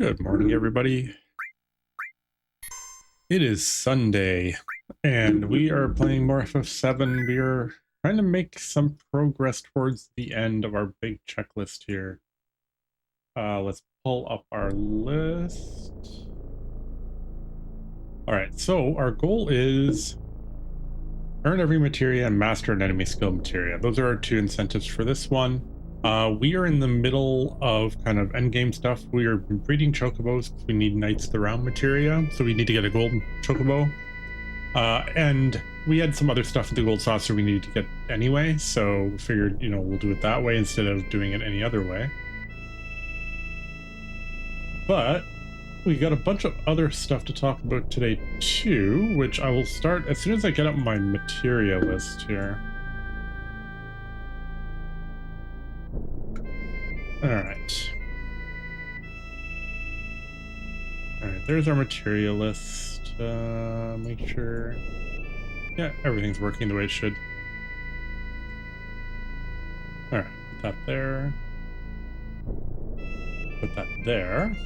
Good morning, everybody. It is Sunday, and we are playing more FF7. We are trying to make some progress towards the end of our big checklist here. Let's pull up our list. All right, so our goal is earn every materia and master an enemy skill materia. Those are our two incentives for this one. We are in the middle of kind of endgame stuff. We are breeding chocobos because we need Knights of the Round materia, so we need to get a gold chocobo. And we had some other stuff with the gold saucer we needed to get anyway, so we figured, you know, we'll do it that way instead of doing it any other way. But we got a bunch of other stuff to talk about today too, which I will start as soon as I get up my materia list here. Alright, there's our materia list. Make sure... Yeah, everything's working the way it should. Alright, put that there. Put that there.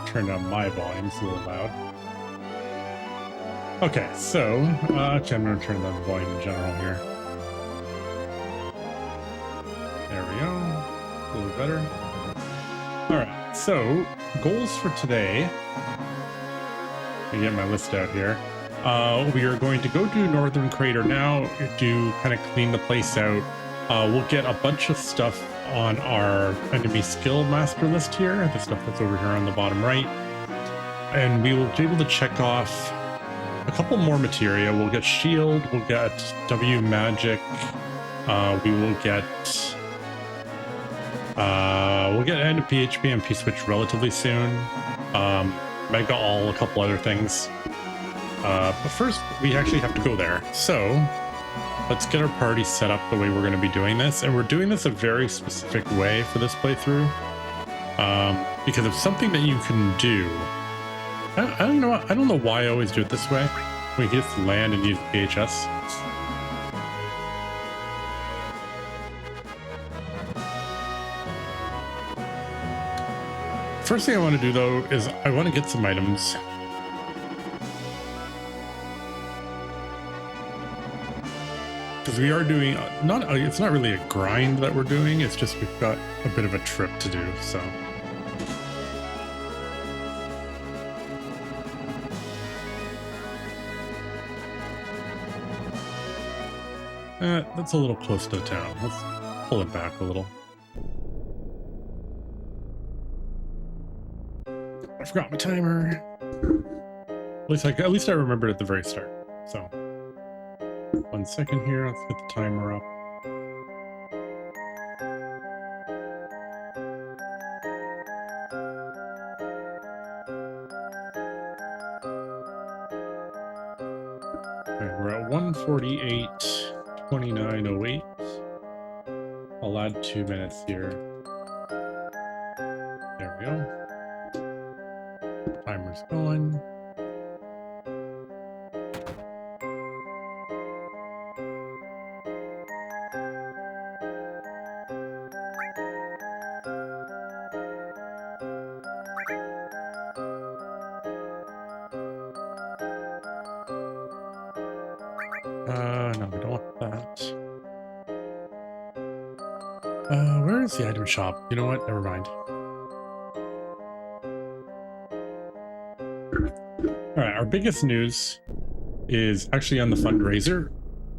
Turn down my volume, it's a little loud. Okay, so, actually I'm going to turn down the volume in general here. There we go. A little better. Alright, so goals for today. Let me get my list out here. We are going to go to Northern Crater now to kind of clean the place out. We'll get a bunch of stuff on our enemy skill master list here, the stuff that's over here on the bottom right. And we will be able to check off a couple more materia. We'll get shield, we'll get W magic, we will get end of PHP and P-Switch relatively soon. Mega all, a couple other things. But first, we actually have to go there. So, let's get our party set up the way we're going to be doing this. And we're doing this a very specific way for this playthrough. Because it's something that you can do. I don't know why I always do it this way. We can just land and use PHS. First thing I want to do though is I want to get some items. because we are doing it's not really a grind that we're doing. It's just we've got a bit of a trip to do. So that's a little close to the town. Let's pull it back a little. I forgot my timer. At least I remembered at the very start. So 1 second here. Let's get the timer up. Okay, we're at 1:48:29:08. I'll add 2 minutes here. There we go. Timer's going. No, we don't want that. Where is the item shop? You know what? Never mind. All right, our biggest news is actually on the fundraiser.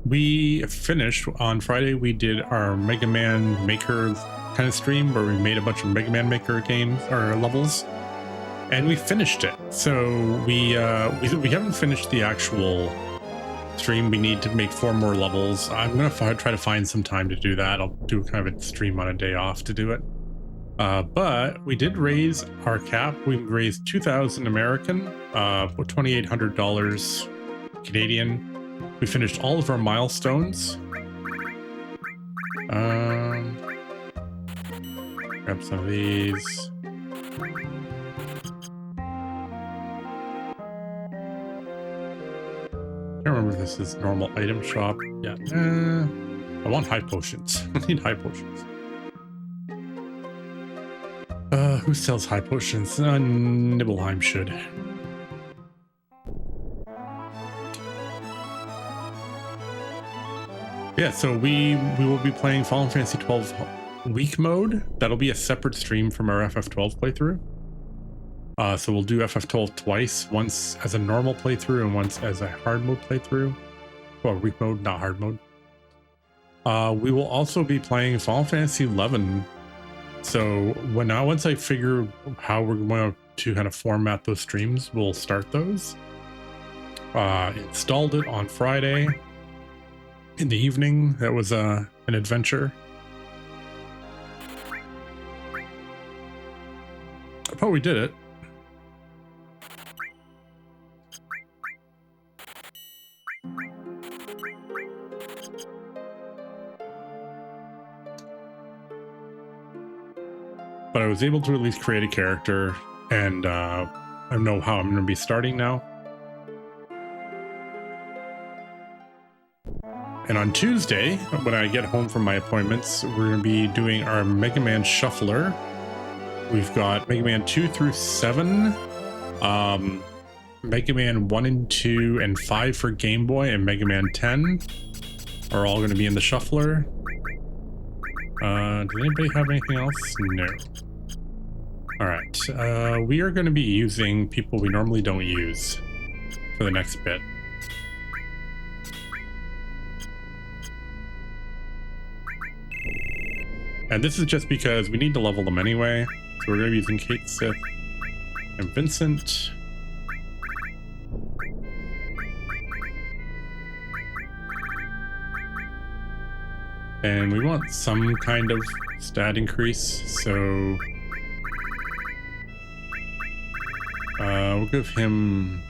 We finished on Friday. We did our Mega Man Maker kind of stream where we made a bunch of Mega Man Maker games or levels, and we finished it. So we haven't finished the actual stream. We need to make 4 more levels. I'm gonna try to find some time to do that. I'll do kind of a stream on a day off to do it. But we did raise our cap. We raised 2,000 American, $2,800 Canadian. We finished all of our milestones. Grab some of these. I can't remember if this is normal item shop. Yeah. I want high potions. I need high potions. Who sells high potions? Nibelheim should. Yeah, so we will be playing Final Fantasy XII week mode. That'll be a separate stream from our FF12 playthrough. So we'll do FF12 twice, once as a normal playthrough and once as a hard mode playthrough. Well, week mode, not hard mode. We will also be playing Final Fantasy XI. So once I figure how we're going to kind of format those streams, we'll start those. Installed it on Friday in the evening. That was an adventure. But we did it. But I was able to at least create a character, and I know how I'm going to be starting now. And on Tuesday, when I get home from my appointments, we're going to be doing our Mega Man Shuffler. We've got Mega Man 2 through 7, Mega Man 1 and 2 and 5 for Game Boy, and Mega Man 10 are all going to be in the Shuffler. Does anybody have anything else? No. Alright, we are going to be using people we normally don't use for the next bit. And this is just because we need to level them anyway. So we're going to be using Kate Sith and Vincent. And we want some kind of stat increase, so we'll give him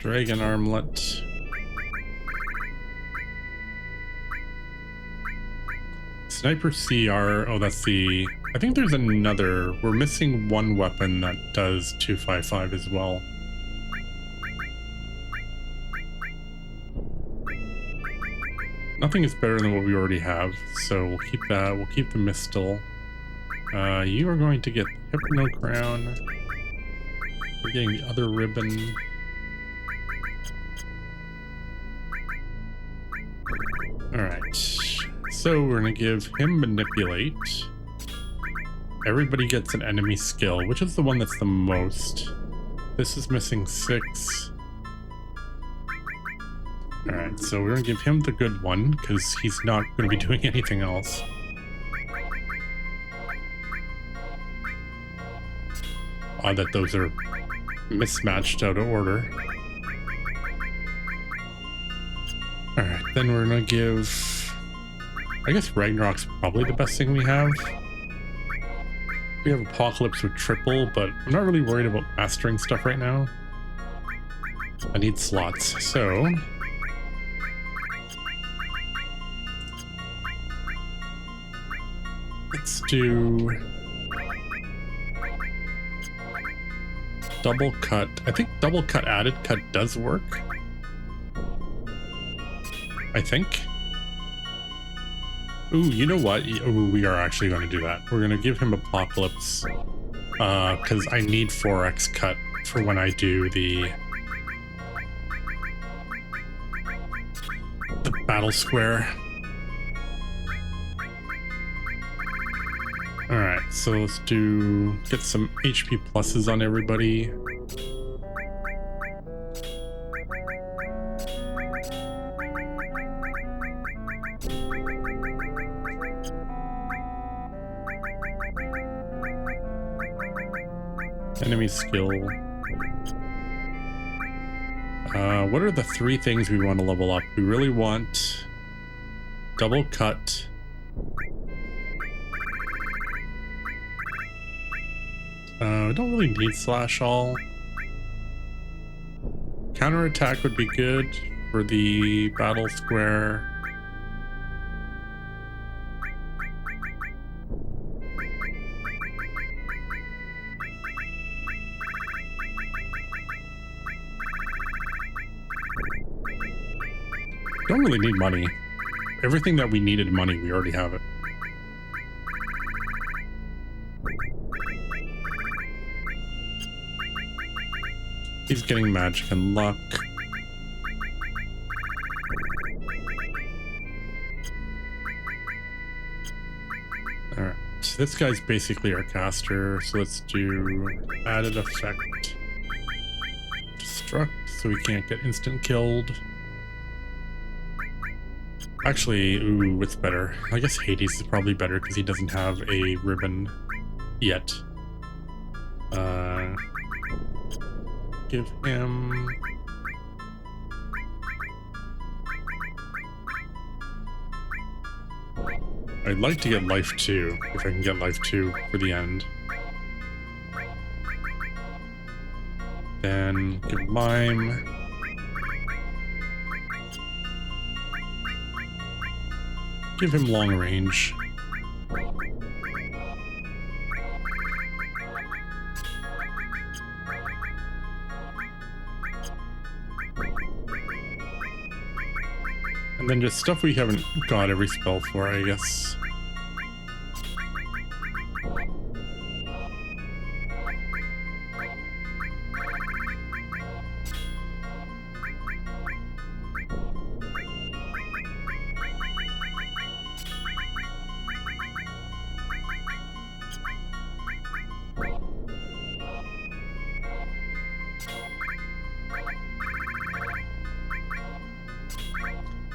Dragon Armlet. Sniper CR, oh that's the, I think there's another, we're missing one weapon that does 255 as well. Nothing is better than what we already have, so we'll keep that. We'll keep the Mistle. You are going to get the Hypno Crown. We're getting the other ribbon. Alright. So we're gonna give him manipulate. Everybody gets an enemy skill, which is the one that's the most. This is missing 6. Alright, so we're gonna give him the good one, because he's not gonna be doing anything else. Odd that those are mismatched out of order. Alright, then we're gonna give... I guess Ragnarok's probably the best thing we have. We have Apocalypse with triple, but I'm not really worried about mastering stuff right now. I need slots, so... let's do... double cut. I think double cut added cut does work. I think. Ooh, you know what? Ooh, we are actually going to do that. We're going to give him Apocalypse. Because I need 4x cut for when I do the battle square. Alright, so let's get some HP pluses on everybody. Enemy skill. What are the 3 things we want to level up? We really want double cut. We don't really need slash all. Counterattack would be good for the battle square. Don't really need money. Everything that we needed money, we already have it. He's getting magic and luck. Alright, so this guy's basically our caster, so let's do added effect. Destruct, so we can't get instant killed. Actually, ooh, what's better? I guess Hades is probably better because he doesn't have a ribbon yet. Give him... I'd like to get life 2, if I can get life 2 for the end. Then give mime. Give him long range. And then just stuff we haven't got every spell for, I guess.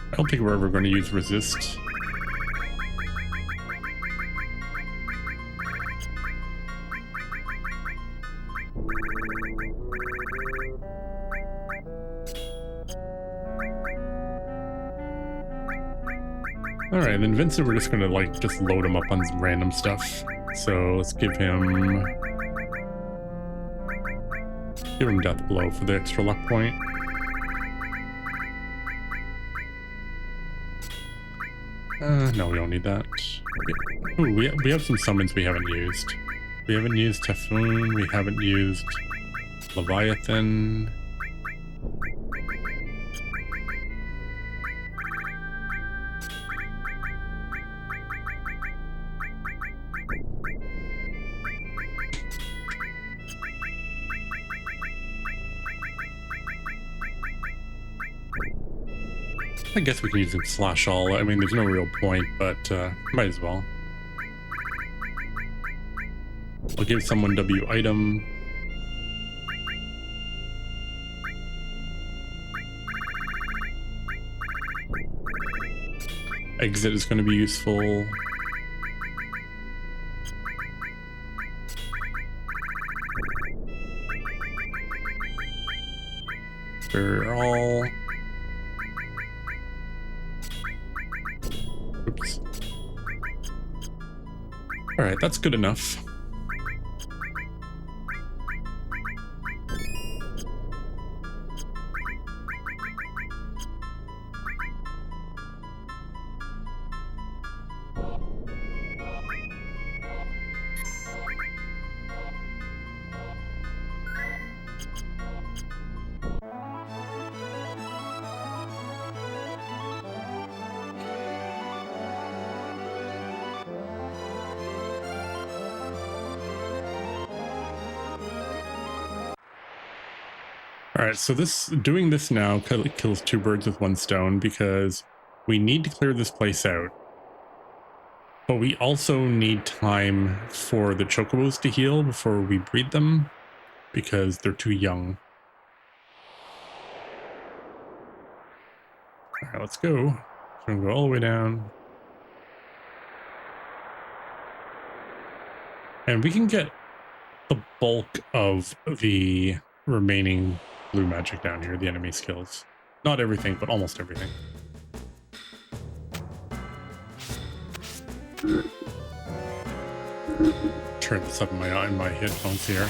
I don't think we're ever going to use resist. Alright, then Vincent, we're just going to like just load him up on some random stuff. So let's give him Death Blow for the extra luck point. No, we don't need that. Ooh, we have some summons we haven't used. We haven't used Typhoon, we haven't used Leviathan. I guess we can use slash all. I mean, there's no real point, but might as well. I'll give someone W item. Exit is going to be useful. They're all... Oops. Alright, that's good enough. Alright, so doing this now kills two birds with one stone because we need to clear this place out. But we also need time for the chocobos to heal before we breed them because they're too young. Alright, let's go. So I'm gonna go all the way down. And we can get the bulk of the remaining blue magic down here, the enemy skills. Not everything, but almost everything. Turn this up in my headphones here.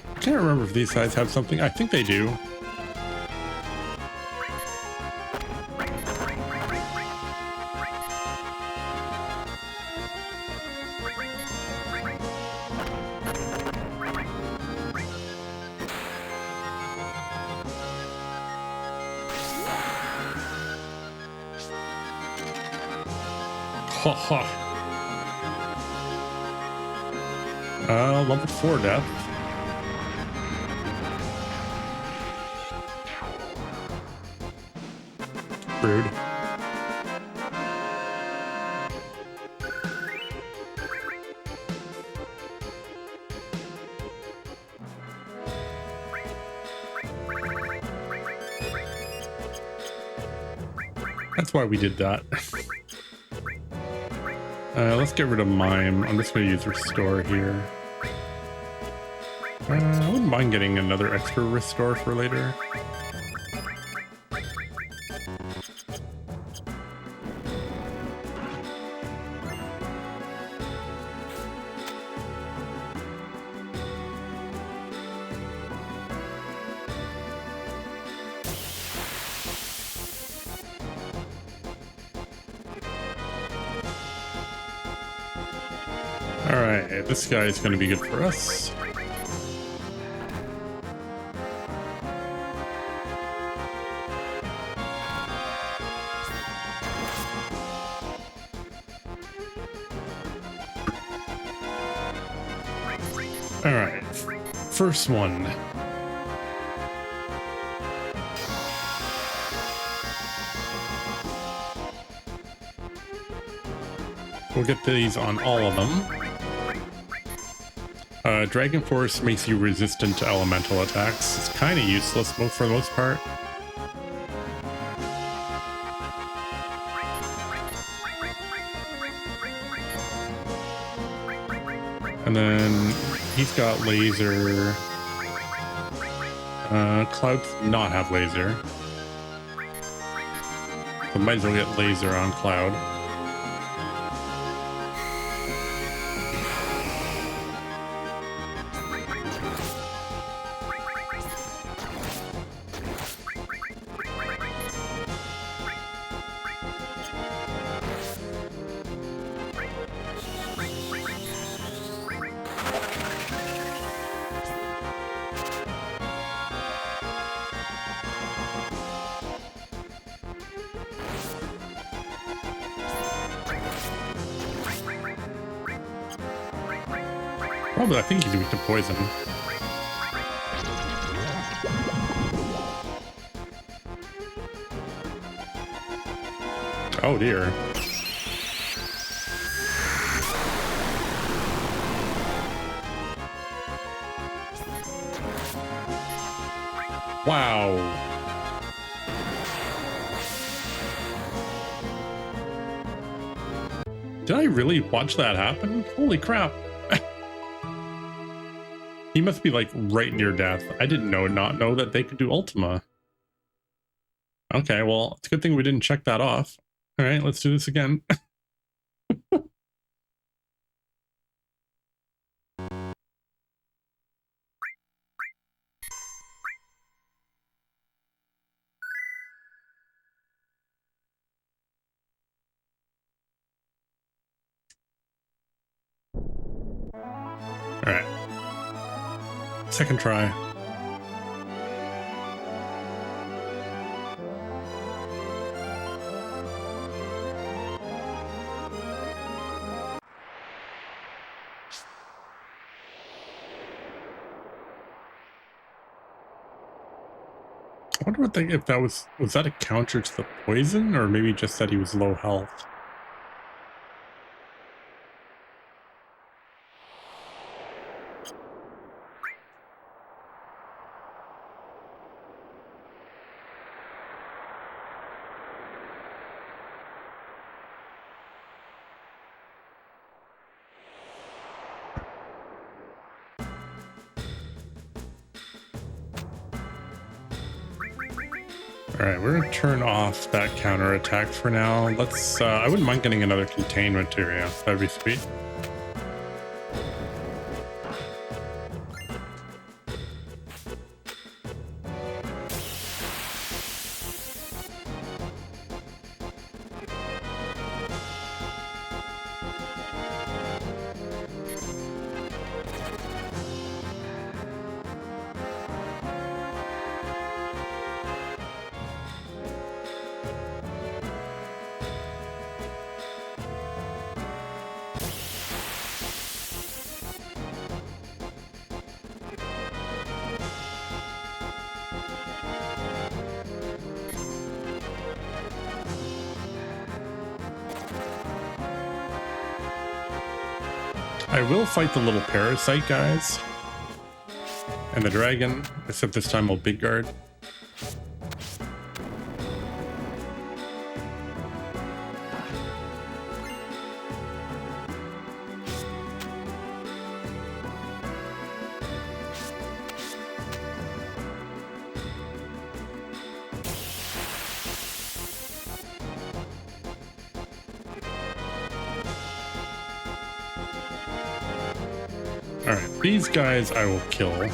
I can't remember if these guys have something. I think they do. Ha ha. Level 4 death. Rude. That's why we did that. Let's get rid of Mime. I'm just going to use Restore here. I wouldn't mind getting another extra Restore for later. Alright, this guy is going to be good for us. Alright, first one. We'll get these on all of them. Dragon Force makes you resistant to elemental attacks. It's kind of useless for the most part. And then he's got laser. Cloud does not have laser. So might as well get laser on Cloud. Probably, I think he's weak to poison. Oh dear. Wow. Did I really watch that happen? Holy crap. He must be like right near death. I didn't not know that they could do Ultima. Okay, well, it's a good thing we didn't check that off. All right, let's do this again. All right. Second try. I wonder what if that was that a counter to the poison, or maybe just that he was low health? All right, we're gonna turn off that counter attack for now. Let's, I wouldn't mind getting another contain materia. That'd be sweet. I will fight the little parasite guys and the dragon, except this time I'll big guard. Alright, these guys I will kill.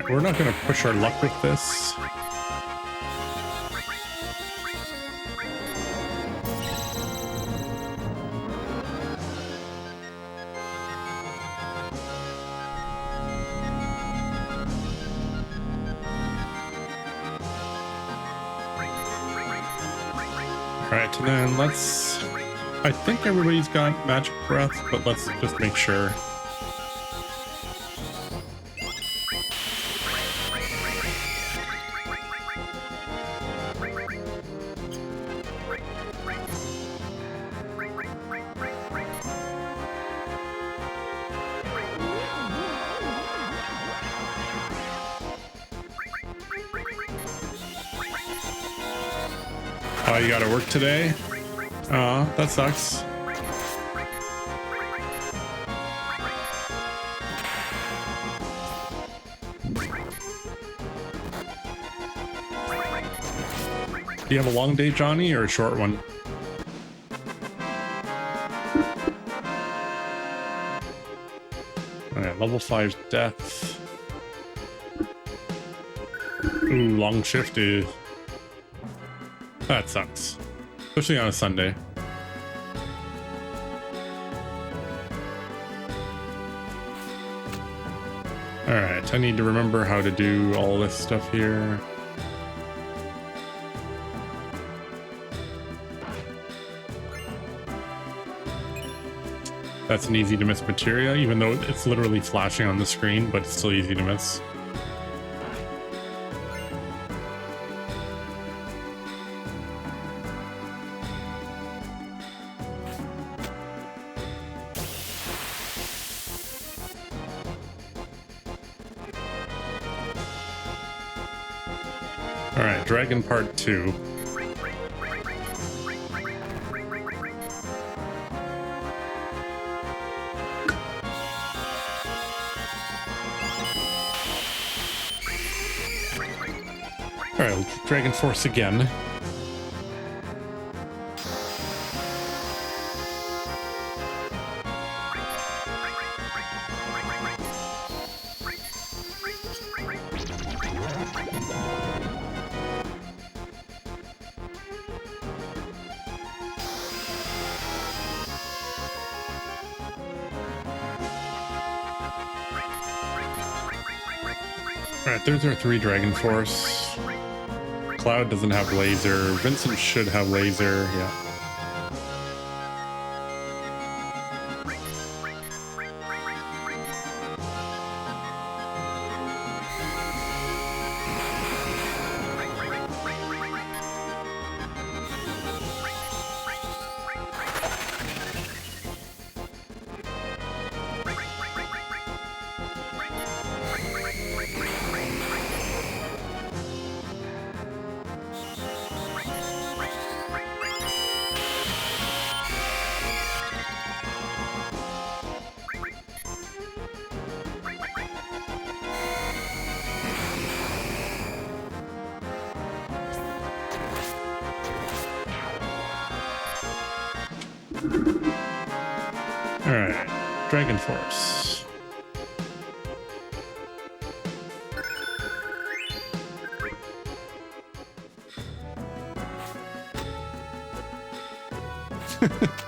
We're not going to push our luck with this. Alright, and then let's... I think everybody's got magic breath, but let's just make sure. Oh, you gotta work today? Oh, that sucks. Do you have a long day, Johnny, or a short one? level 5 death. Ooh, long shift is... That sucks. Especially on a Sunday. Alright, I need to remember how to do all this stuff here. That's an easy to miss materia, even though it's literally flashing on the screen, but it's still easy to miss. Alright, Dragon Part 2. Alright, Dragon Force again. Alright, there's our 3 Dragon Force. Cloud doesn't have laser. Vincent should have laser, yeah. Alright, Dragon Force.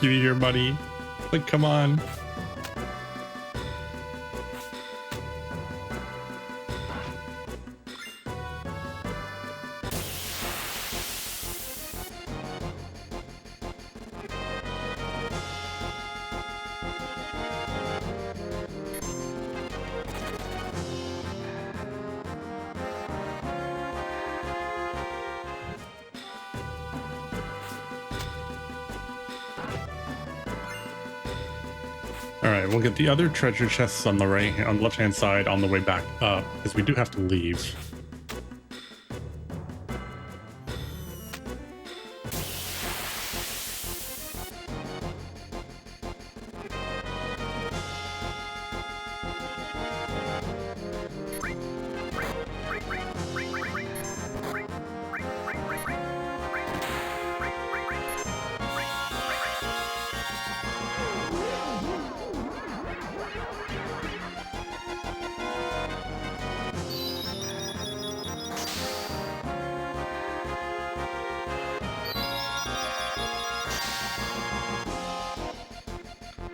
Give me your money. Like, come on. Alright, we'll get the other treasure chests on the on the left-hand side on the way back up, because we do have to leave.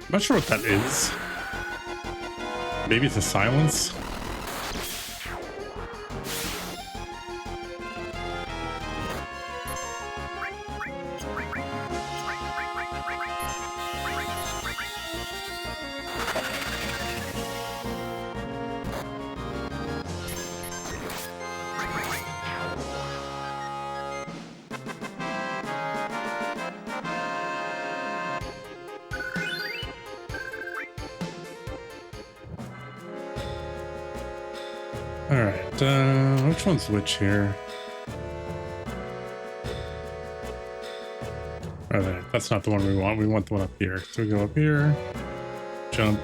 I'm not sure what that is. Maybe it's a silence? Alright, which one's which here? Alright, that's not the one we want. We want the one up here. So we go up here, jump.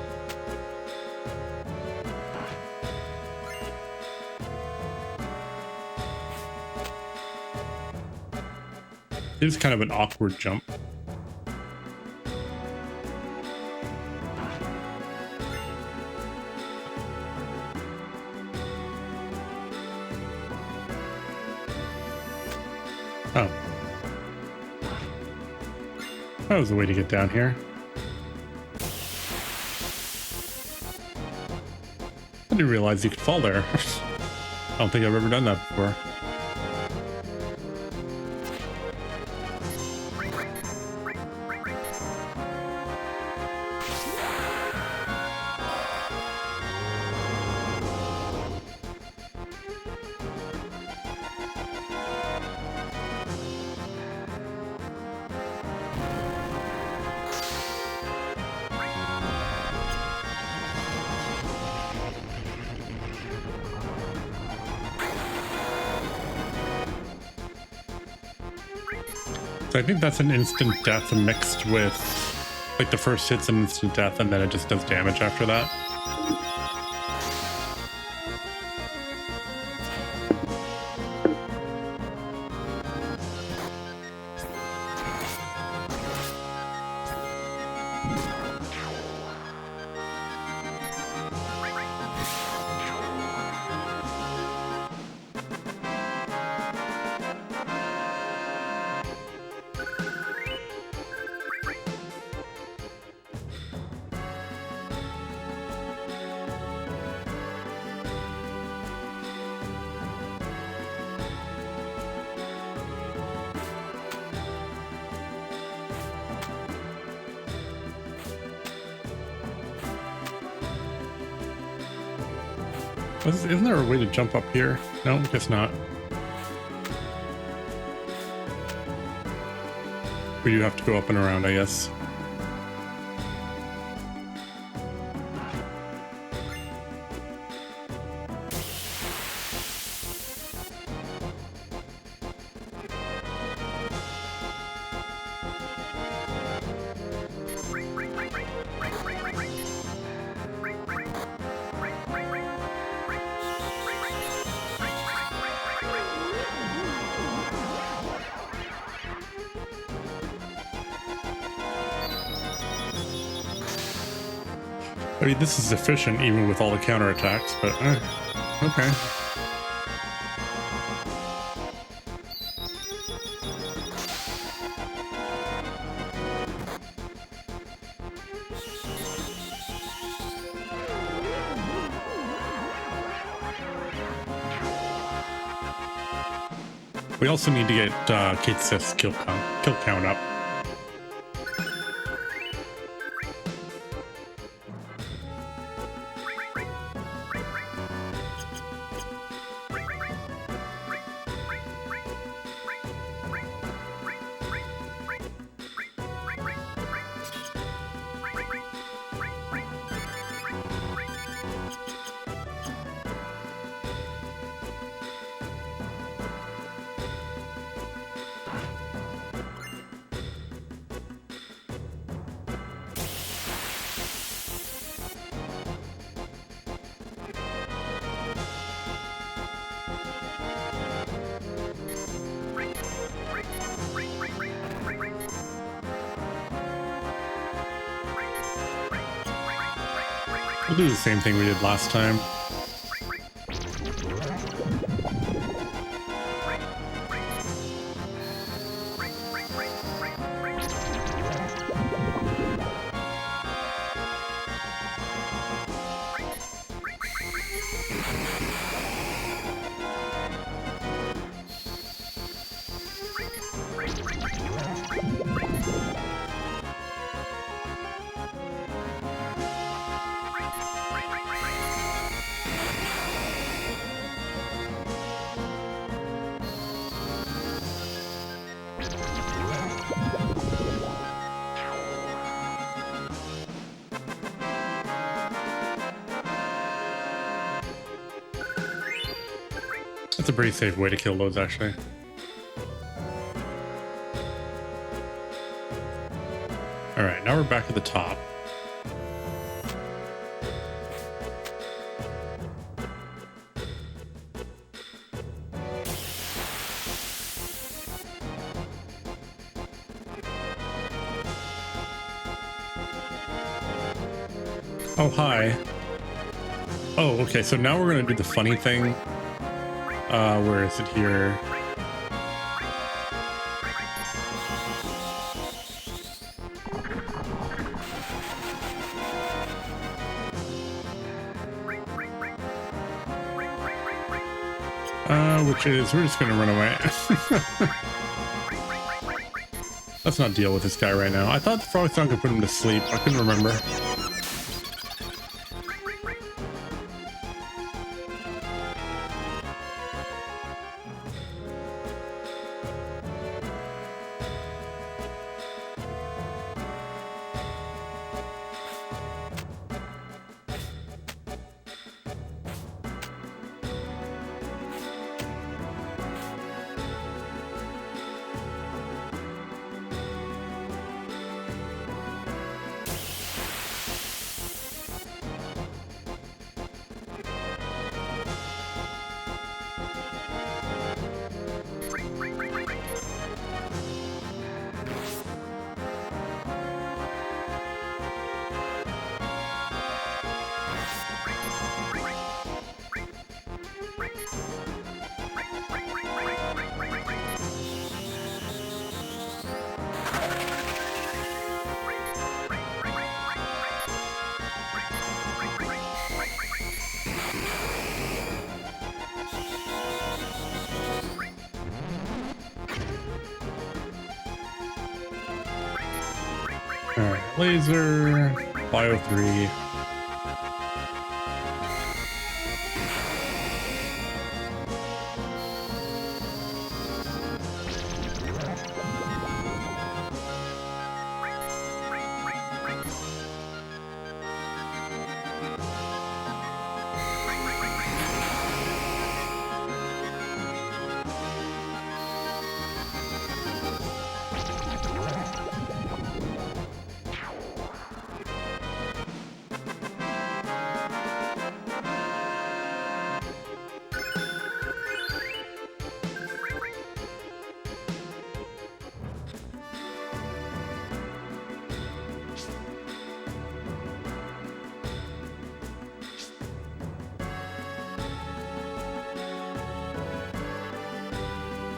It is kind of an awkward jump. Oh. That was the way to get down here. I didn't realize you could fall there. I don't think I've ever done that before. So I think that's an instant death mixed with, like, the first hit's an instant death and then it just does damage after that. Isn't there a way to jump up here? No, I guess not. We do have to go up and around, I guess. I mean, this is efficient even with all the counterattacks, but okay. We also need to get Kate Sith's kill count up. We'll do the same thing we did last time. That's a pretty safe way to kill those, actually. Alright, now we're back at the top. Oh, hi. Oh, okay, so now we're gonna do the funny thing. Where is it here? Which is, we're just gonna run away. Let's not deal with this guy right now. I thought the frog song could put him to sleep. I couldn't remember. Alright, laser, bio 3.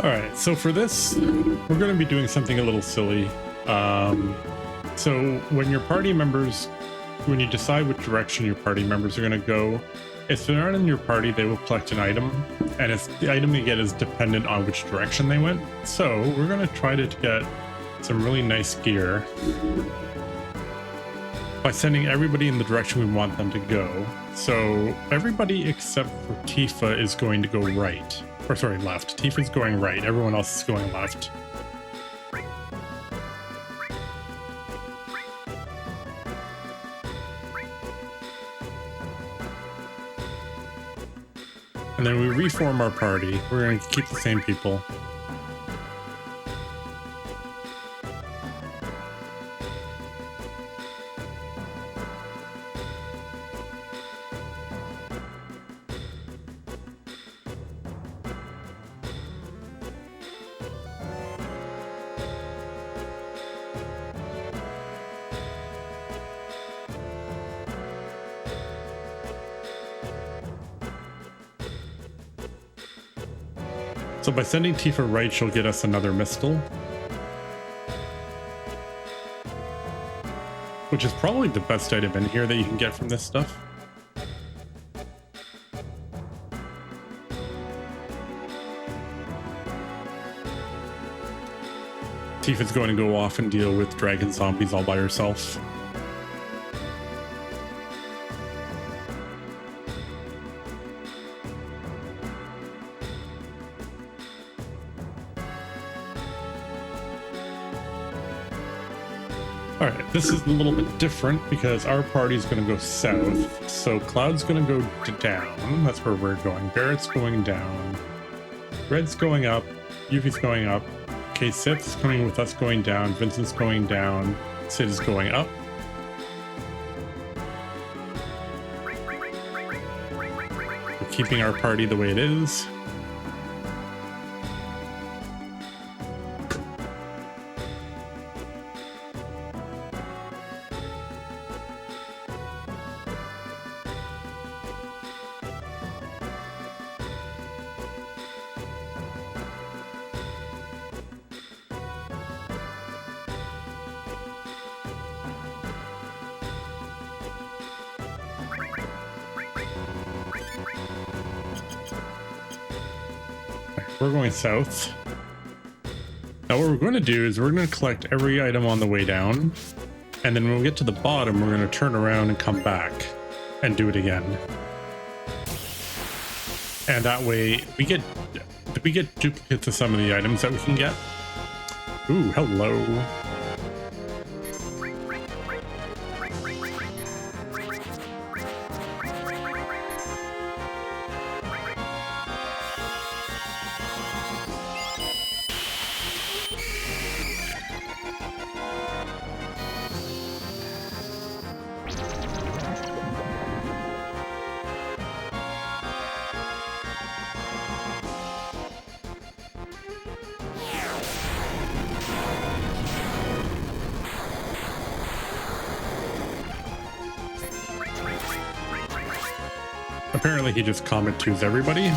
Alright, so for this, we're going to be doing something a little silly. So when your party members, when you decide which direction your party members are going to go, if they're not in your party, they will collect an item, and the item you get is dependent on which direction they went. So we're going to try to get some really nice gear by sending everybody in the direction we want them to go. So everybody except for Tifa is going to go right. Or sorry, left. Tifa's going right. Everyone else is going left. And then we reform our party. We're going to keep the same people. So by sending Tifa right, she'll get us another Mistle. Which is probably the best item in here that you can get from this stuff. Tifa's going to go off and deal with dragon zombies all by herself. Alright, this is a little bit different because our party's going to go south. So Cloud's going to go to down. That's where we're going. Barrett's going down. Red's going up. Yuffie's going up. Okay, Sith's coming with us going down. Vincent's going down. Sid is going up. We're keeping our party the way it is. we're going south. Now what we're going to do is we're going to collect every item on the way down, and then when we get to the bottom, we're going to turn around and come back and do it again. And that way we get duplicates of some of the items that we can get. Ooh, hello. Apparently he just Comet 2's everybody.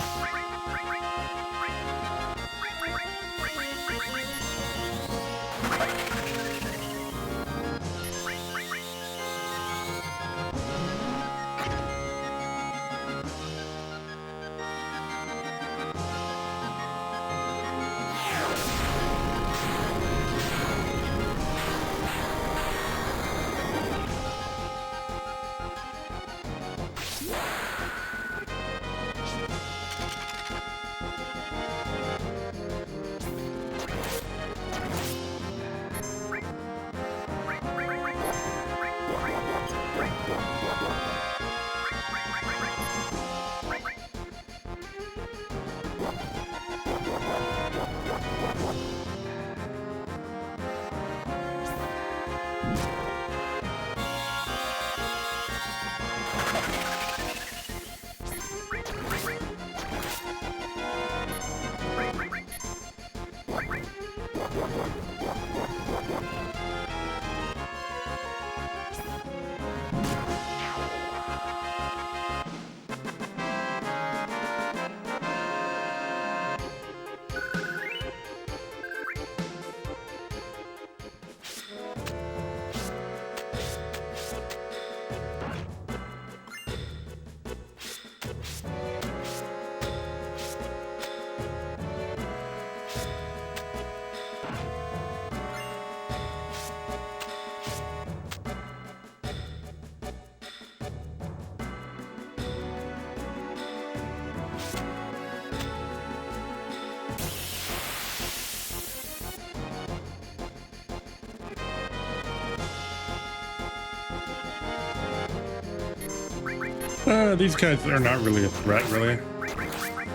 These guys are not really a threat, really.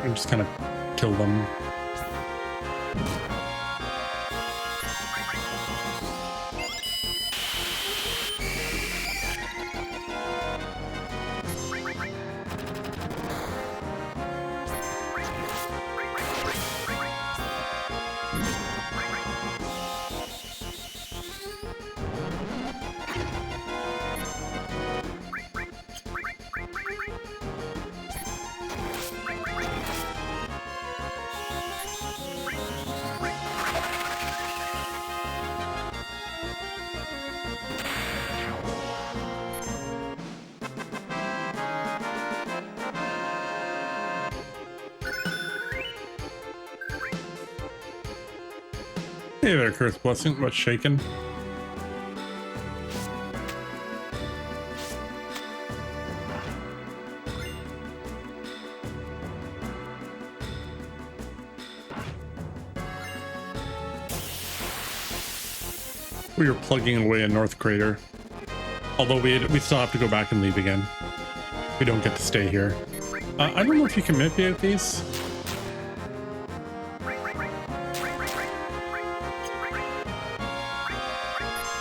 I'm just kind of kill them. Hey there, Curse Blessing. What's shaking? We are plugging away a North Crater. Although we still have to go back and leave again. We don't get to stay here. I don't know if you can manipulate these.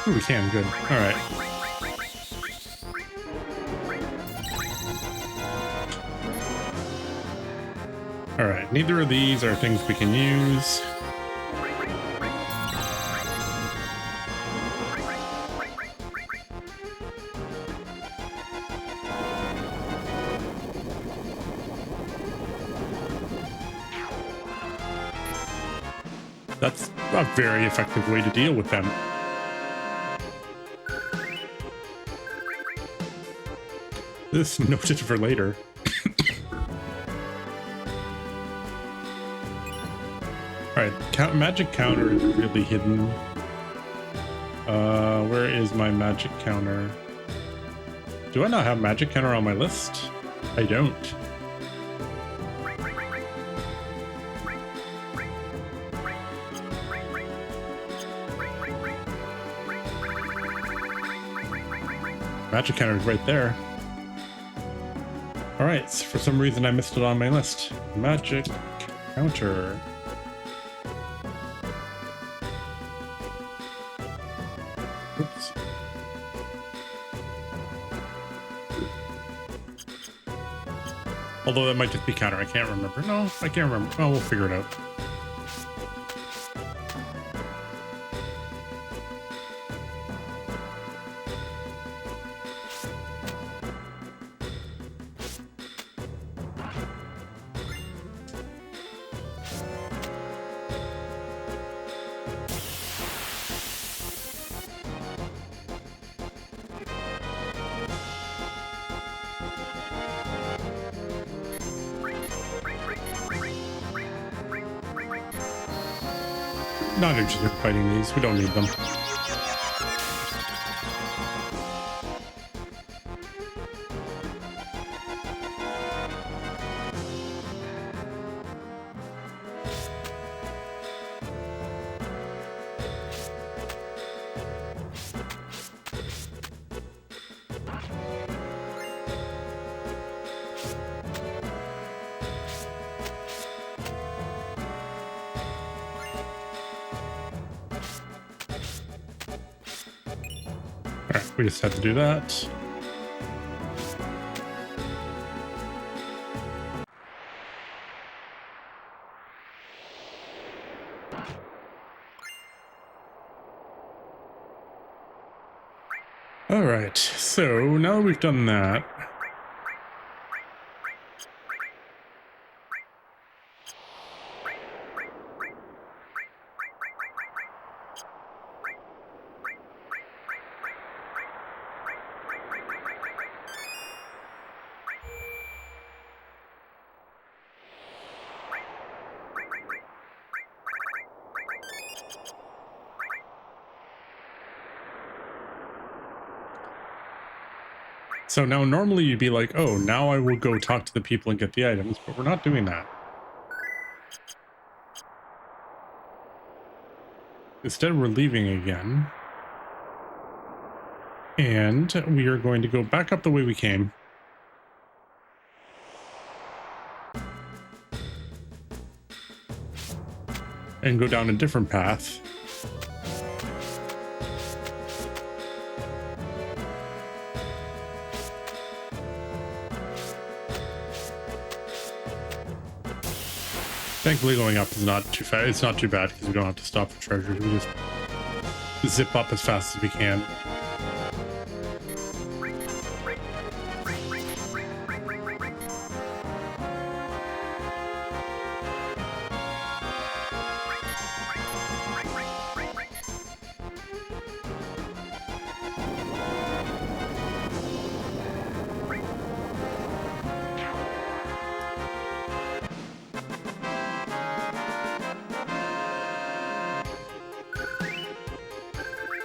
Ooh, we can, good. Alright. Alright, neither of these are things we can use. That's a very effective way to deal with them. This noted for later. All right, magic counter is really hidden. Where is my magic counter? Do I not have magic counter on my list? I don't. Magic counter is right there. All right, for some reason I missed it on my list. Magic counter. Oops. Although that might just be counter. I can't remember. No, I can't remember. Oh, we'll figure it out. Not interested in fighting these. We don't need them. We just had to do that. All right, so now that we've done that, so now normally you'd be like, oh, now I will go talk to the people and get the items, but we're not doing that. Instead, we're leaving again. And we are going to go back up the way we came. And go down a different path. Thankfully going up is not too fast. It's not too bad because we don't have to stop for treasures. We just zip up as fast as we can.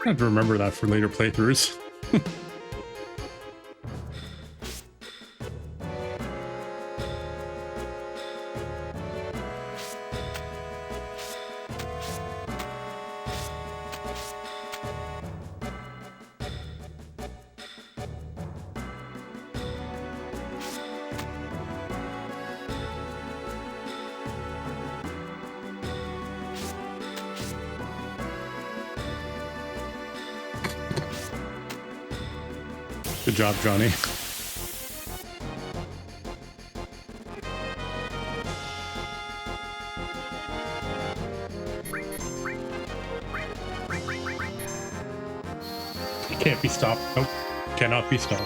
I have to remember that for later playthroughs. Good job, Johnny. Can't be stopped. Nope. Cannot be stopped.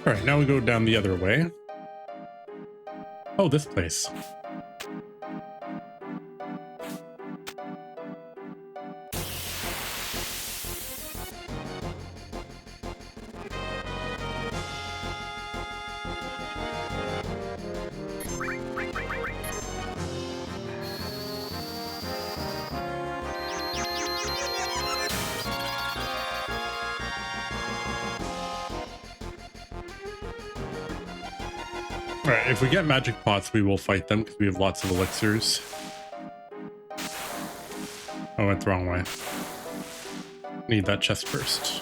All right, now we go down the other way. Oh, this place. Alright, if we get magic pots, we will fight them because we have lots of elixirs. I went the wrong way. Need that chest first.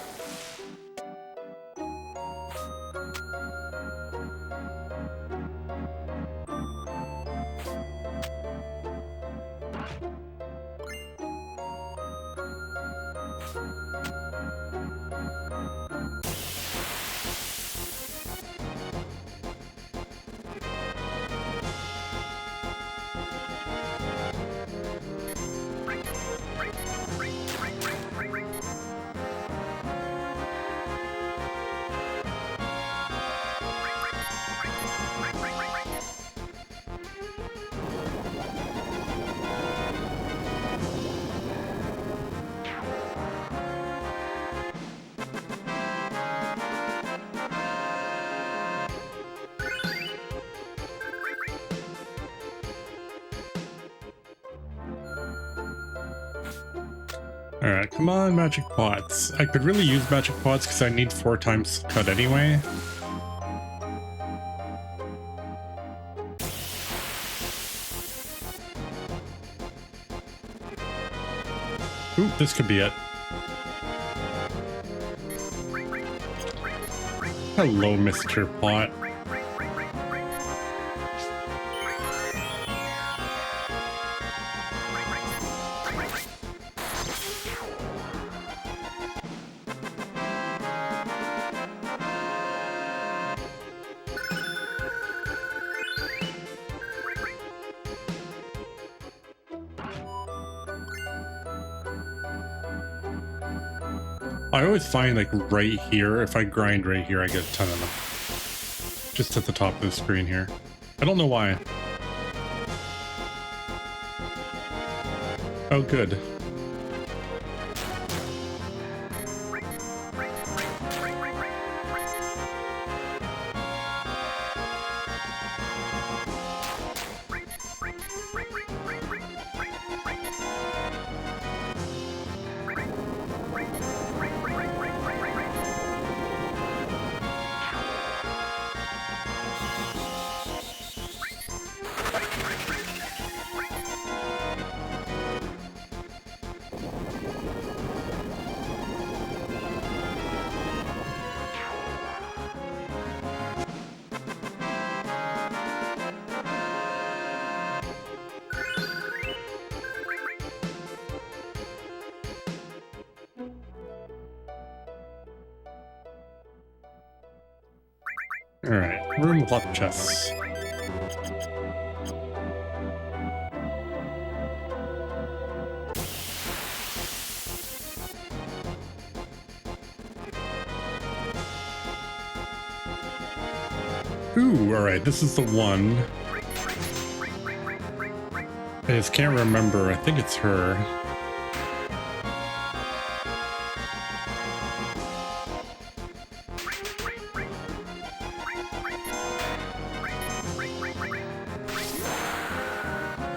Alright, come on, magic pots. I could really use magic pots because I need 4 times cut anyway. Ooh, this could be it. Hello, Mr. Pot. I always find, like, right here, if I grind right here, I get a ton of them. Just at the top of the screen here. I don't know why. Oh, good. Alright, room with lots of chests. Ooh, alright, this is the one. I just can't remember. I think it's her.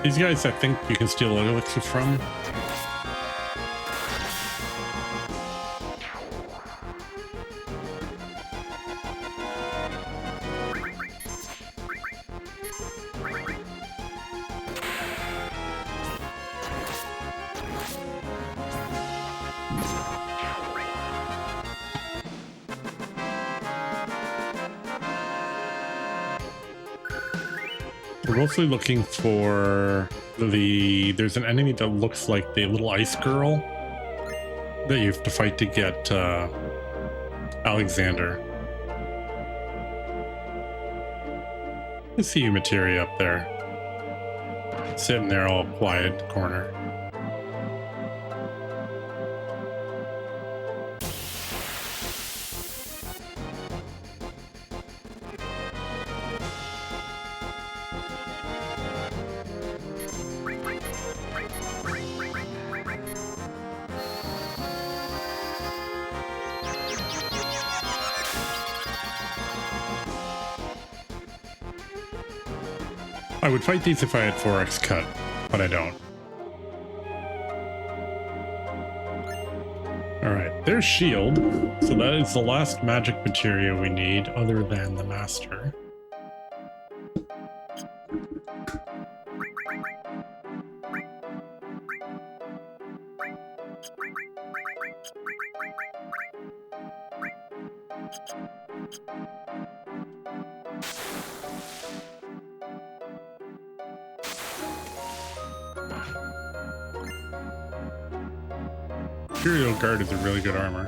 These guys, I think you can steal elixir from. We're mostly looking for there's an enemy that looks like the little ice girl that you have to fight to get Alexander. I see you, Materia, up there. Sitting there all quiet in the corner. I would fight these if I had 4x cut, but I don't. Alright, there's shield. So that is the last magic materia we need other than the master. Imperial Guard is a really good armor.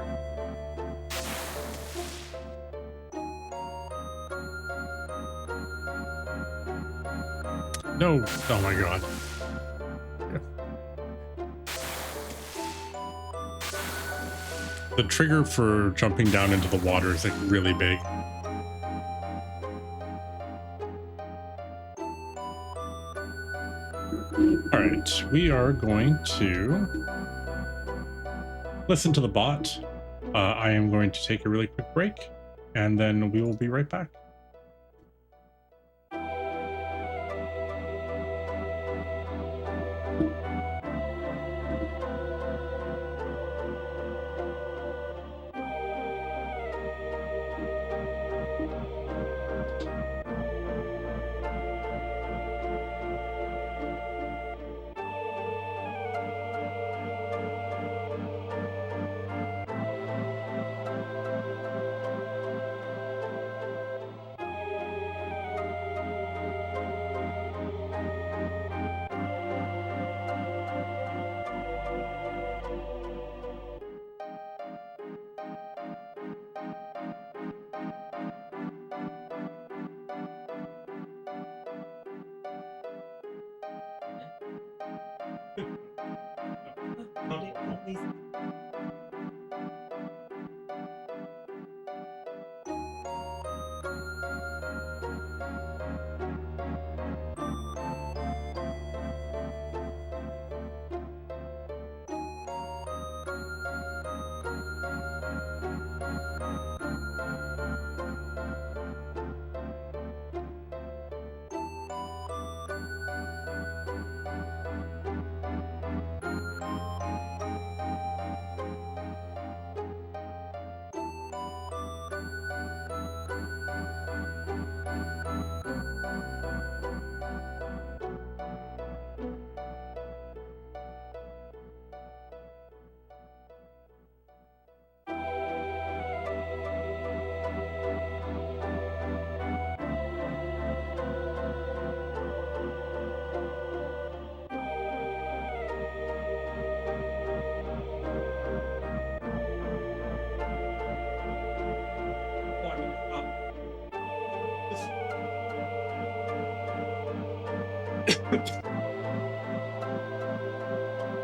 No! Oh my god. The trigger for jumping down into the water is like really big. Alright, we are going to listen to the bot. I am going to take a really quick break, and then we will be right back.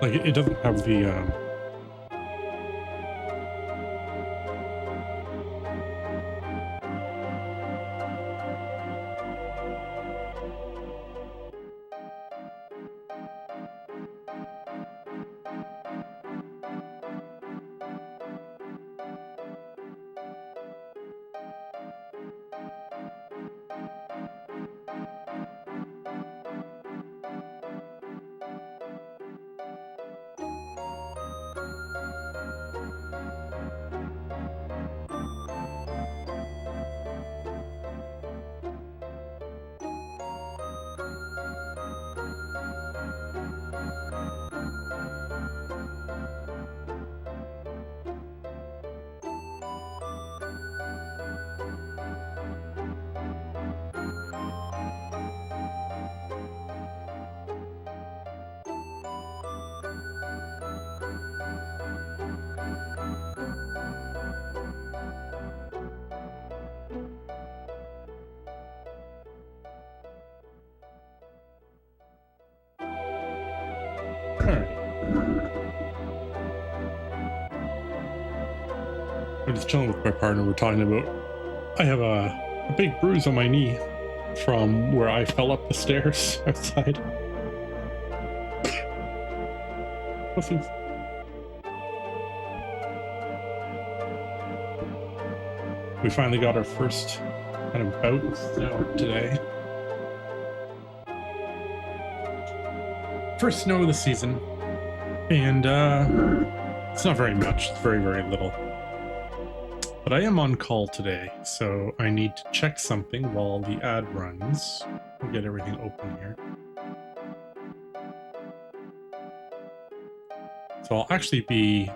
Like, it doesn't have the, I'm just chilling with my partner. We're talking about, I have a big bruise on my knee from where I fell up the stairs outside. Pussies. We finally got our first kind of bout of snow today. First snow of the season, and it's not very much. It's very, very little. But I am on call today, so I need to check something while the ad runs. I'll get everything open here. So I'll actually be,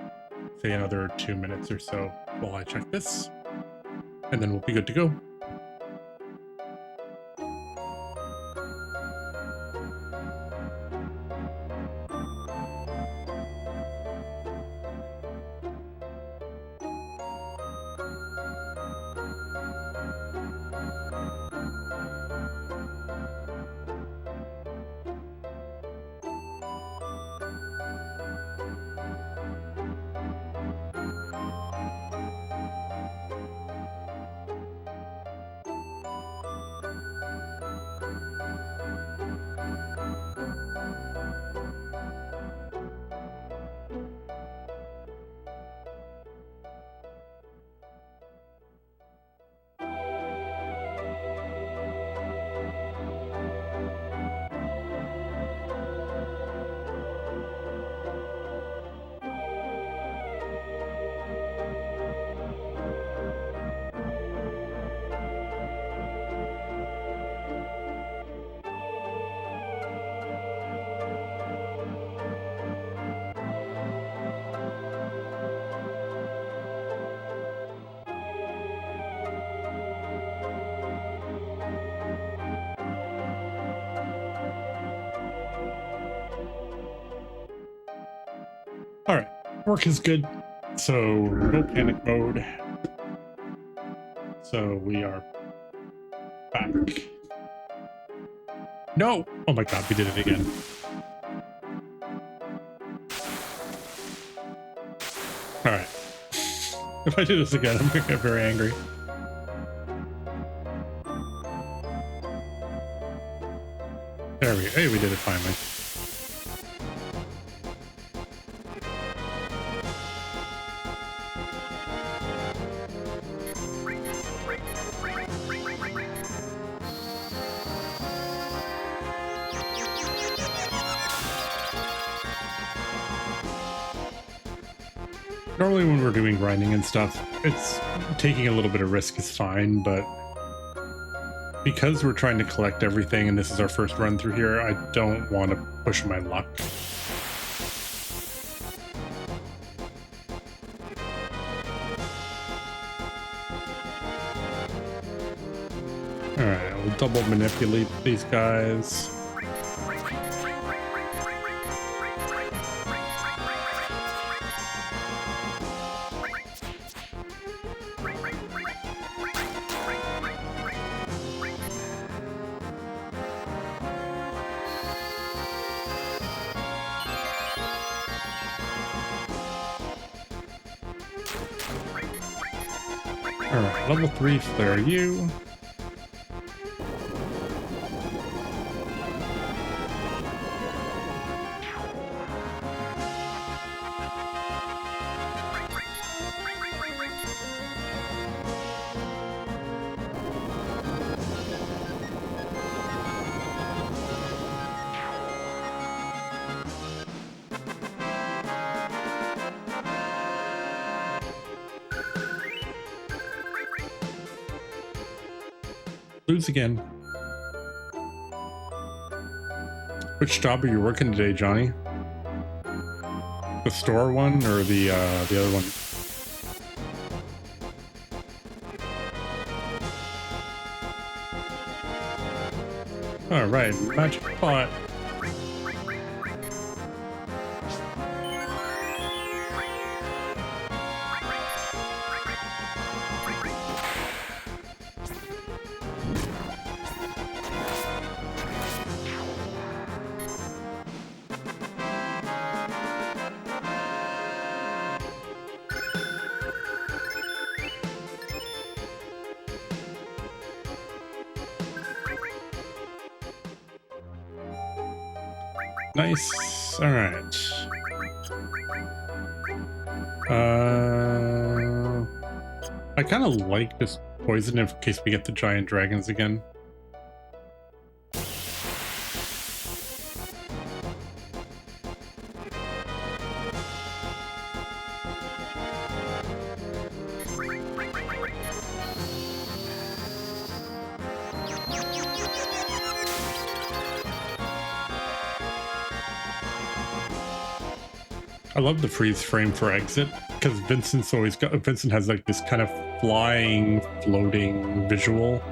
say, another 2 minutes or so while I check this, and then we'll be good to go. All right, work is good, so no panic mode. So we are back. No! Oh my god, we did it again. All right. If I do this again, I'm gonna get very angry. There we go. Hey, we did it finally. Normally when we're doing grinding and stuff, it's taking a little bit of risk is fine, but because we're trying to collect everything and this is our first run through here, I don't want to push my luck. Alright, we'll double manipulate these guys. Alright, level 3 flare you. Lose again. Which job are you working today, Johnny? The store one or the other one? All right, magic pot. Nice. All right. I kind of like this poison in case we get the giant dragons again. I love the freeze frame for exit because Vincent has like this kind of flying, floating visual.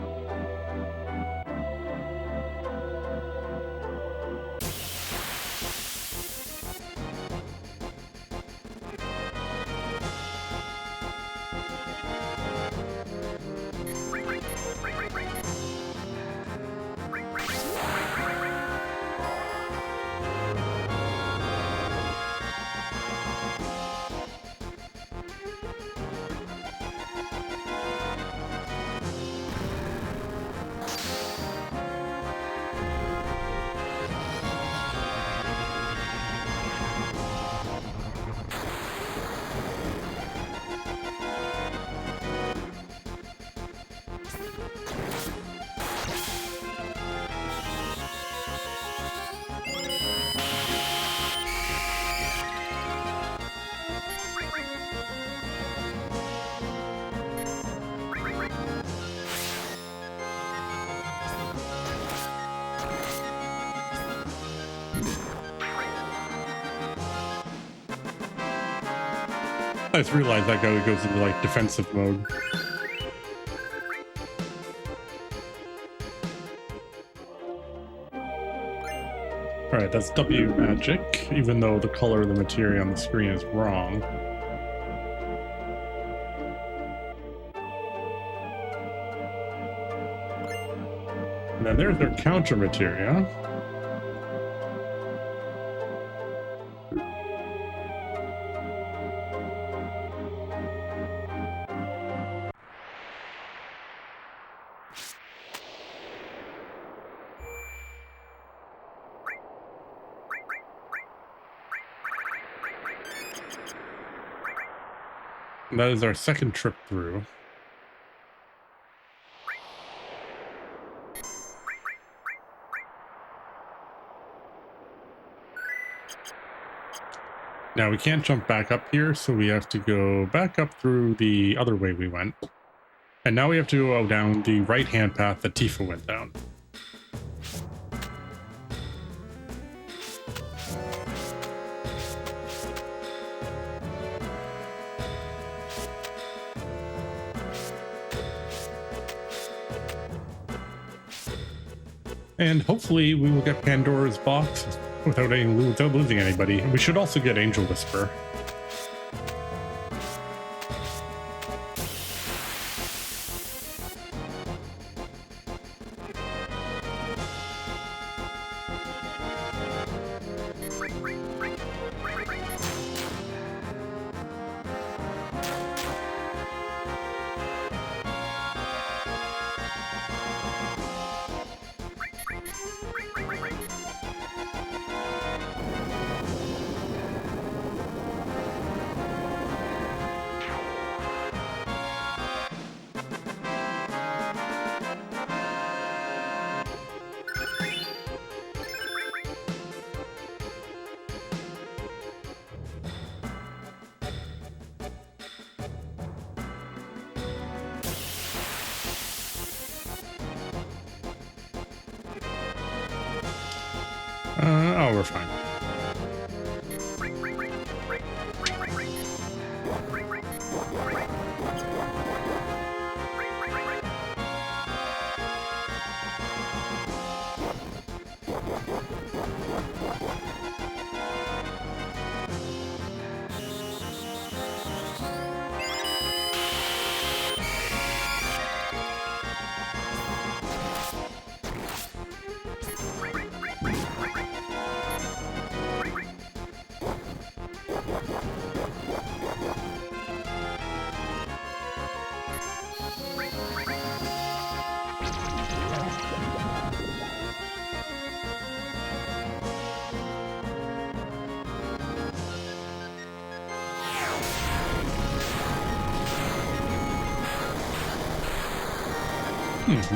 I just realized that guy goes into like defensive mode. Alright, that's W magic, even though the color of the materia on the screen is wrong. And then there's their counter materia. And that is our second trip through. Now we can't jump back up here, so we have to go back up through the other way we went. And now we have to go down the right-hand path that Tifa went down. And hopefully we will get Pandora's box without losing anybody. We should also get Angel Whisper. Oh, we're fine.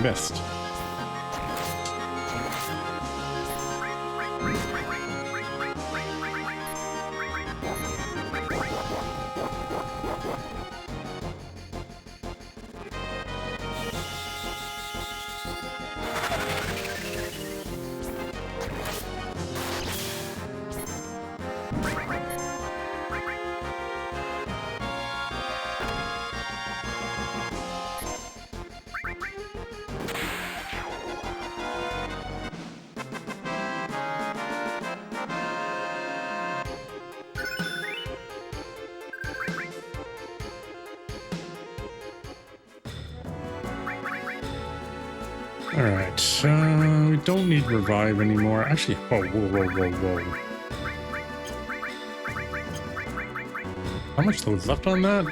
Missed. All right, we don't need revive anymore. Actually, whoa. How much was left on that?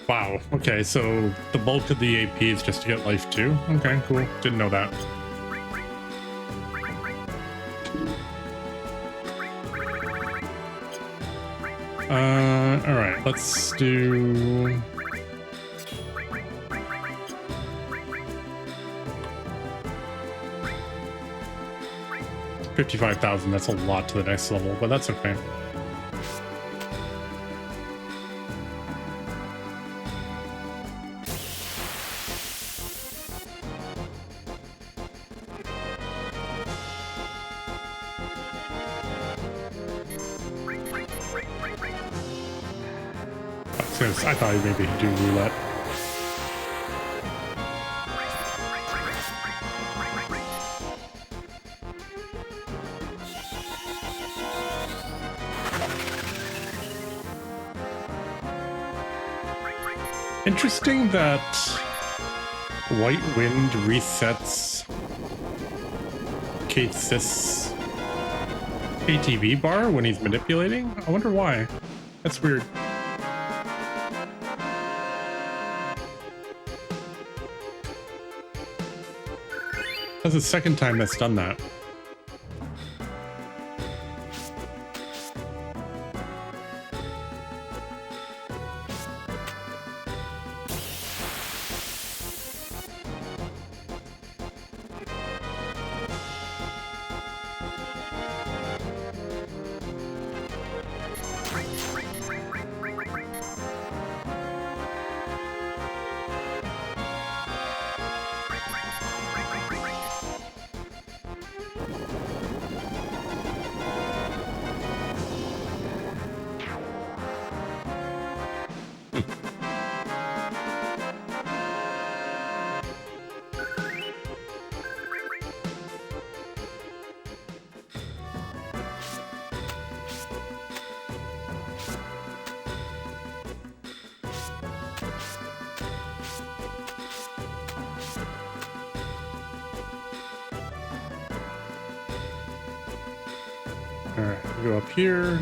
Wow, okay, so the bulk of the AP is just to get life too? Okay, cool. Didn't know that. Alright, let's do... $55,000, that's a lot to the next level, but that's okay. I thought maybe he'd do roulette. Interesting that White Wind resets Kate's ATV bar when he's manipulating. I wonder why. That's weird. That's the second time that's done that. All right, go up here.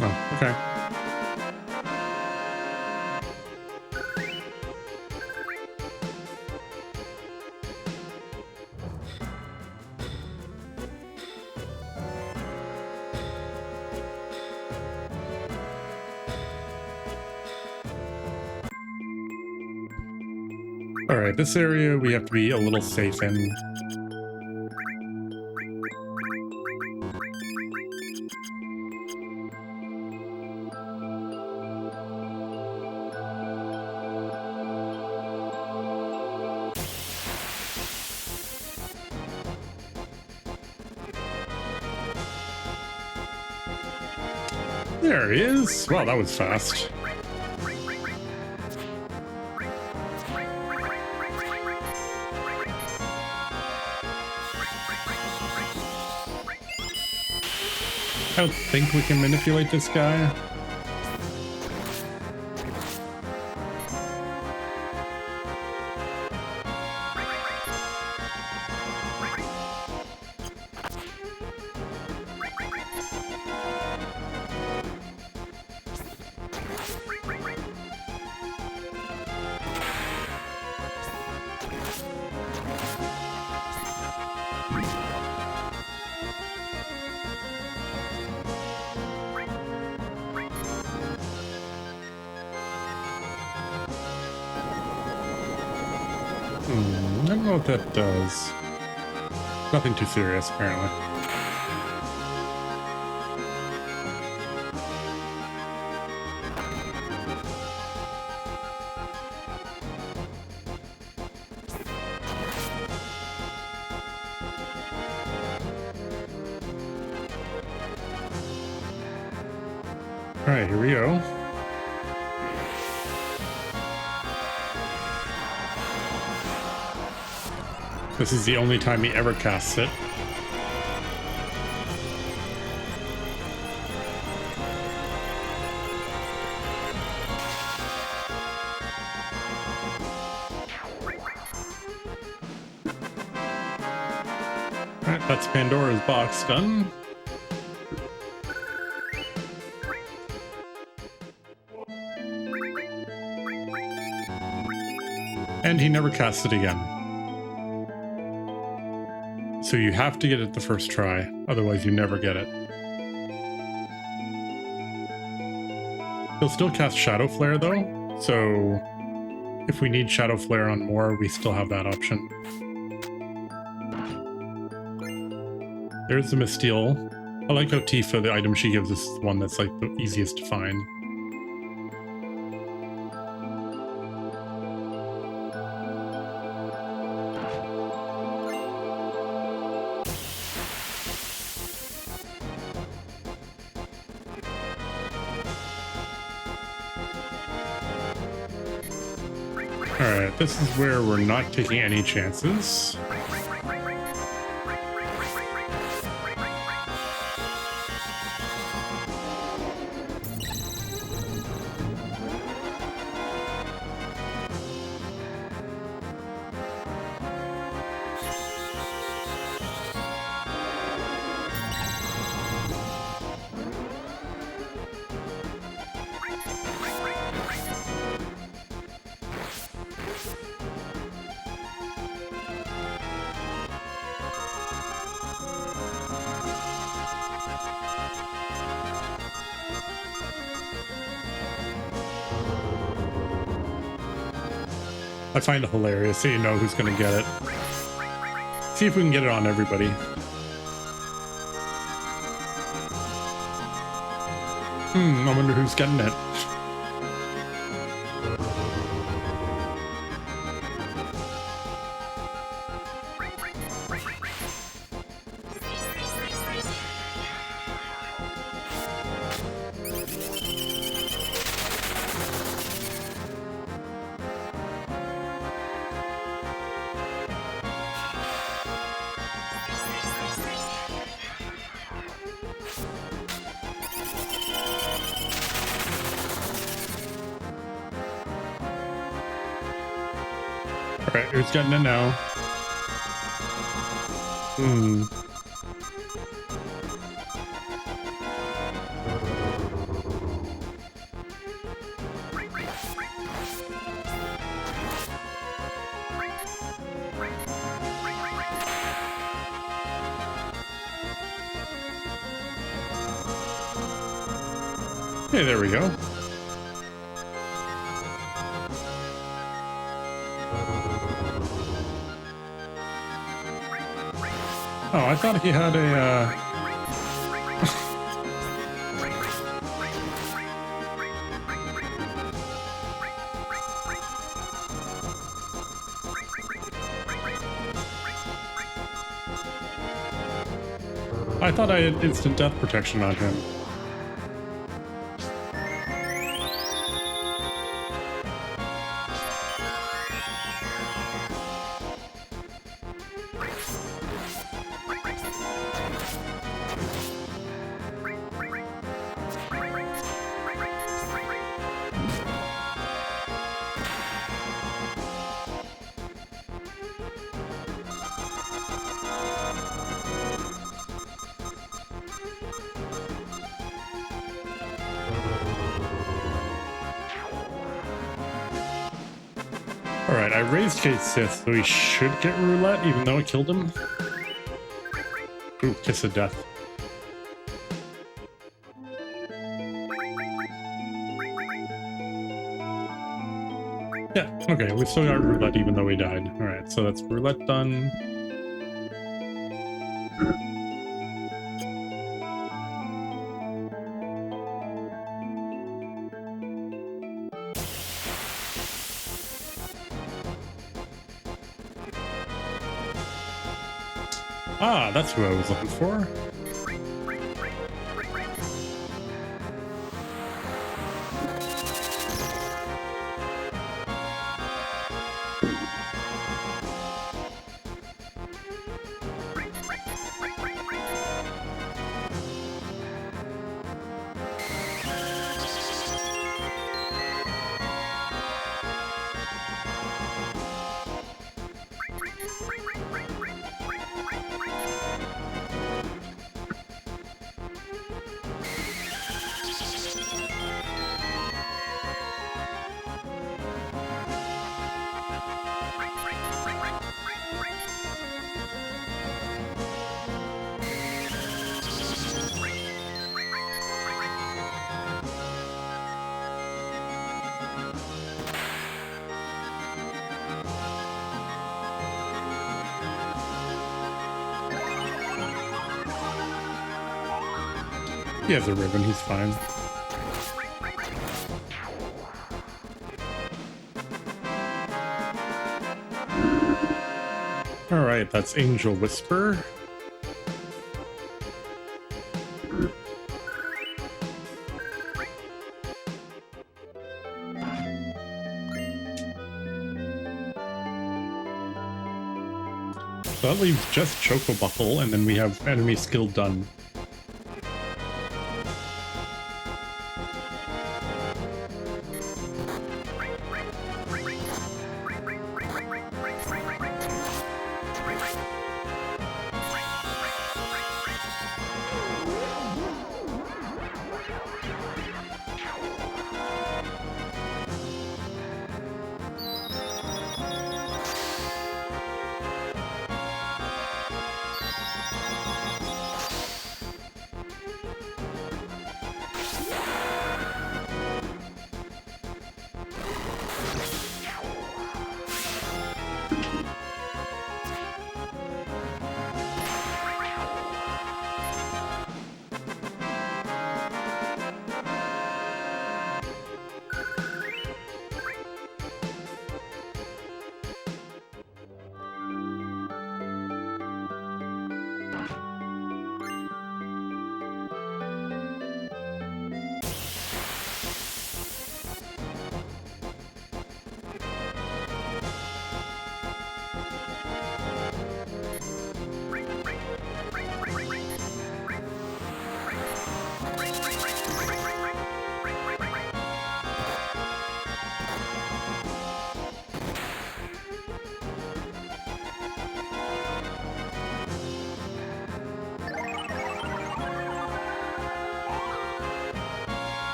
Oh, okay. All right, this area we have to be a little safe in. There he is. Wow, that was fast. I don't think we can manipulate this guy. I don't know what that does. Nothing too serious, apparently. Alright, here we go. This is the only time he ever casts it. Alright, that's Pandora's box done. And he never casts it again. So you have to get it the first try, otherwise you never get it. He'll still cast Shadow Flare though, so if we need Shadow Flare on more, we still have that option. There's the Misteel. I like how Tifa, the item she gives us, is the one that's like the easiest to find. Alright, this is where we're not taking any chances. I find it hilarious so you know who's going to get it. See if we can get it on everybody. I wonder who's getting it. Alright, who's getting it now? Okay, there we go. Oh, I thought he had a, I thought I had instant death protection on him. Alright, I raised Kate Sith, so he should get roulette, even though it killed him. Ooh, kiss of death. Yeah, okay, we still got roulette even though he died. Alright, so that's roulette done. Ah, that's who I was looking for. He has a ribbon, he's fine. Alright, that's Angel Whisper. So that leaves just Chocobuckle, and then we have enemy skill done.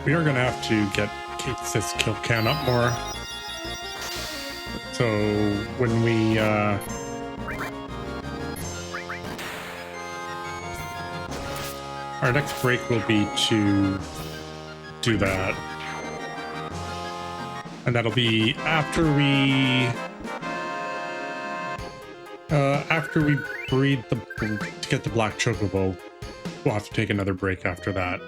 We are going to have to get Kate's kill count up more. So when we our next break will be to do that. And that'll be after we breed to get the black chocobo. We'll have to take another break after that.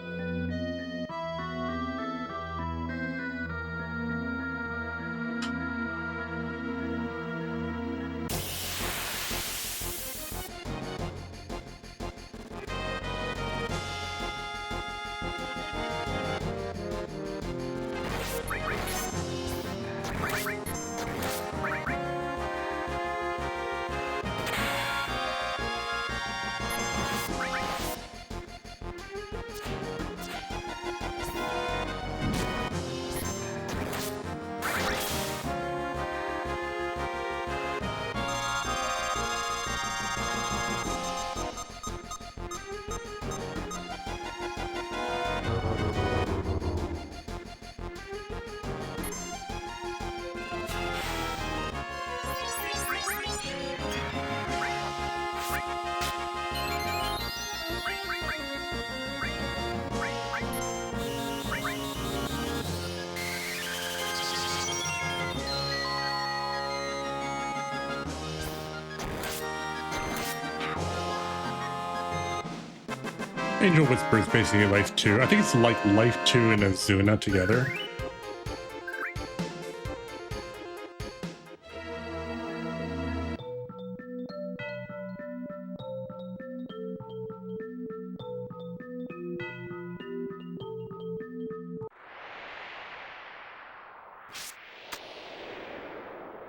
Angel Whisper is basically Life 2. I think it's like Life 2 and Azuna together.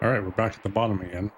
Alright, we're back at the bottom again.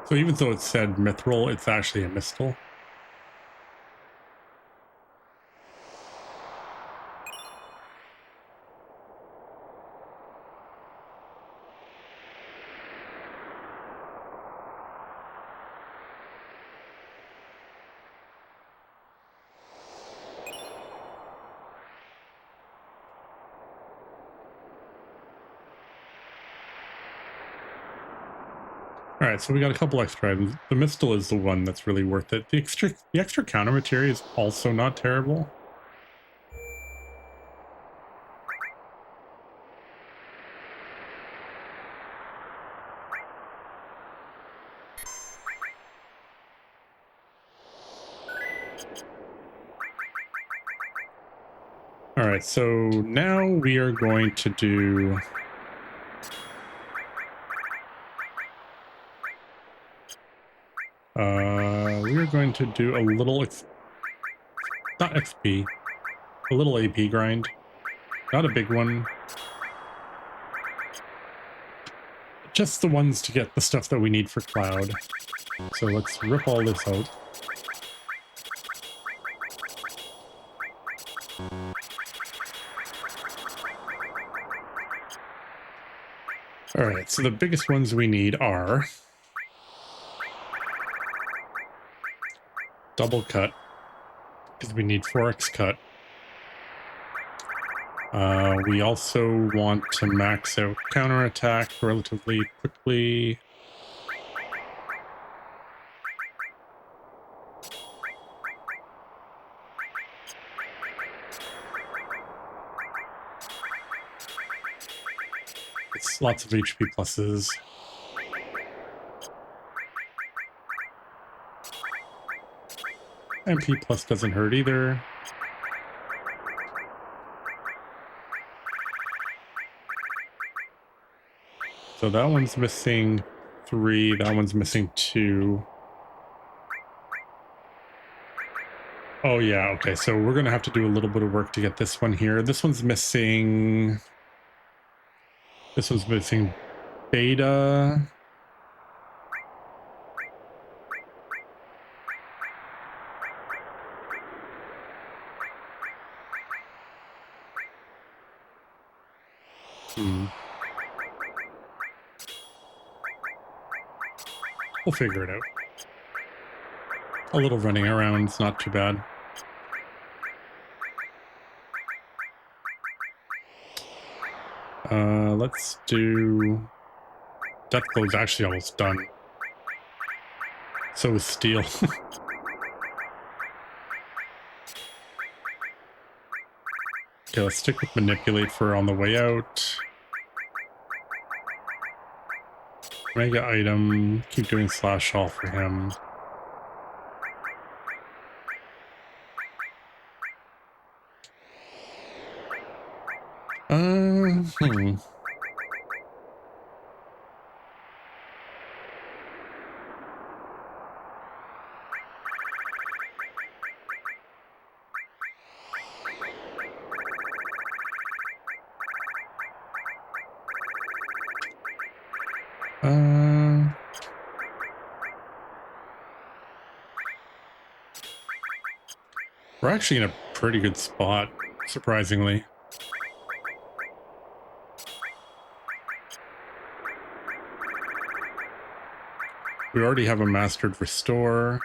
So even though it said mithril, it's actually a mistle. All right, so we got a couple extra items. The mistle is the one that's really worth it. The extra counter materia is also not terrible. All right, so now we are going to do we are going to do a little not XP, a little AP grind. Not a big one. Just the ones to get the stuff that we need for Cloud. So let's rip all this out. All right, so the biggest ones we need are double cut, because we need 4x cut. We also want to max out counterattack relatively quickly. It's lots of HP pluses. MP plus doesn't hurt either. So that one's missing 3, that one's missing 2. Oh yeah, okay, so we're gonna have to do a little bit of work to get this one here. This one's missing beta. We'll figure it out. A little running around is not too bad. Let's do... Death Glow's actually almost done. So is Steel. Okay, let's stick with Manipulate for on the way out. Mega item. Keep doing Slash All for him. Hmm. We're actually in a pretty good spot, surprisingly. We already have a mastered Restore.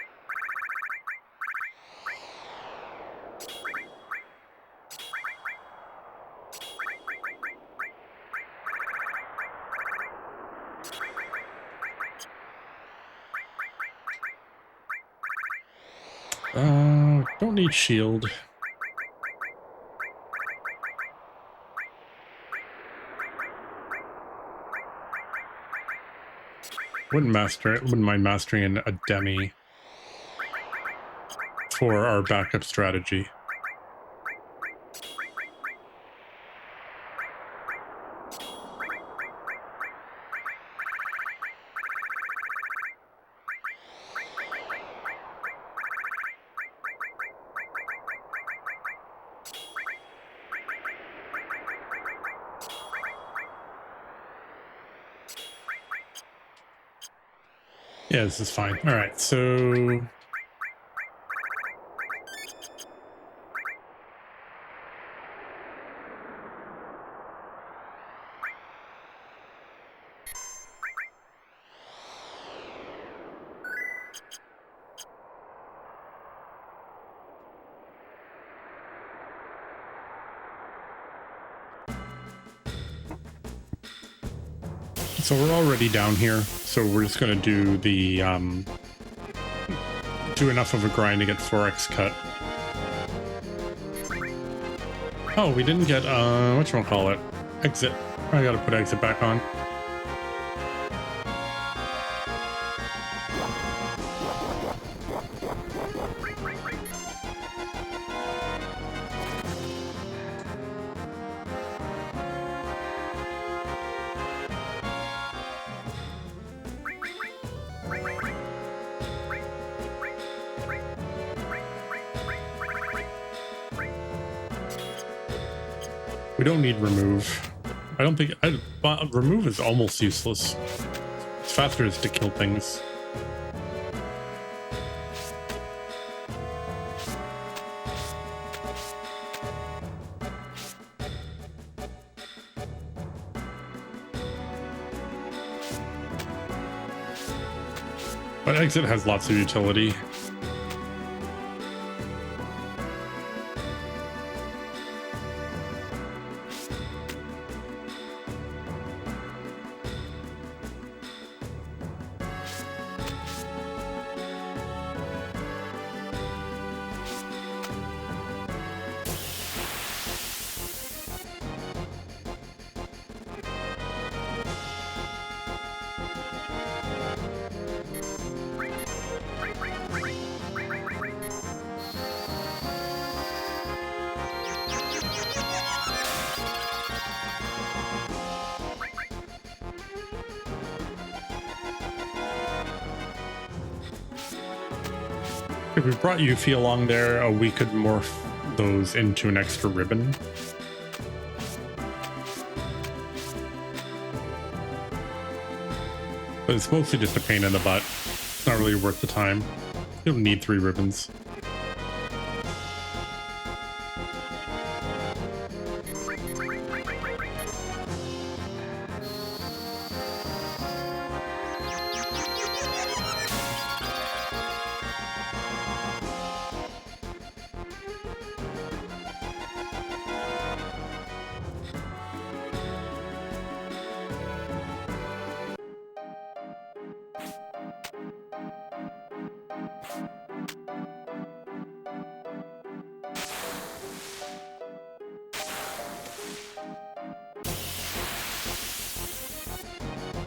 Don't need shield. Wouldn't mind mastering a demi for our backup strategy. Yeah, this is fine. All right, so we're already down here, so we're just gonna do the do enough of a grind to get 4x cut. Oh, we didn't get whatchamacallit? Exit. I gotta put exit back on. We don't need remove. I don't think remove is almost useless. It's faster to kill things. But exit has lots of utility. If we brought Yuffie along there, we could morph those into an extra ribbon. But it's mostly just a pain in the butt. It's not really worth the time. You don't need 3 ribbons.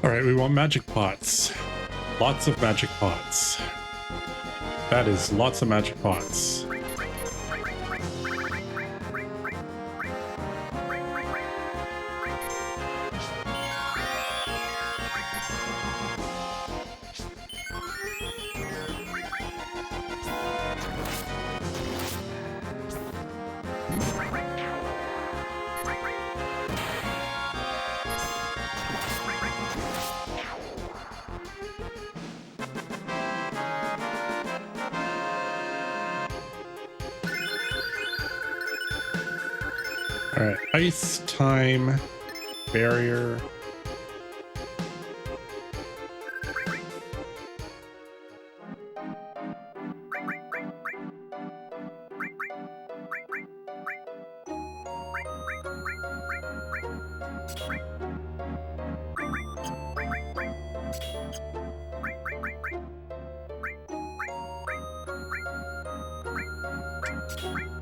All right, we want magic pots. Lots of magic pots. That is lots of magic pots. All right, ice, time, barrier.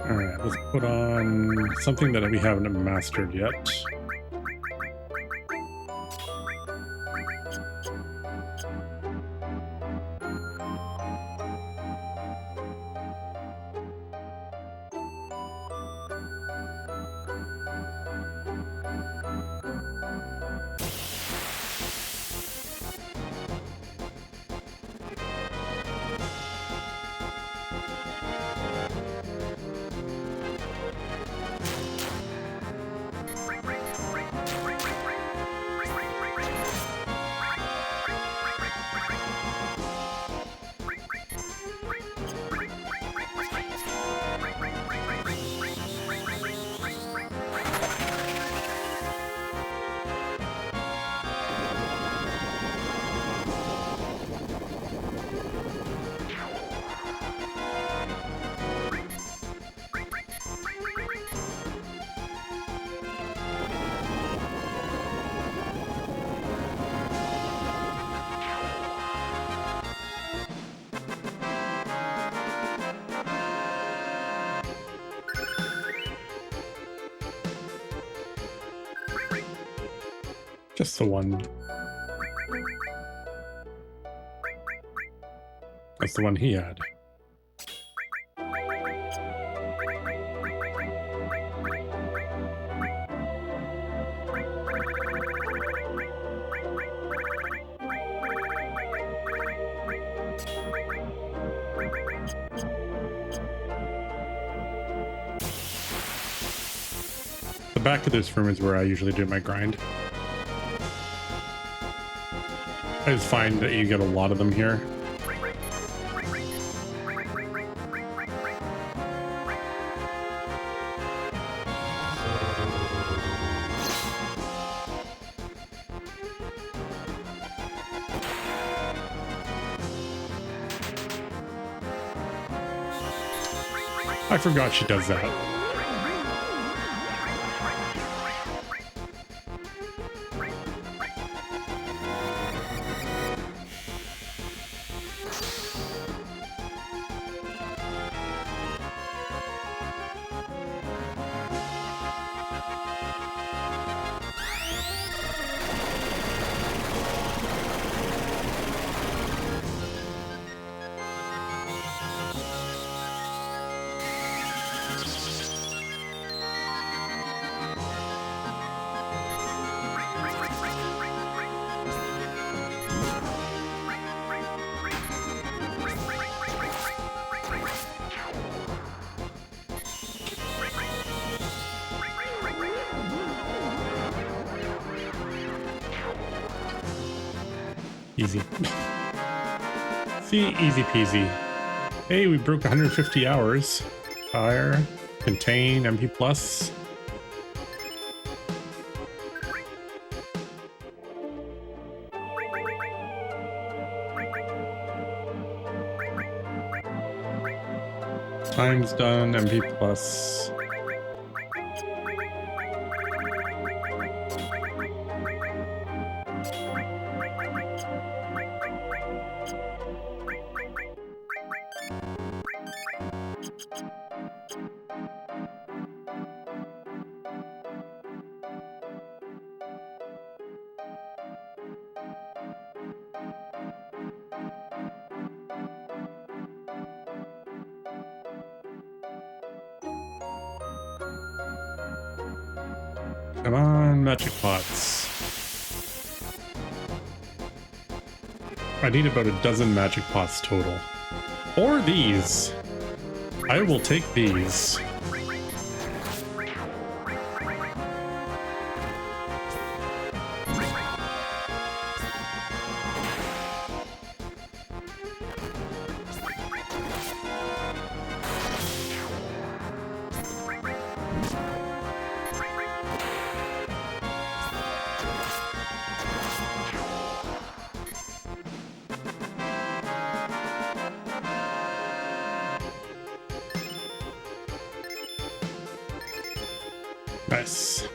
All right, let's put on something that we haven't mastered yet. Just the one. That's the one he had. The back of this room is where I usually do my grind. I just find that you get a lot of them here. I forgot she does that. Easy. See, easy peasy. Hey, we broke 150 hours. Fire, contain, MP+. Time's done, MP+. Come on, magic pots. I need about a dozen magic pots total. Or these. I will take these. Nice.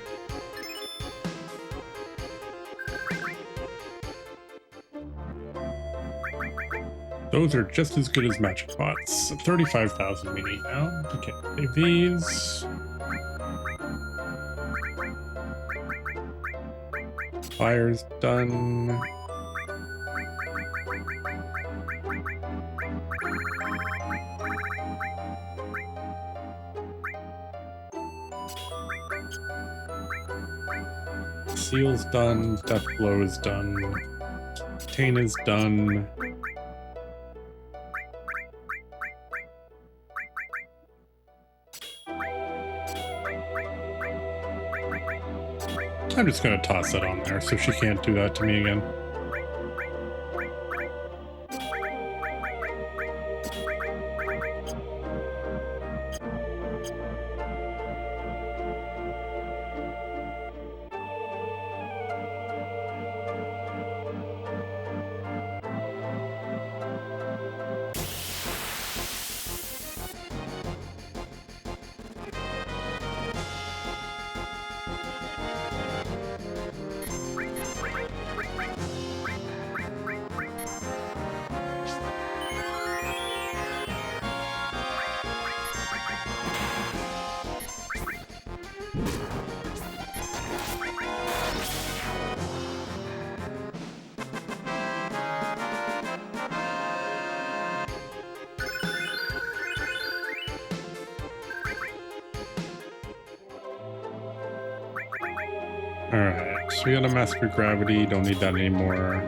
Those are just as good as magic pots. 35,000 we need now. Okay, save these. Fire's done. Seal's done, Death Blow is done, Tain is done. I'm just gonna toss that on there so she can't do that to me again. Alright, so we got a master gravity, don't need that anymore.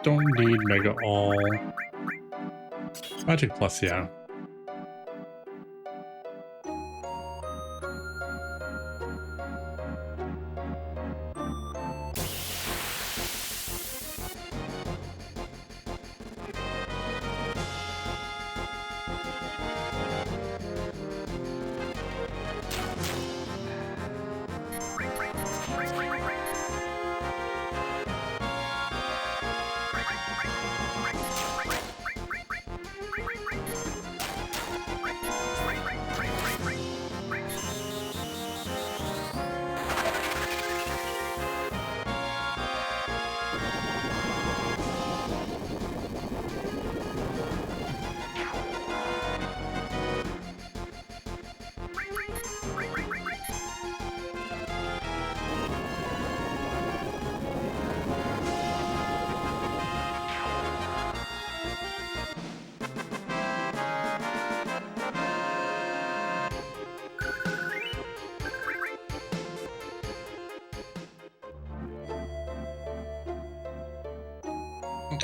Don't need Mega All. Magic Plus, yeah.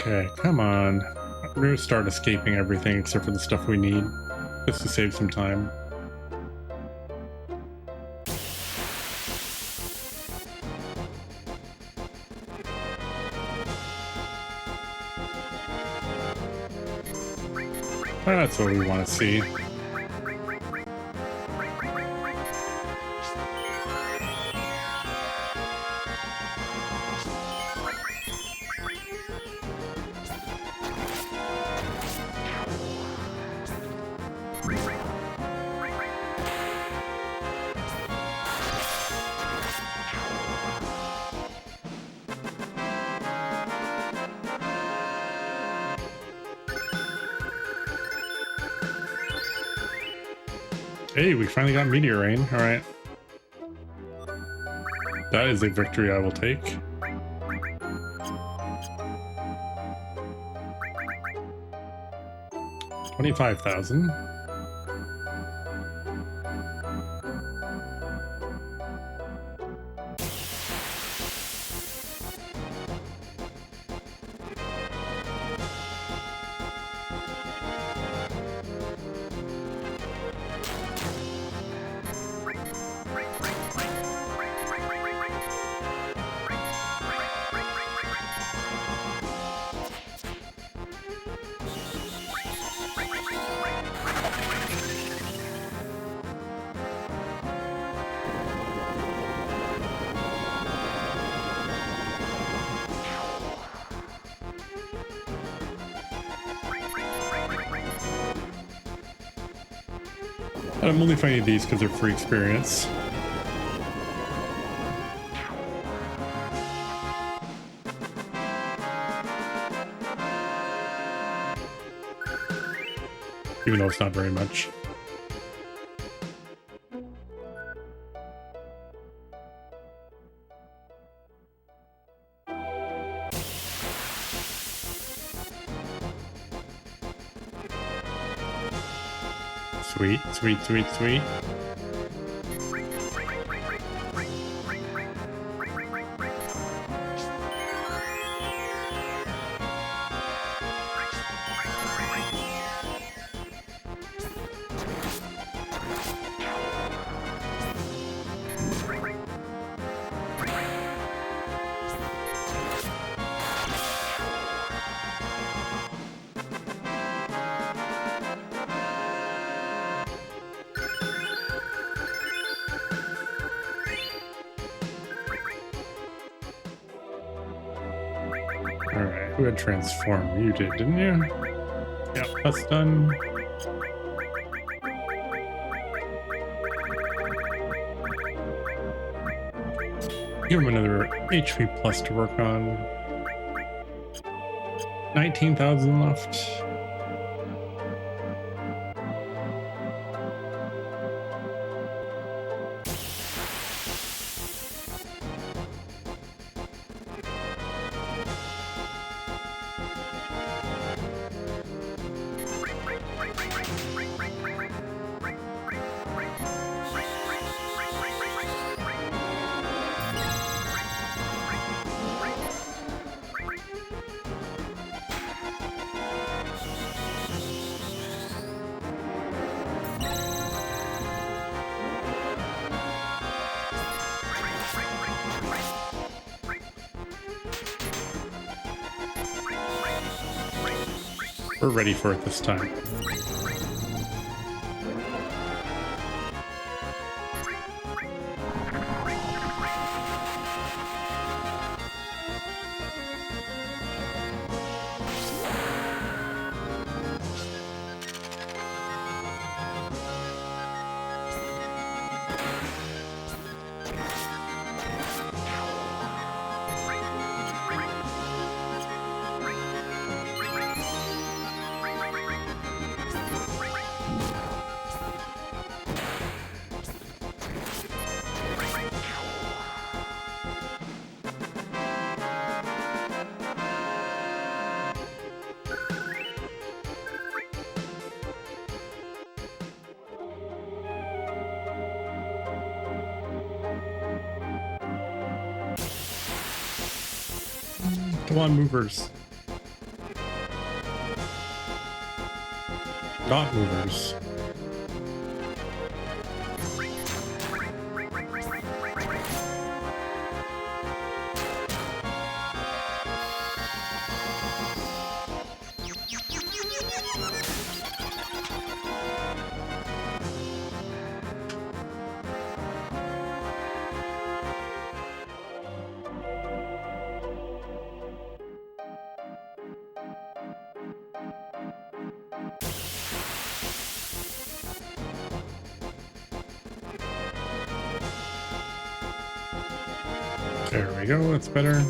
Okay, come on. We're gonna start escaping everything except for the stuff we need, just to save some time. That's what we want to see. Hey, we finally got Meteor Rain. All right. That is a victory I will take. $25,000. I'm only finding these because they're free experience. Even though it's not very much. Sweet, sweet, sweet, sweet. Alright, who had transform? You did, didn't you? Yep, that's done. Give him another HP plus to work on. 19,000 left. We're ready for it this time. Come on, movers. Not movers. There we go, that's better.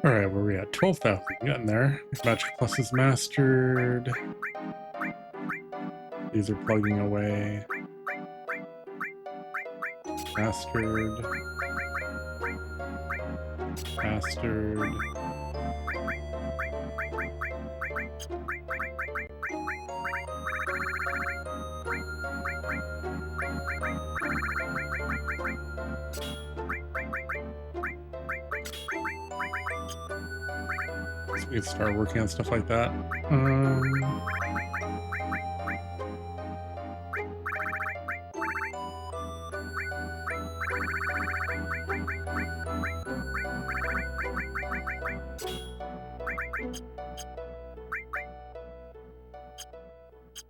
Alright, where are we at? 12,000, getting there. Magic Plus is mastered. These are plugging away. Mastered. Mastered. So we can start working on stuff like that.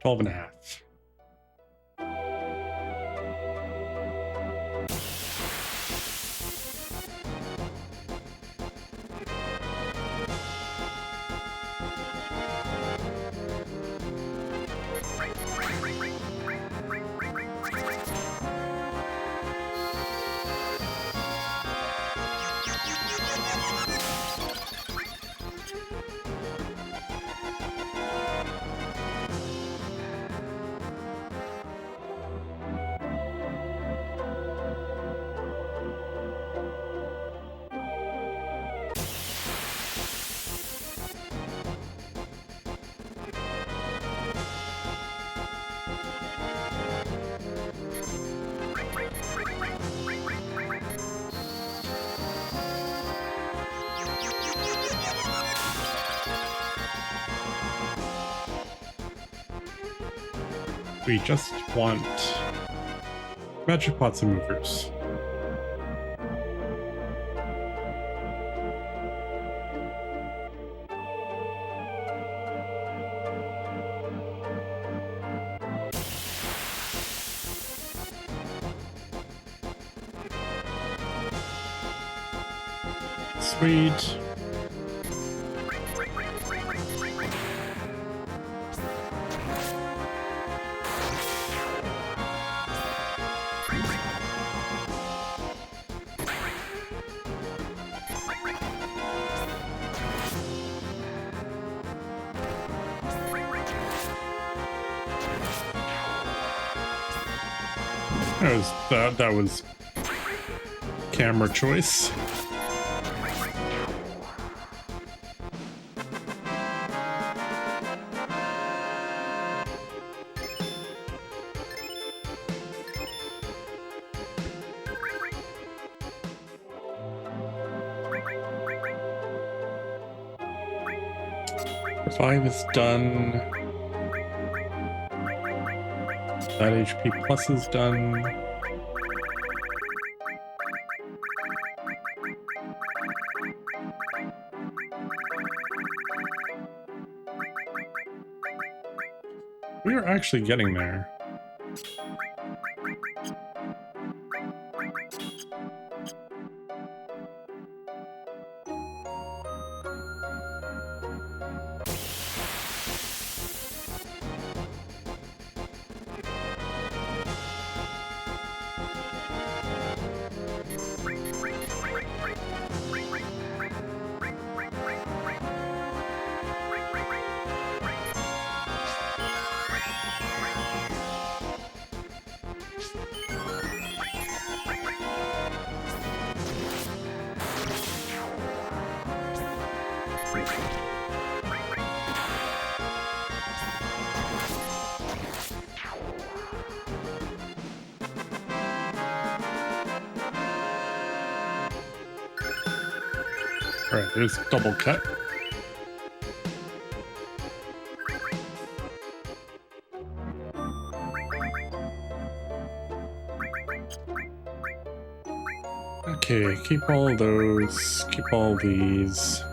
12.5. We just want magic pots and movers. Sweet. That was camera choice. Revive is done. That HP plus is done. We are actually getting there. Alright, there's double cut. Okay, keep all of those, keep all these.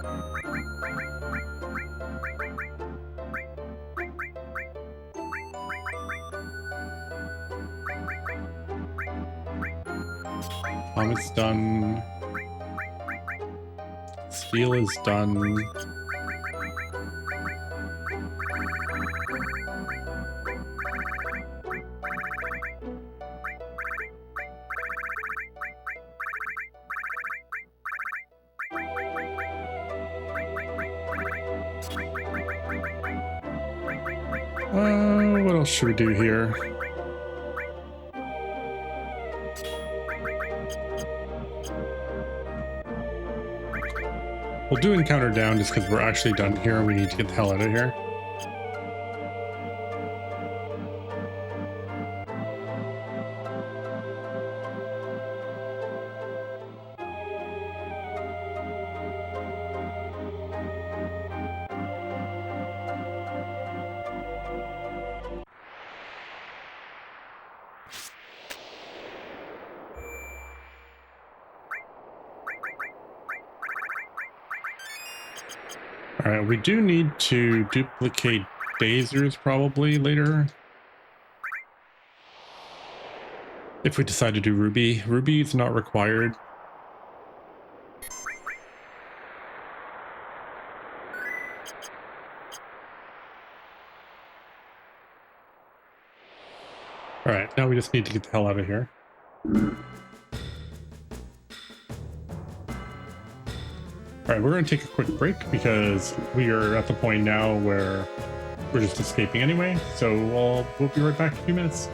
It's done. Steel is done. What else should we do here? We'll do encounter down just because we're actually done here and we need to get the hell out of here. Alright, we do need to duplicate phasers probably later. If we decide to do Ruby. Ruby is not required. Alright, now we just need to get the hell out of here. Alright, we're going to take a quick break because we are at the point now where we're just escaping anyway, so we'll be right back in a few minutes.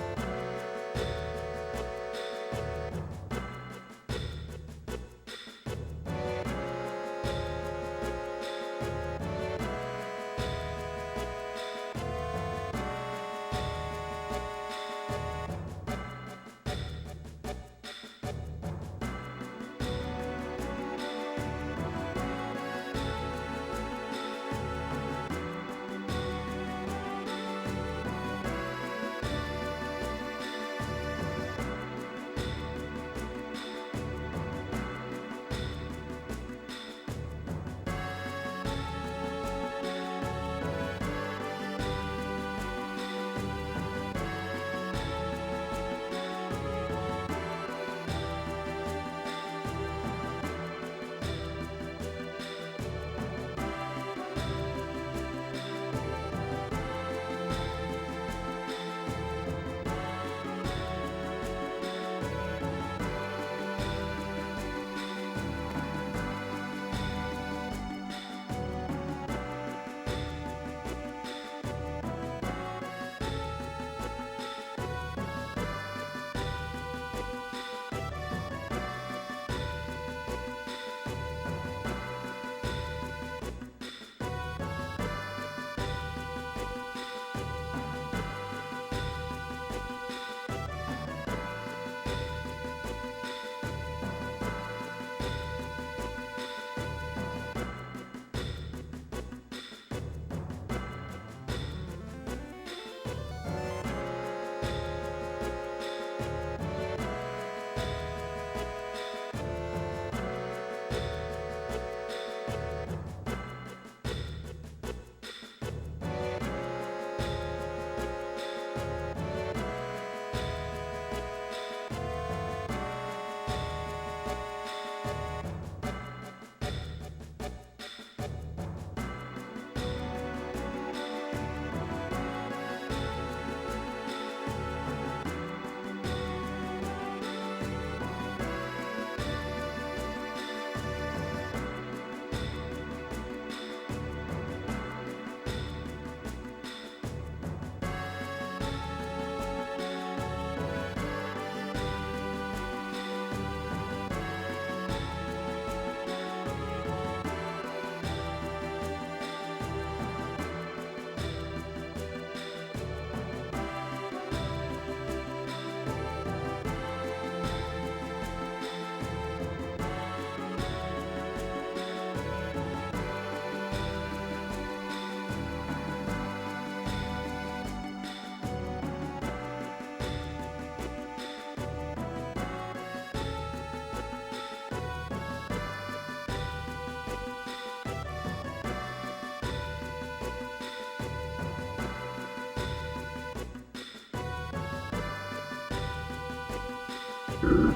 All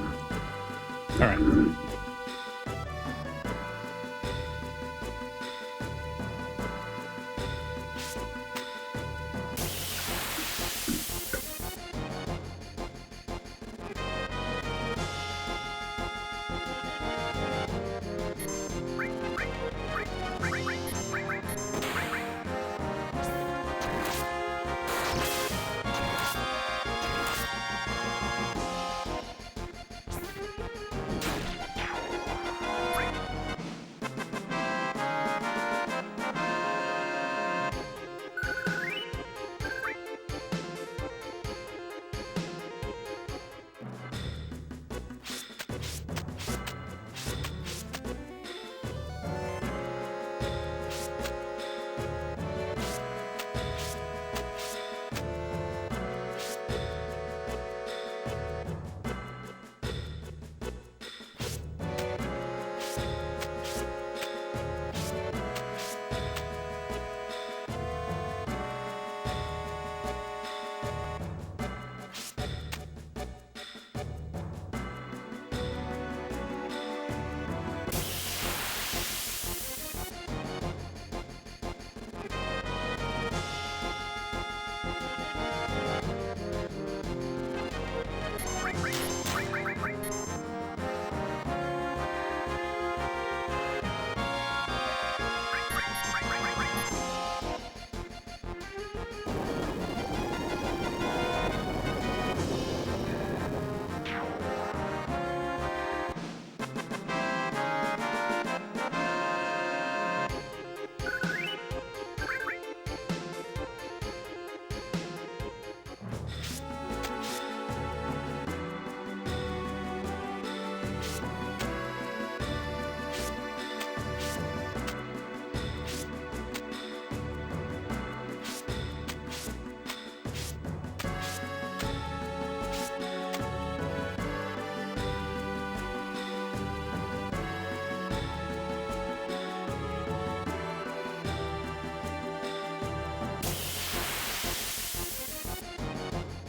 right.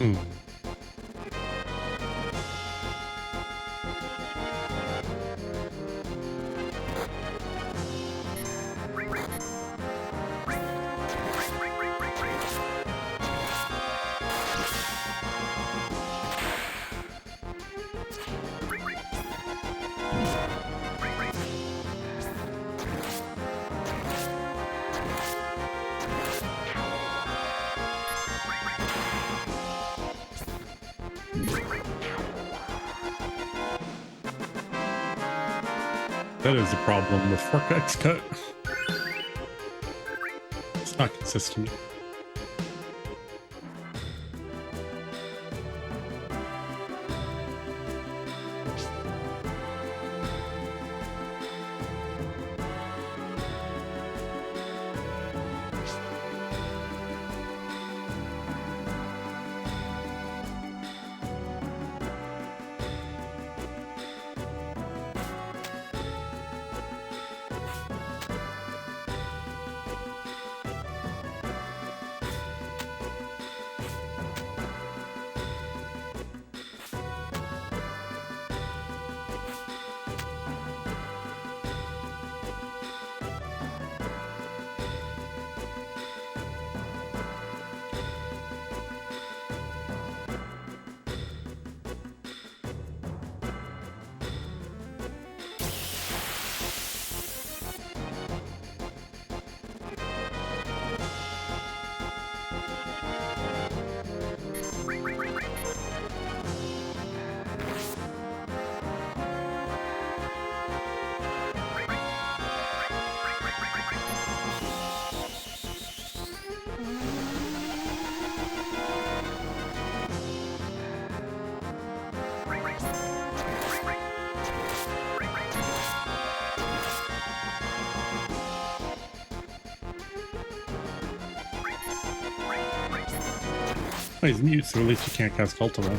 Hmm. That is a problem with fork X cut. It's not consistent. Oh, he's mute, so at least you can't cast Ultima.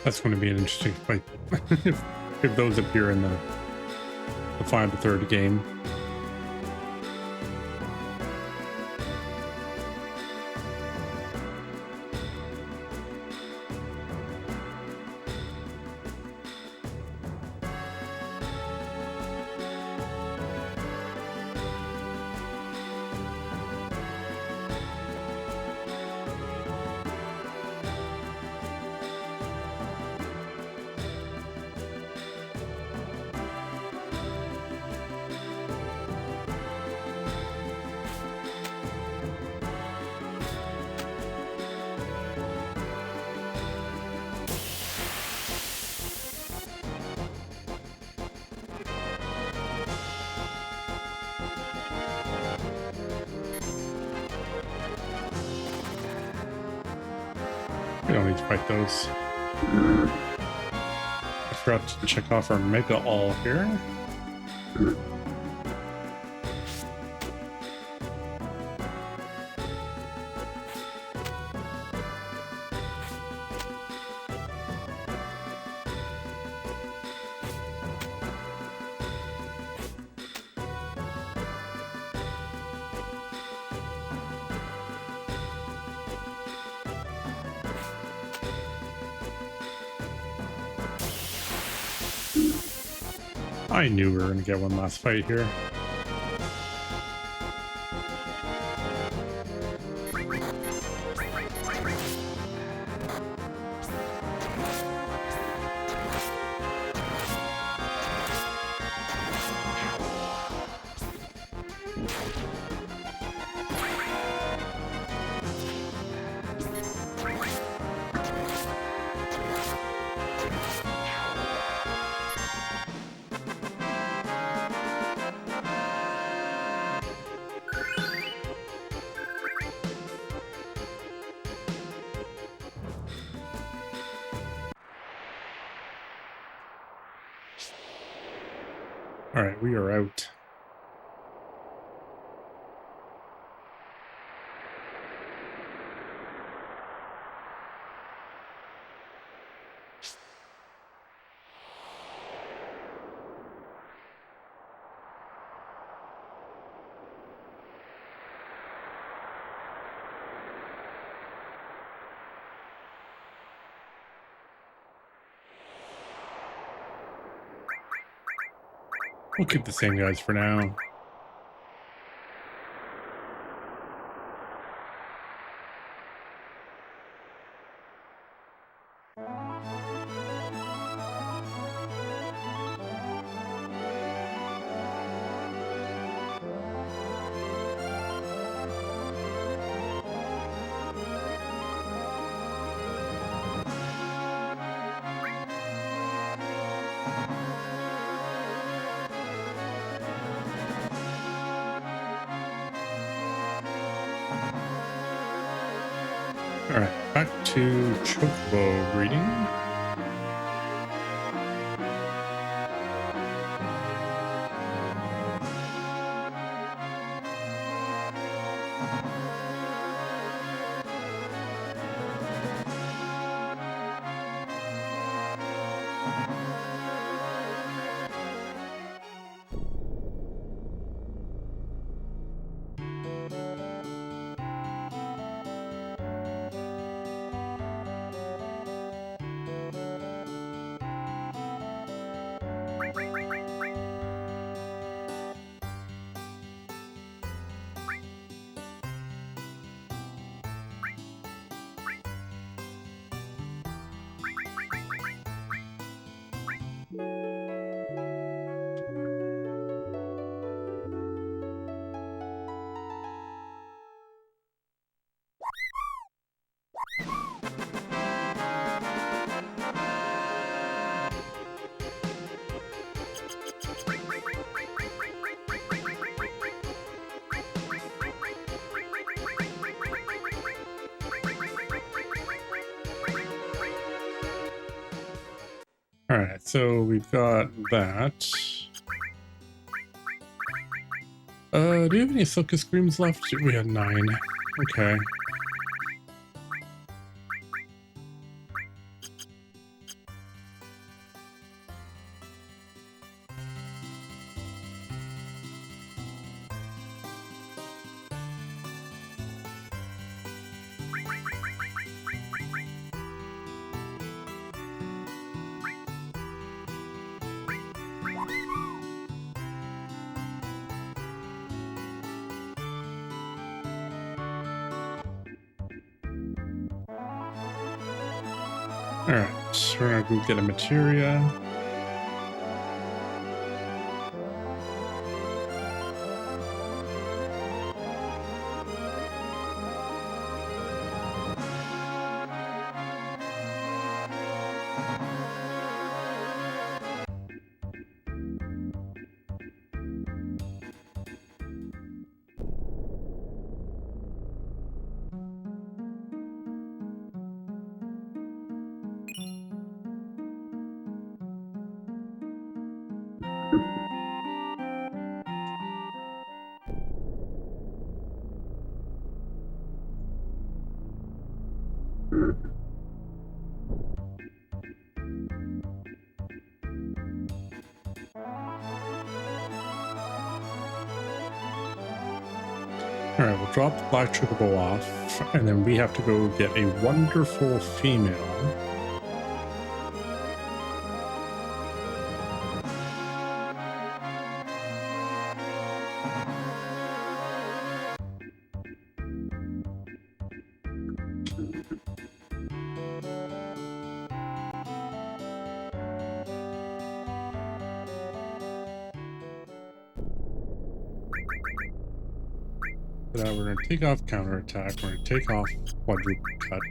That's going to be an interesting fight if those appear in the 5 to 3rd game. We don't need to fight those. I forgot to check off our Mega All here. I knew we were going to get one last fight here. All right, we are out. We'll keep the same guys for now. All right, back to chocobo breeding. All right, so we've got that. Do we have any Silka Screams left? We had 9. Okay. All right, we're gonna go get a materia. All right, we'll drop the black chocobo off, and then we have to go get a wonderful female. We're going to take off counterattack. We're going to take off quadruple cut.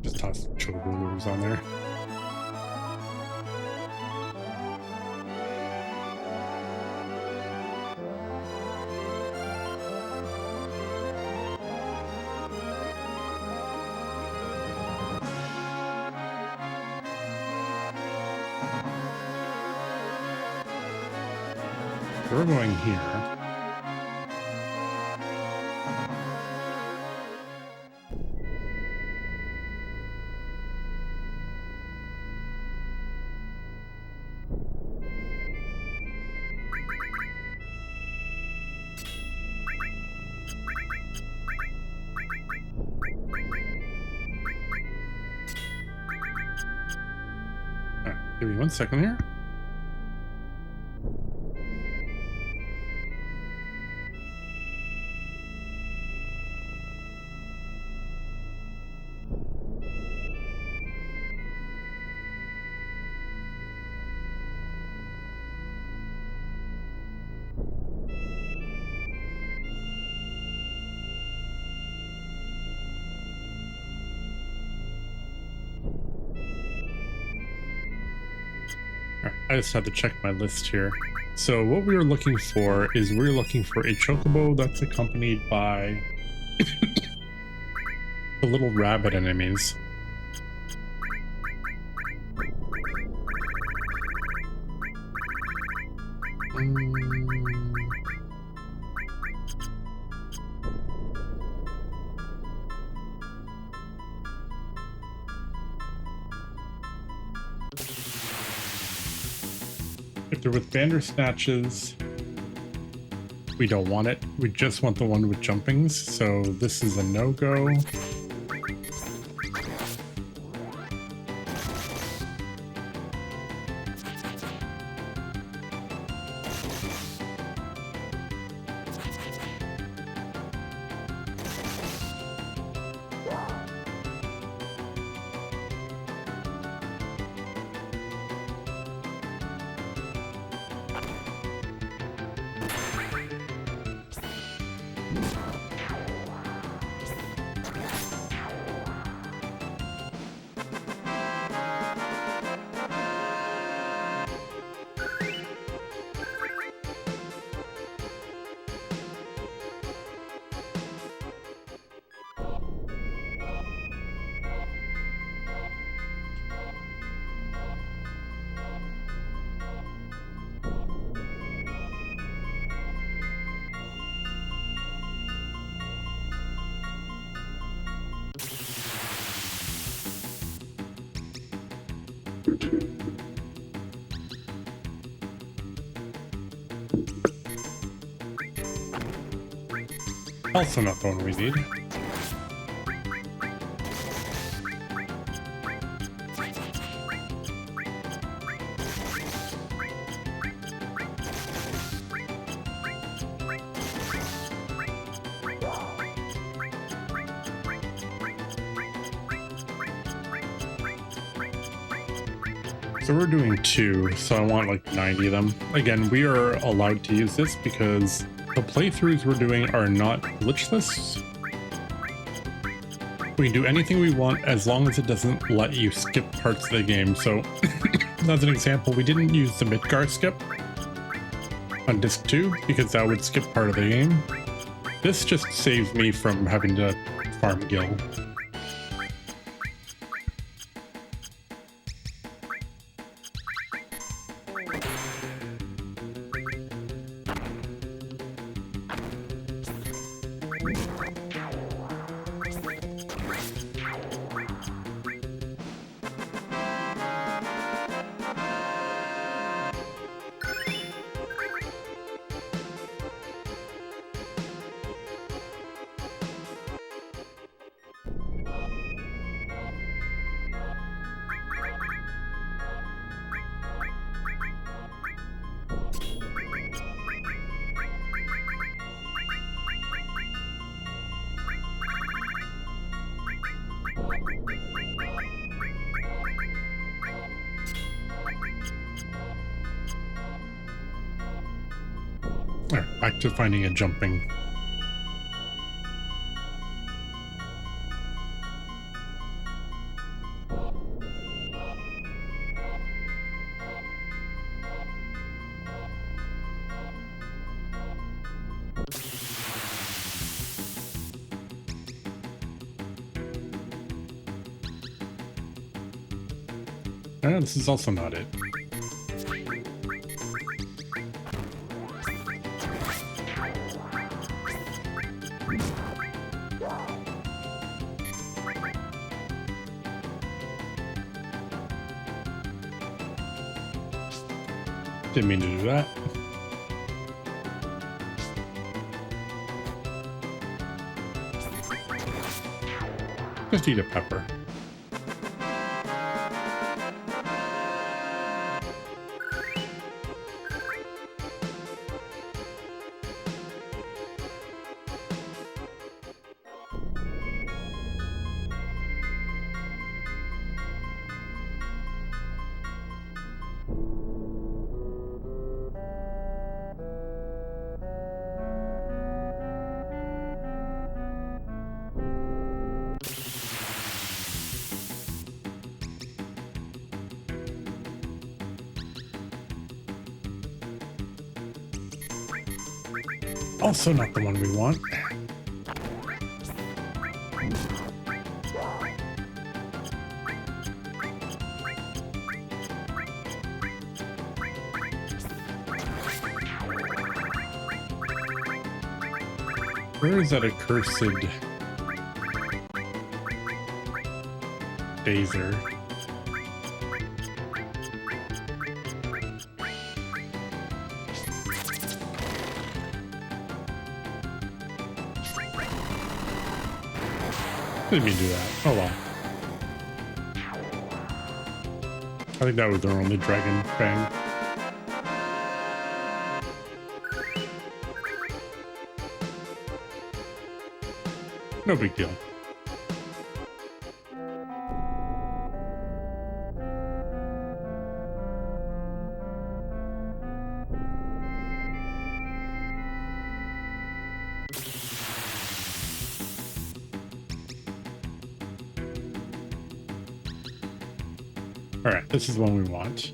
Just toss chocobo lures on there. We're going here. All right, give me 1 second here. I just had to check my list here. So what we were looking for is we're looking for a chocobo that's accompanied by the little rabbit enemies. If they're with Bandersnatches, we don't want it. We just want the one with jumpings, so this is a no-go. Also not the one we need. So we're doing 2, so I want like 90 of them. Again, we are allowed to use this because the playthroughs we're doing are not glitchless. We can do anything we want as long as it doesn't let you skip parts of the game. So as an example, we didn't use the Midgar skip on disc 2 because that would skip part of the game. This just saves me from having to farm Gil. All right, back to finding a jumping. This is also not it. Didn't mean to do that. Just eat a pepper. Also not the one we want. Where is that accursed Dazer? Didn't mean to do that. Oh well. I think that was their only dragon fang. No big deal. All right, this is the one we want.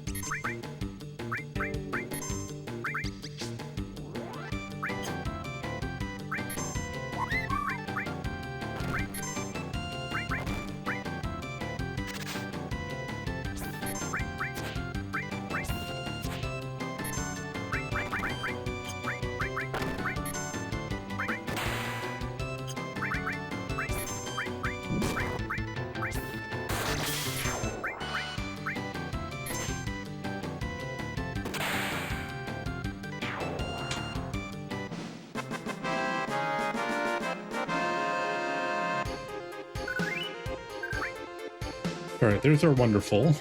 All right, there's our wonderful.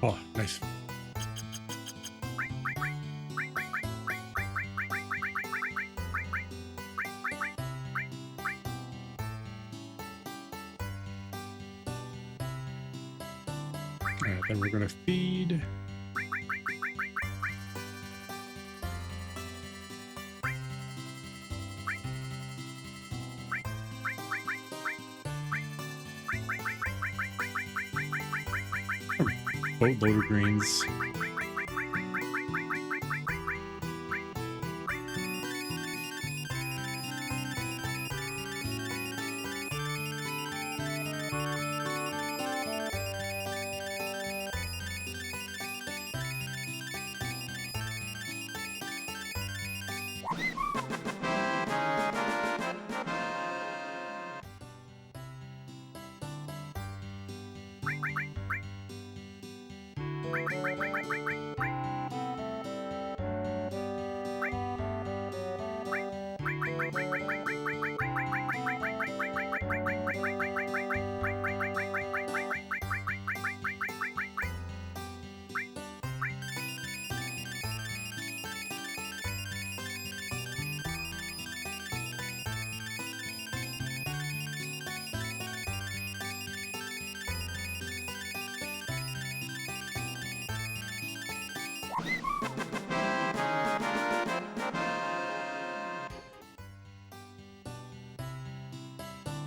Oh, nice. All right, then we're going to feed. Boatload of greens.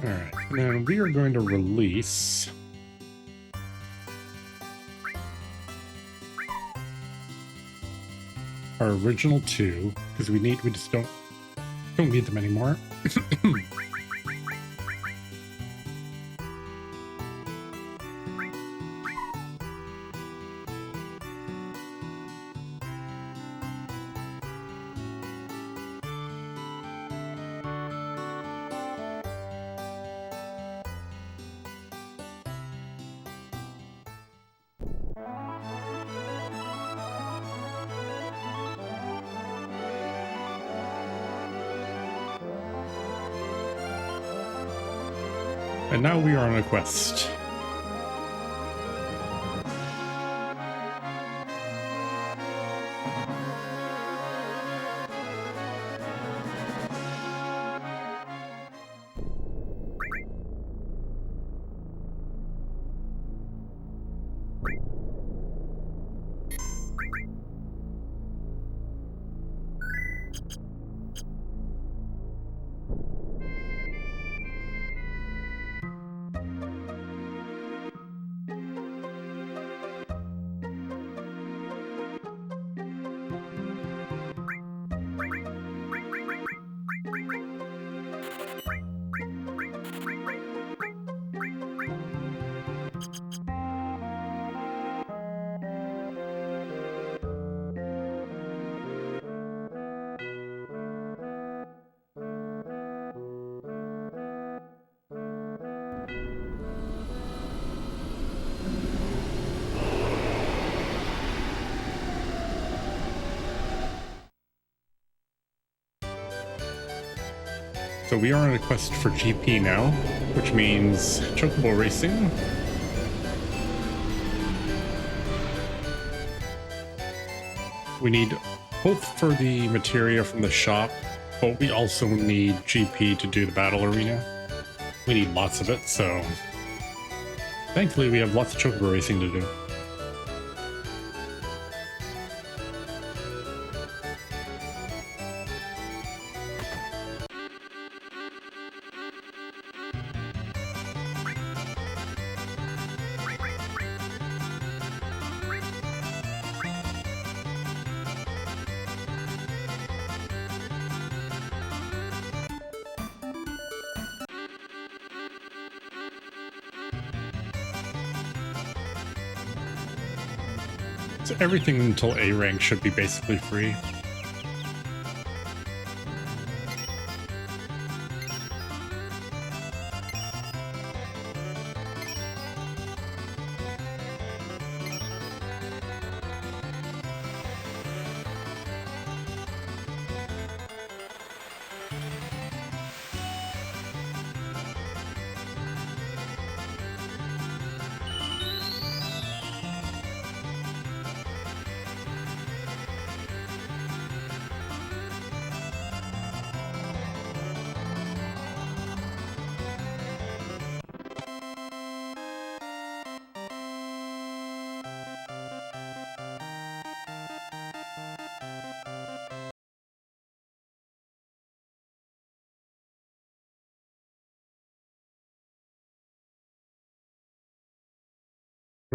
All right, now we are going to release our original two because we just don't need them anymore. And now we are on a quest. So we are on a quest for GP now, which means chocobo racing. We need both for the materia from the shop, but we also need GP to do the battle arena. We need lots of it, so thankfully we have lots of chocobo racing to do. So everything until A rank should be basically free.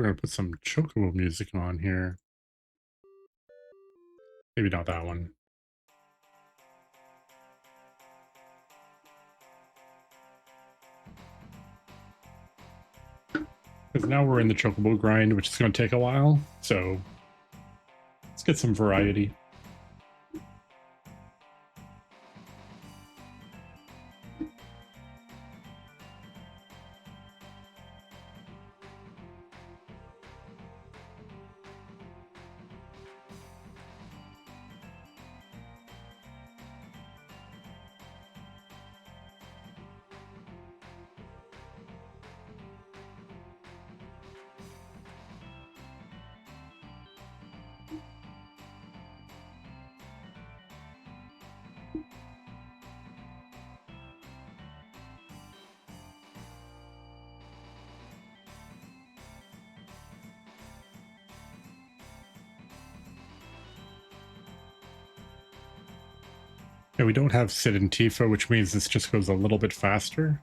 we're going to put some chocobo music on here. Maybe not that one. Because now we're in the chocobo grind, which is going to take a while. So let's get some variety. And we don't have Sid and Tifa, which means this just goes a little bit faster.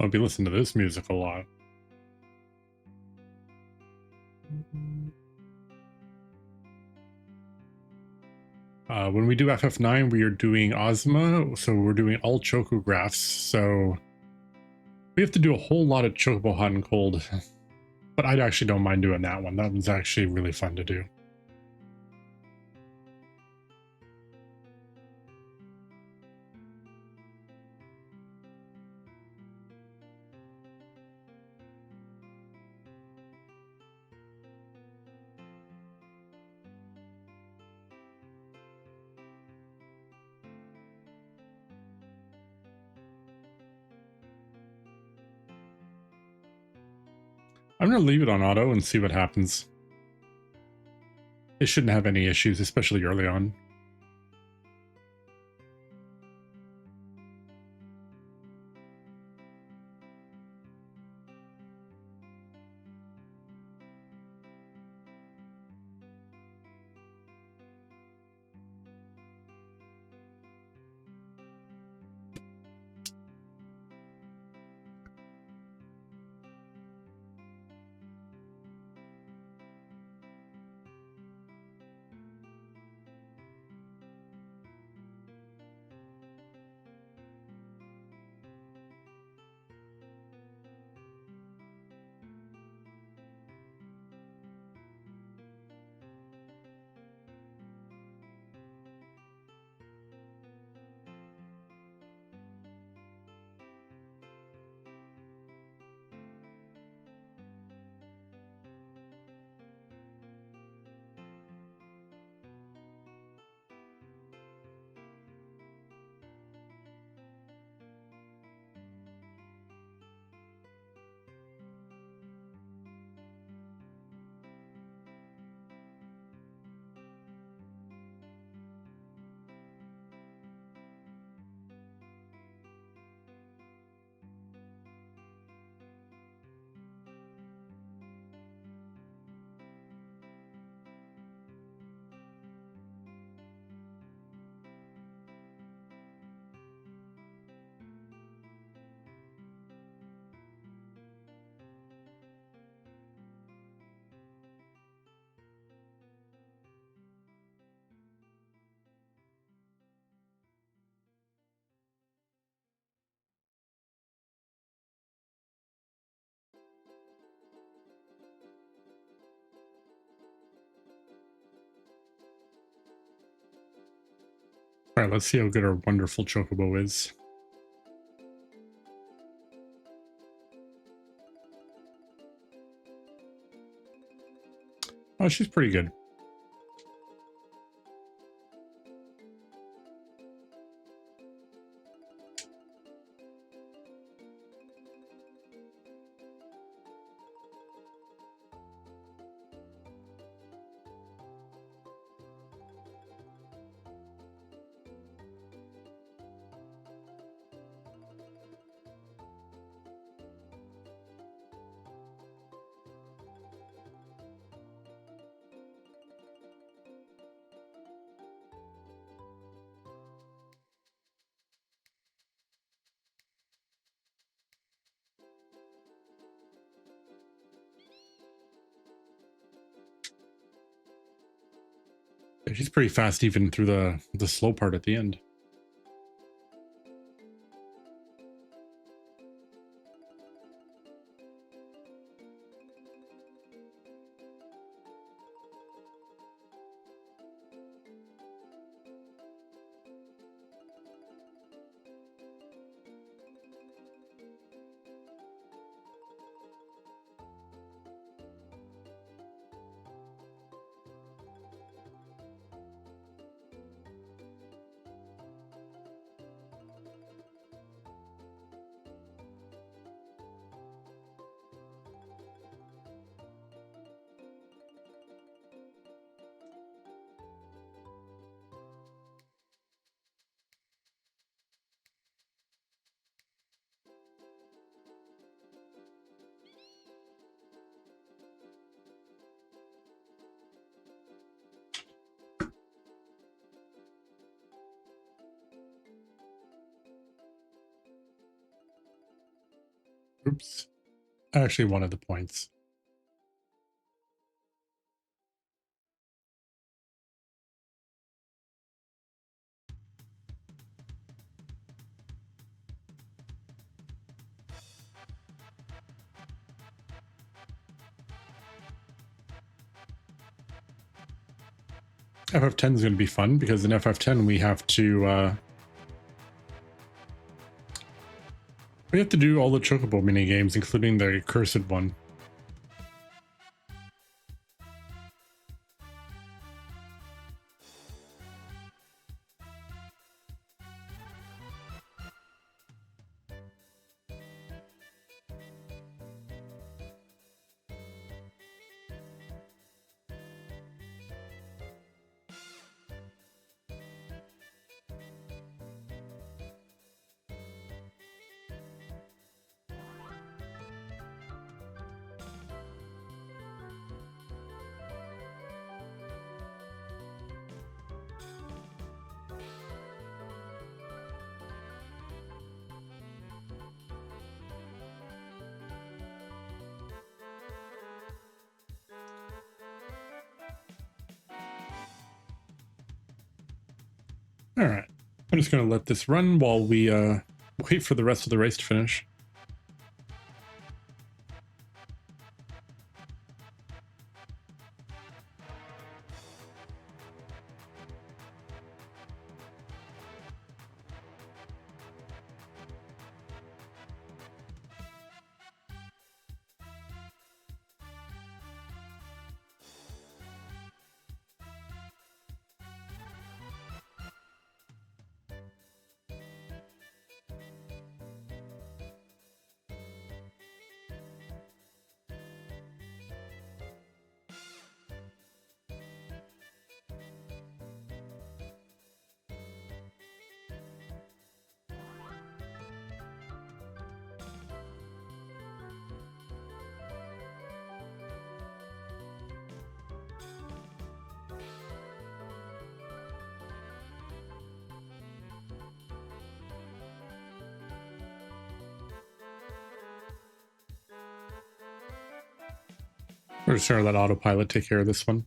I'll be listening to this music a lot. When we do FF9, we are doing Ozma, so we're doing all chocographs, so we have to do a whole lot of chocobo hot and cold. But I actually don't mind doing that one. That one's actually really fun to do. I'm going to leave it on auto and see what happens. It shouldn't have any issues, especially early on. All right, let's see how good our wonderful chocobo is. Oh, she's pretty good. She's pretty fast even through the slow part at the end. Oops. I actually wanted the points. FF10 is going to be fun because in FF10 we have to do all the chocobo mini games, including the cursed one. All right. I'm just going to let this run while we wait for the rest of the race to finish. We're just going to let autopilot take care of this one.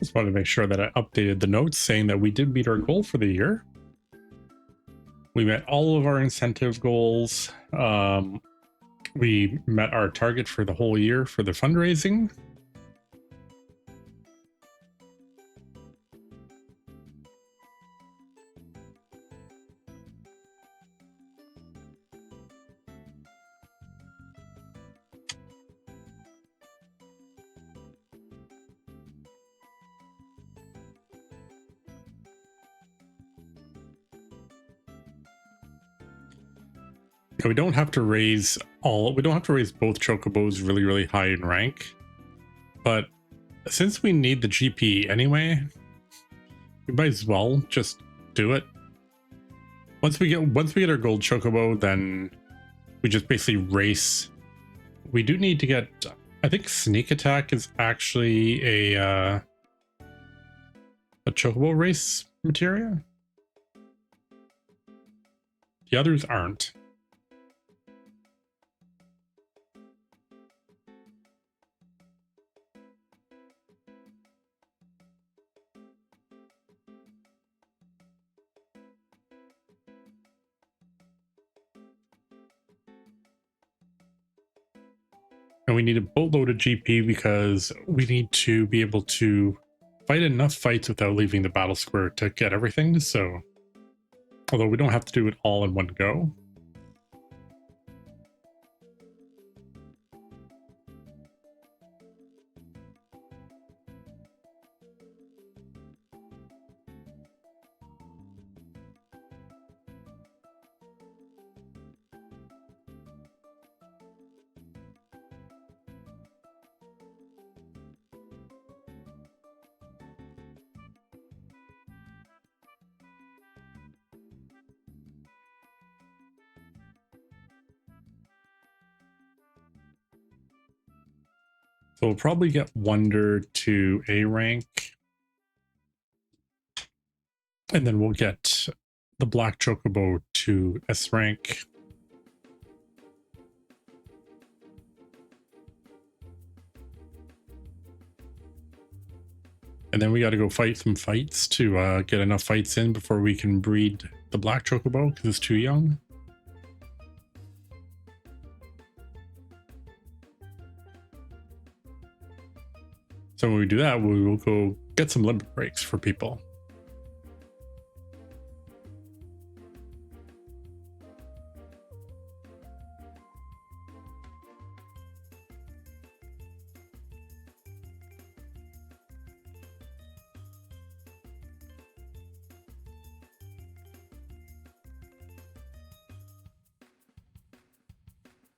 Just wanted to make sure that I updated the notes saying that we did meet our goal for the year. We met all of our incentive goals. We met our target for the whole year for the fundraising. Yeah, we don't have to raise both chocobos really high in rank, but since we need the GP anyway, we might as well just do it. Once we get our gold chocobo, then we just basically race. We do need to get, I think sneak attack is actually a chocobo race materia. The others aren't. And we need a boatload of GP because we need to be able to fight enough fights without leaving the battle square to get everything. So, although we don't have to do it all in one go. So we'll probably get Wonder to A rank. And then we'll get the Black Chocobo to S rank. And then we got to go fight some fights to get enough fights in before we can breed the Black Chocobo because it's too young. So when we do that, we will go get some limit breaks for people.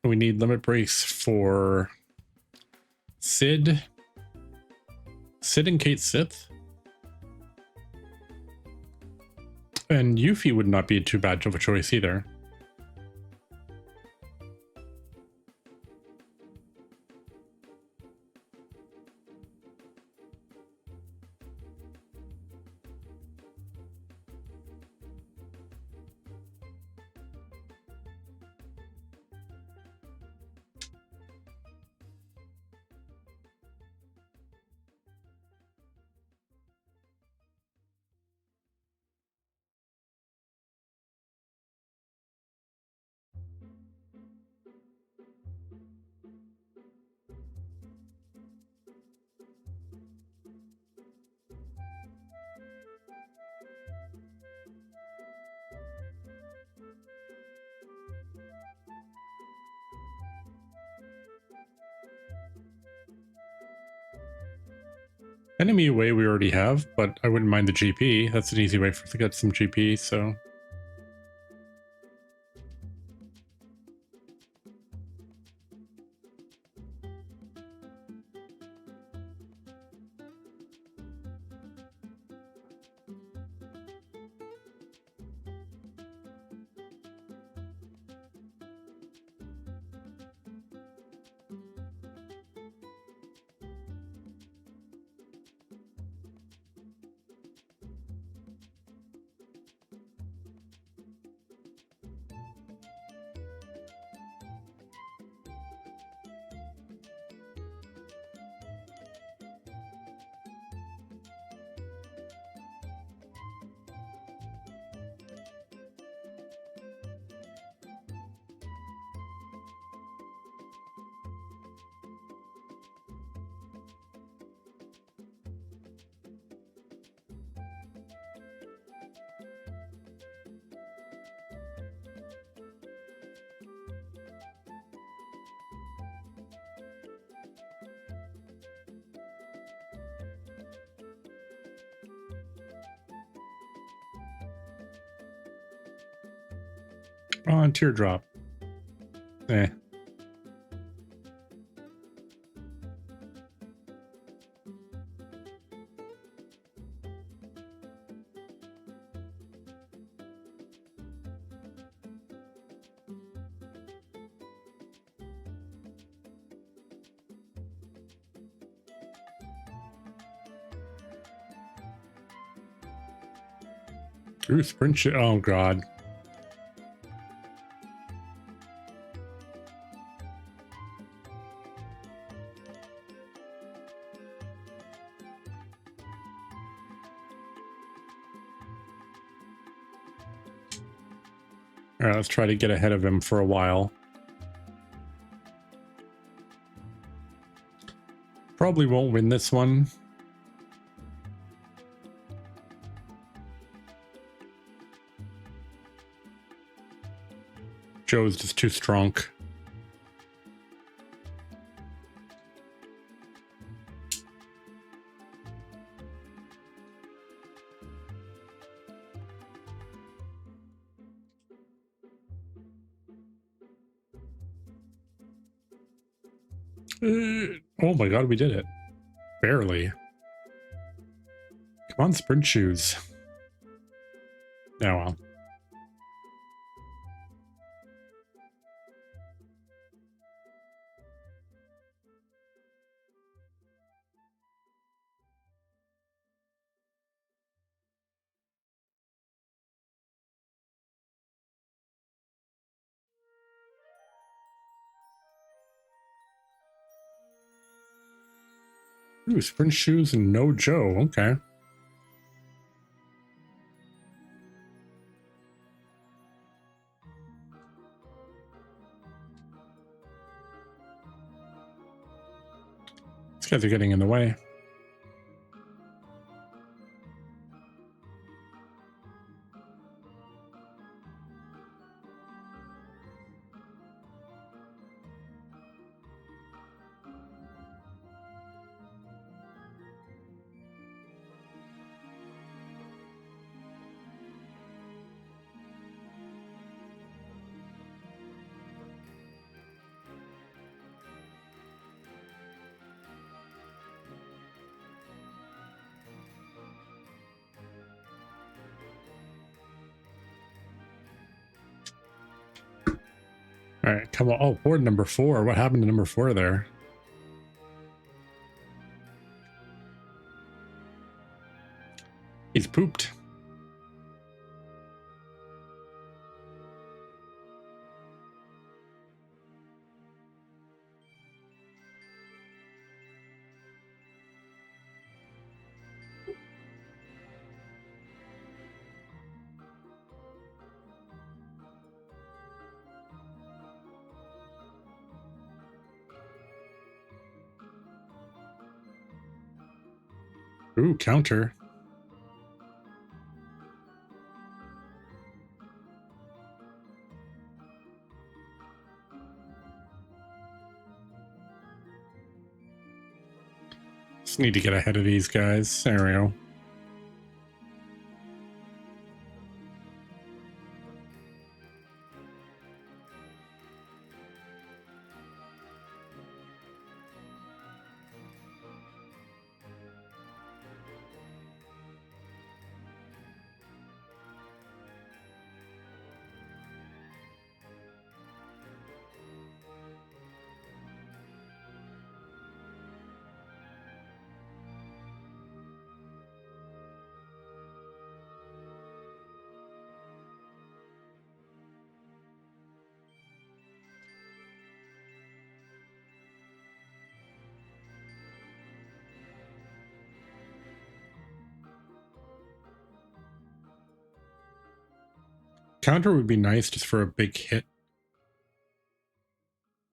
We need limit breaks for Sid and Kate Sith. And Yuffie would not be too bad of a choice either. Enemy away we already have, but I wouldn't mind the GP. That's an easy way for us to get some GP, so... On teardrop. Eh. Ooh, sprint shit. Oh, God. All right, let's try to get ahead of him for a while. Probably won't win this one. Joe's just too strong. Oh my God, we did it. Barely. Come on, sprint shoes. Oh well. Ooh, sprint shoes and no Joe. Okay. These guys are getting in the way. All right, come on. Oh, board number 4. What happened to number 4 there? He's pooped. Ooh, counter. Just need to get ahead of these guys. There we go. Counter would be nice just for a big hit.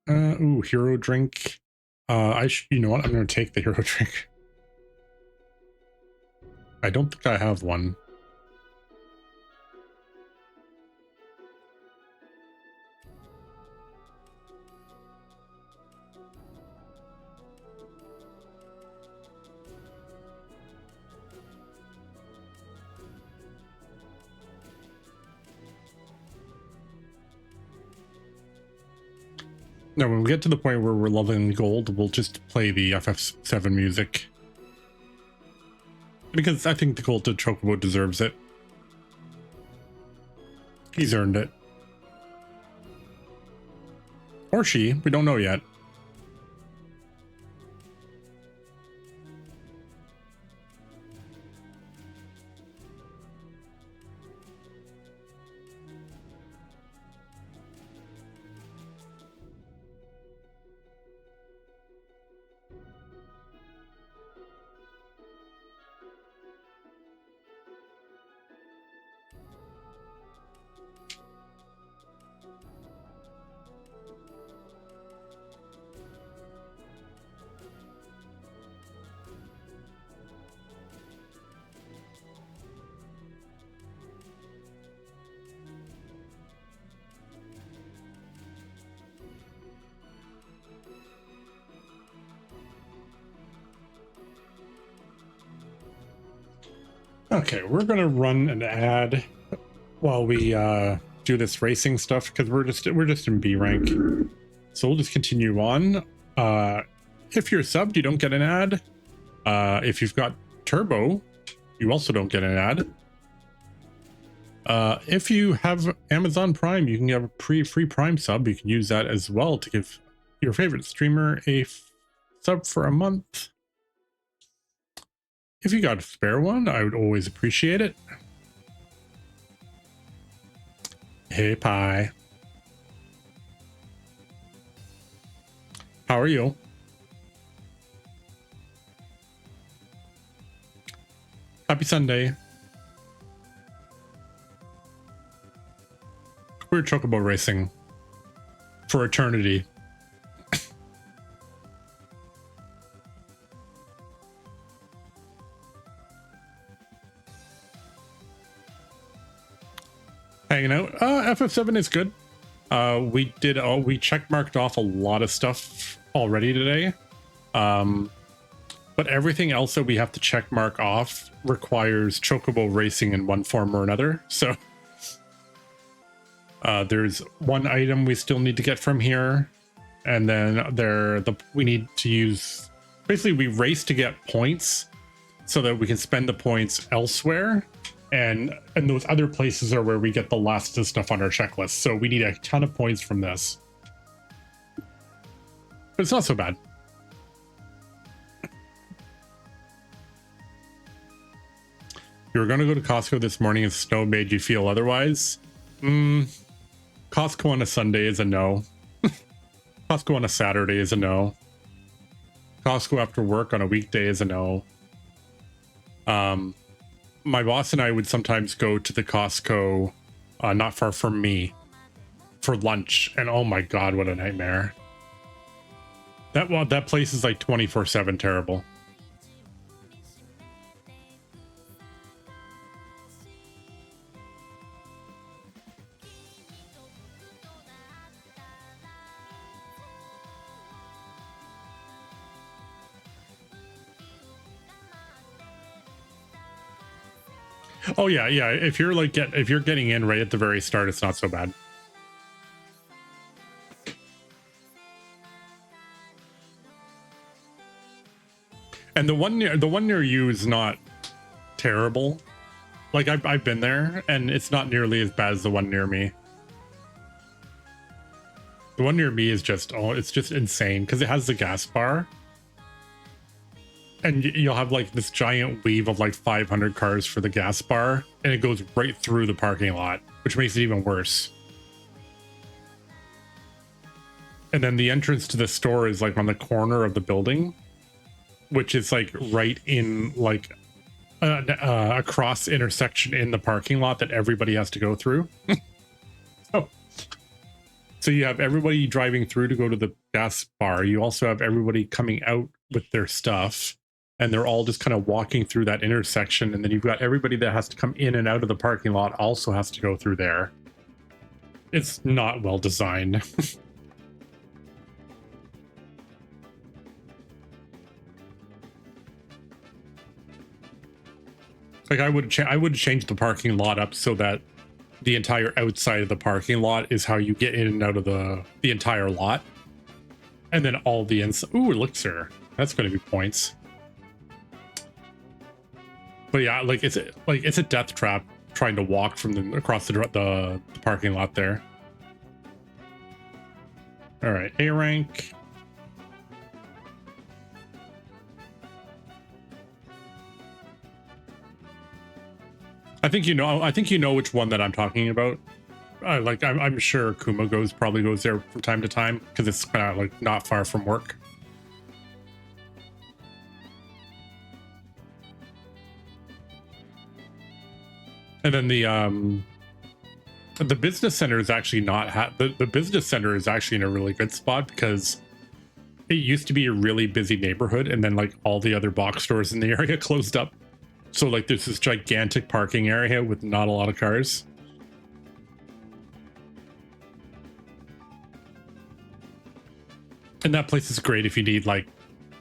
Ooh, hero drink. You know what? I'm going to take the hero drink. I don't think I have one. No, when we get to the point where we're leveling gold, we'll just play the FF7 music. Because I think the gold to Chocobo deserves it. He's earned it. Or she, we don't know yet. Okay, we're gonna run an ad while we do this racing stuff because we're just in B rank. So we'll just continue on. If you're subbed, you don't get an ad. If you've got turbo, you also don't get an ad. If you have Amazon Prime, you can have a free Prime sub. You can use that as well to give your favorite streamer a sub for a month. If you got a spare one, I would always appreciate it. Hey, Pie. How are you? Happy Sunday. We're chocobo racing for eternity. Hanging out. FF7 is good. We check marked off a lot of stuff already today. But everything else that we have to check mark off requires chocobo racing in one form or another. So there's one item we still need to get from here, and then we need to use, basically we race to get points so that we can spend the points elsewhere, and those other places are where we get the last of the stuff on our checklist. So we need a ton of points from this, but it's not so bad. You were going to go to Costco this morning and snow made you feel otherwise. Costco on a Sunday is a no. Costco on a Saturday is a no. Costco after work on a weekday is a no. My boss and I would sometimes go to the Costco not far from me for lunch, and oh my god, what a nightmare. That place is like 24/7 terrible. Oh yeah. If you're getting in right at the very start, it's not so bad. And the one near you is not terrible. Like I've been there, and it's not nearly as bad as the one near me. The one near me is just it's just insane because it has the gas bar. And you'll have like this giant weave of like 500 cars for the gas bar, and it goes right through the parking lot, which makes it even worse. And then the entrance to the store is like on the corner of the building, which is like right in like a cross intersection in the parking lot that everybody has to go through. So you have everybody driving through to go to the gas bar. You also have everybody coming out with their stuff, and they're all just kind of walking through that intersection. And then you've got everybody that has to come in and out of the parking lot also has to go through there. It's not well designed. Like I would change the parking lot up so that the entire outside of the parking lot is how you get in and out of the entire lot. And then all the ooh, elixir. That's going to be points. But yeah, like it's a death trap trying to walk from across the parking lot there. All right, A rank. I think you know which one that I'm talking about. I'm sure Kuma probably goes there from time to time because it's kind of like not far from work. And then the business center is actually not the business center is actually in a really good spot because it used to be a really busy neighborhood, and then like all the other box stores in the area closed up. So like there's this gigantic parking area with not a lot of cars. And that place is great if you need like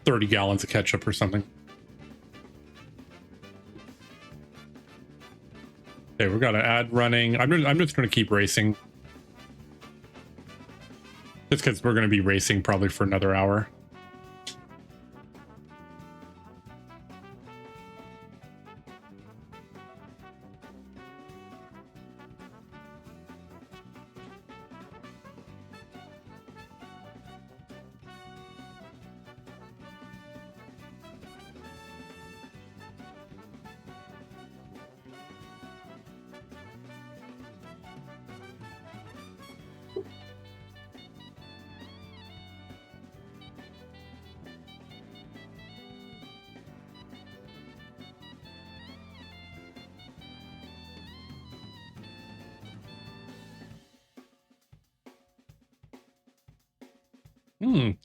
30 gallons of ketchup or something. Okay, we've got an ad running. I'm just going to keep racing. Just because we're going to be racing probably for another hour.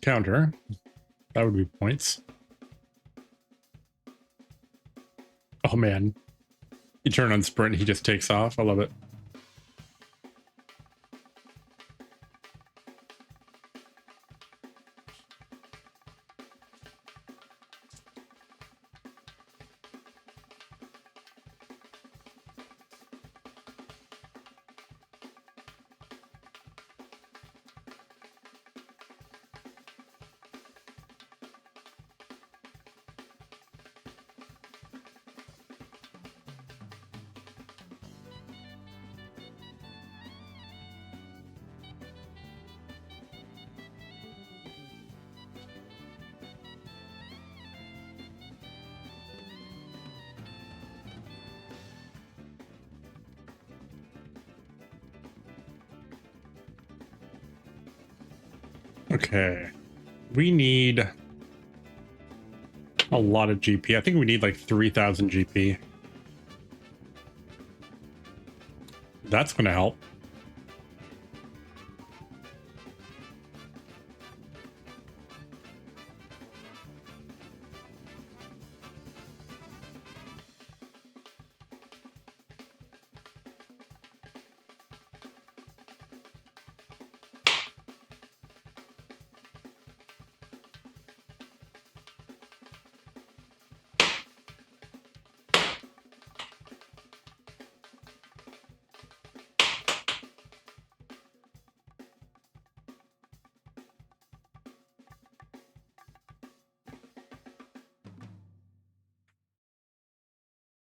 Counter. That would be points. Oh man. You turn on sprint, he just takes off. I love it. Okay. We need a lot of GP. I think we need like 3,000 GP. That's going to help.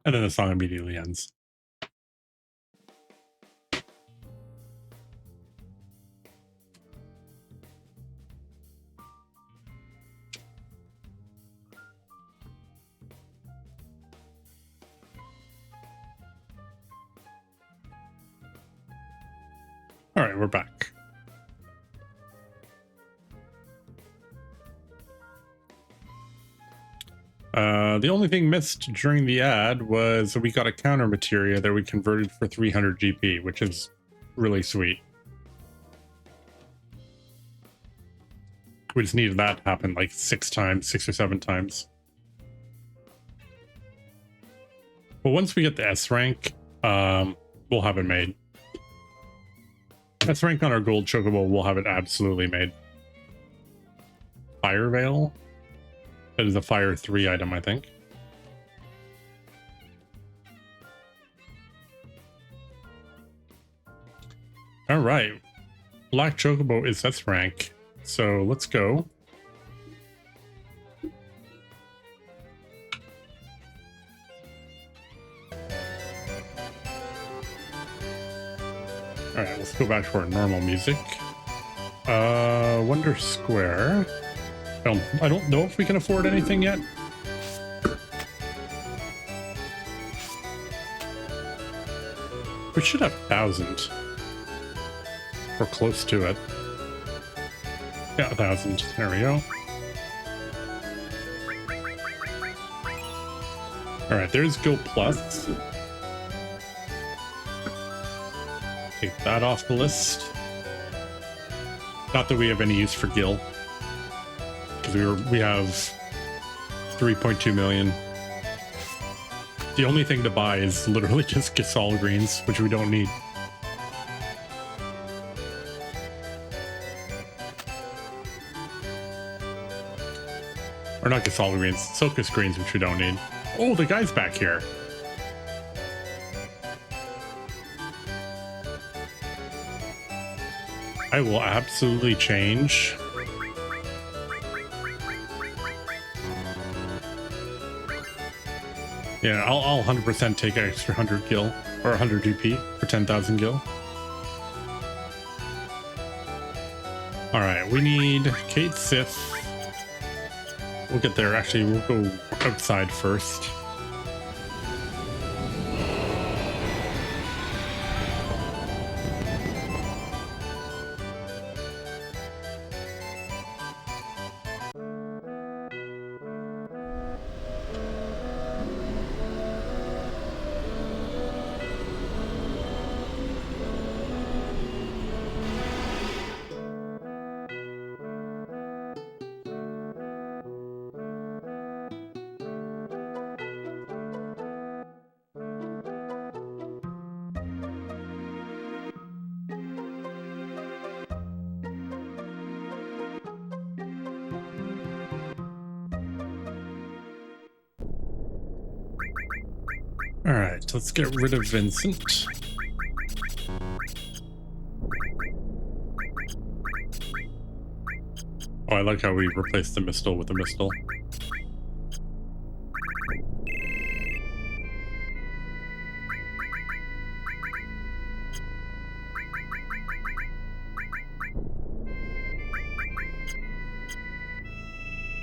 And then the song immediately ends. All right, we're back. The only thing missed during the ad was we got a counter materia that we converted for 300 GP, which is really sweet. We just needed that to happen like 6 or 7 times. But once we get the S rank, we'll have it made. S rank on our gold chocobo, we'll have it absolutely made. Fire Veil? That is a Fire 3 item, I think. All right. Black Chocobo is S rank. so let's go. All right, let's go back to our normal music. Wonder Square. I don't know if we can afford anything yet. We should have 1,000. Or close to it. Yeah, 1,000. There we go. All right, there's Go Plus. Take that off the list. Not that we have any use for Gil, because we have 3.2 million. The only thing to buy is literally just Gasol greens, which we don't need. Or not Gasol greens, Silkus greens, which we don't need. Oh, the guy's back here. I will absolutely change. Yeah, I'll 100% take an extra 100 gil or 100 GP for 10,000 gil. All right, we need Kate Sith. We'll get there. Actually, we'll go outside first. All right, let's get rid of Vincent. Oh, I like how we replaced the Mistle with the Mistle.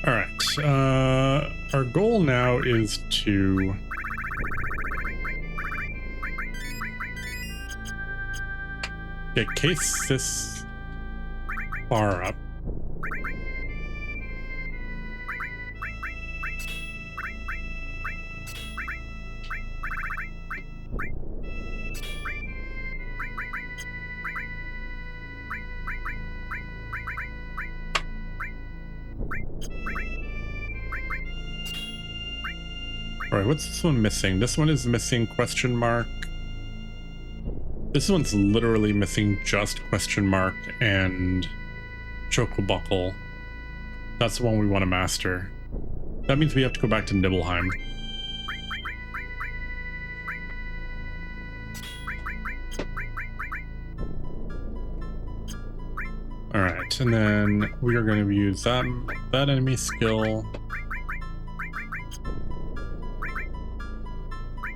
All right, our goal now is to get Case this bar up. All right, what's this one missing? This one is missing question mark. This one's literally missing just question mark and chocobo. That's the one we want to master. That means we have to go back to Nibelheim. All right, and then we are going to use that enemy skill.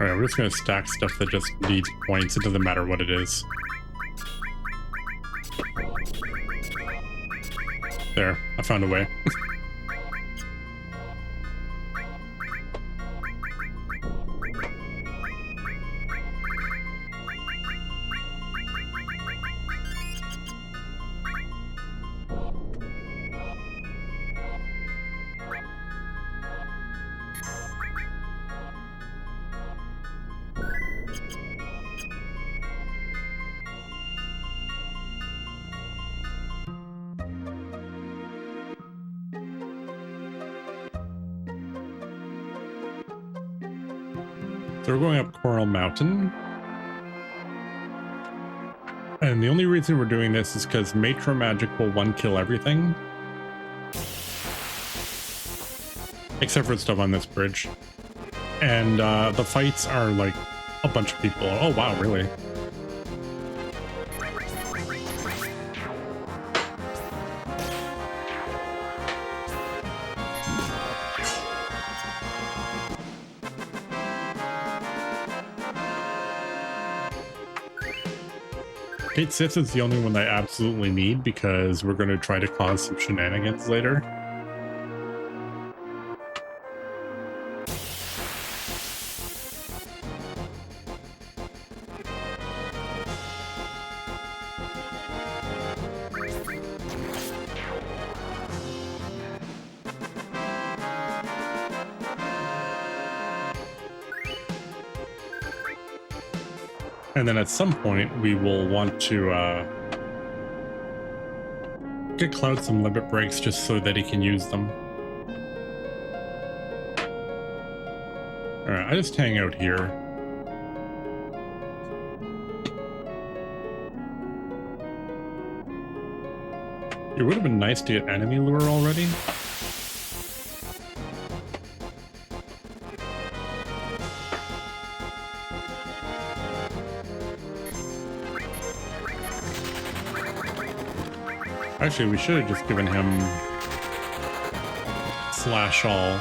All right, we're just going to stack stuff that just needs points. It doesn't matter what it is. There, I found a way. So we're going up Coral Mountain. And the only reason we're doing this is because Matra Magic will one-kill everything. Except for stuff on this bridge. And the fights are like a bunch of people. Oh wow, really? Kate Sith is the only one I absolutely need because we're going to try to cause some shenanigans later. And then at some point, we will want to get Cloud some limit breaks just so that he can use them. Alright, I just hang out here. It would have been nice to get enemy lure already. Actually, we should have just given him slash all.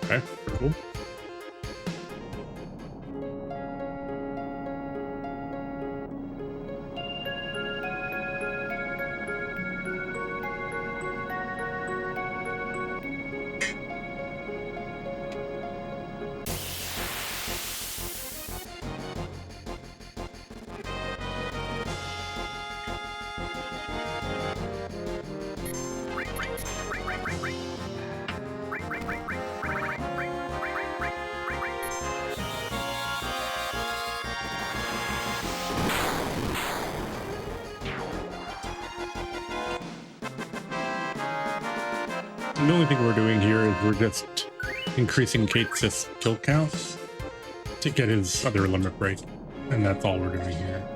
Okay, cool. The only thing we're doing here is we're just increasing Kate's kill count to get his other limit break, and that's all we're doing here.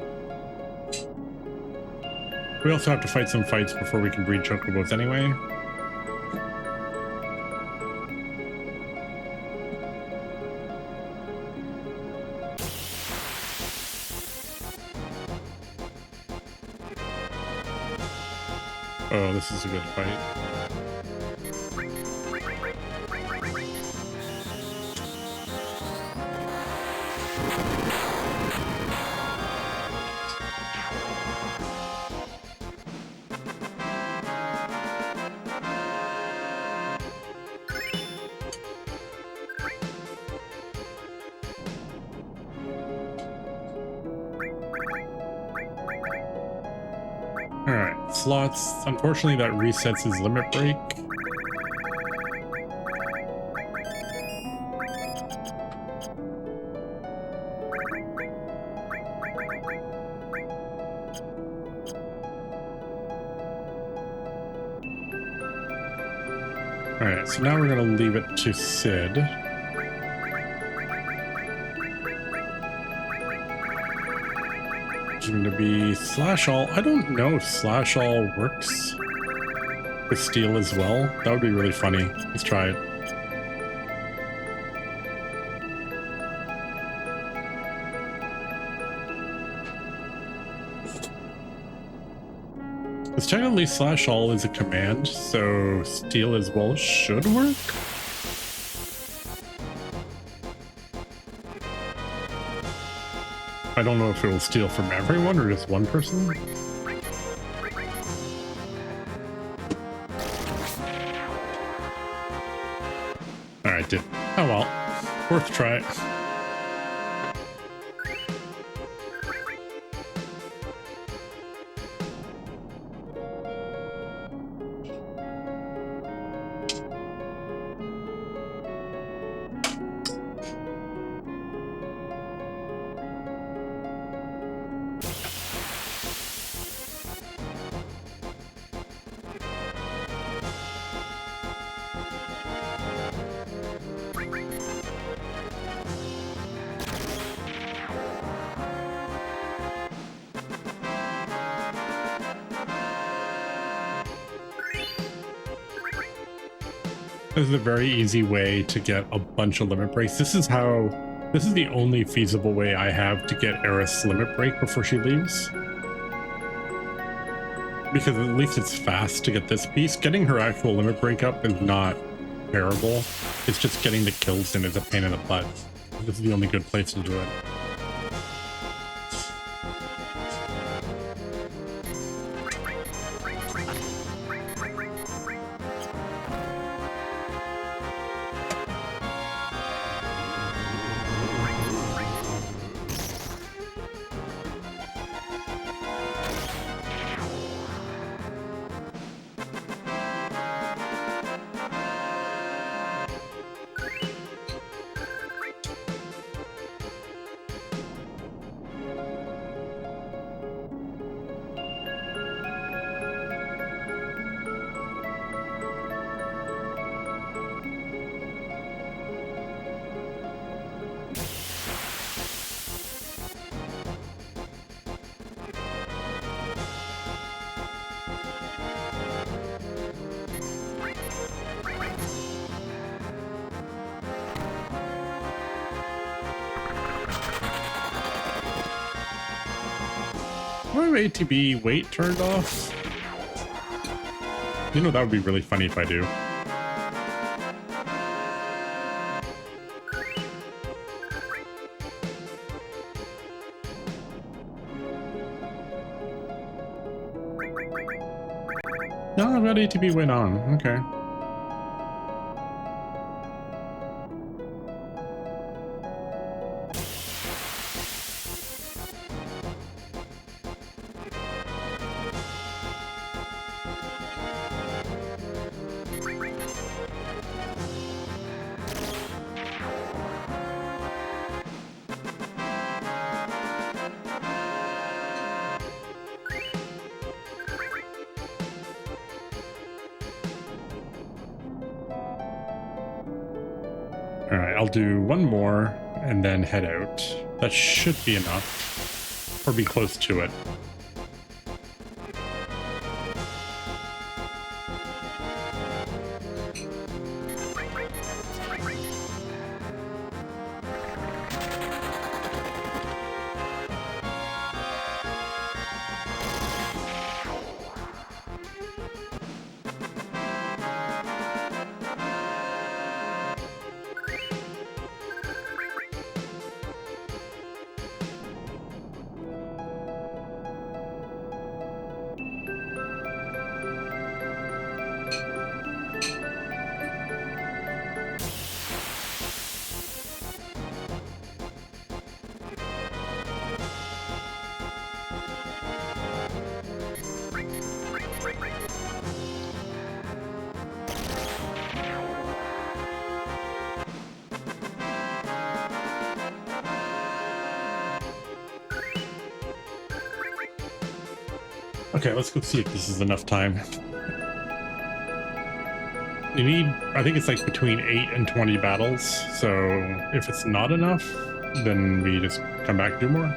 We also have to fight some fights before we can breed chocobos anyway. Oh, this is a good fight. Alright, slots. Unfortunately, that resets his limit break. Alright, so now we're going to leave it to Sid. It's going to be slash all. I don't know if slash all works with steel as well. That would be really funny. Let's try it. Because technically slash all is a command, so steel as well should work. I don't know if it will steal from everyone or just one person. Alright, did. Oh well. Worth a try. This is a very easy way to get a bunch of limit breaks. This is the only feasible way I have to get Eris limit break before she leaves. Because at least it's fast to get this piece. Getting her actual limit break up is not terrible. It's just getting the kills in is a pain in the butt. This is the only good place to do it. Do I have ATB weight turned off? You know, that would be really funny if I do. No, I've got ATB weight on. Okay. All right, I'll do one more and then head out. That should be enough, or be close to it. Okay, let's go see if this is enough time. You need, I think it's like between 8 and 20 battles, so if it's not enough, then we just come back and do more.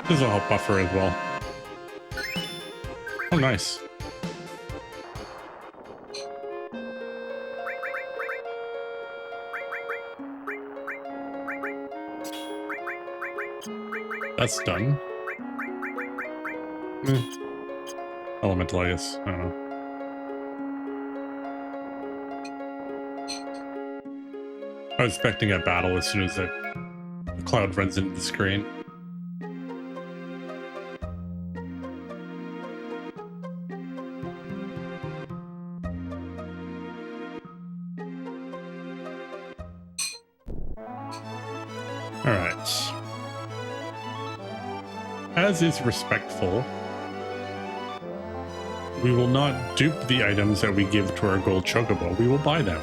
This will help buffer as well. Oh, nice. That's done. Elemental, I guess. I don't know. I was expecting a battle as soon as the cloud runs into the screen. All right. As is respectful, we will not dupe the items that we give to our gold chocobo. We will buy them.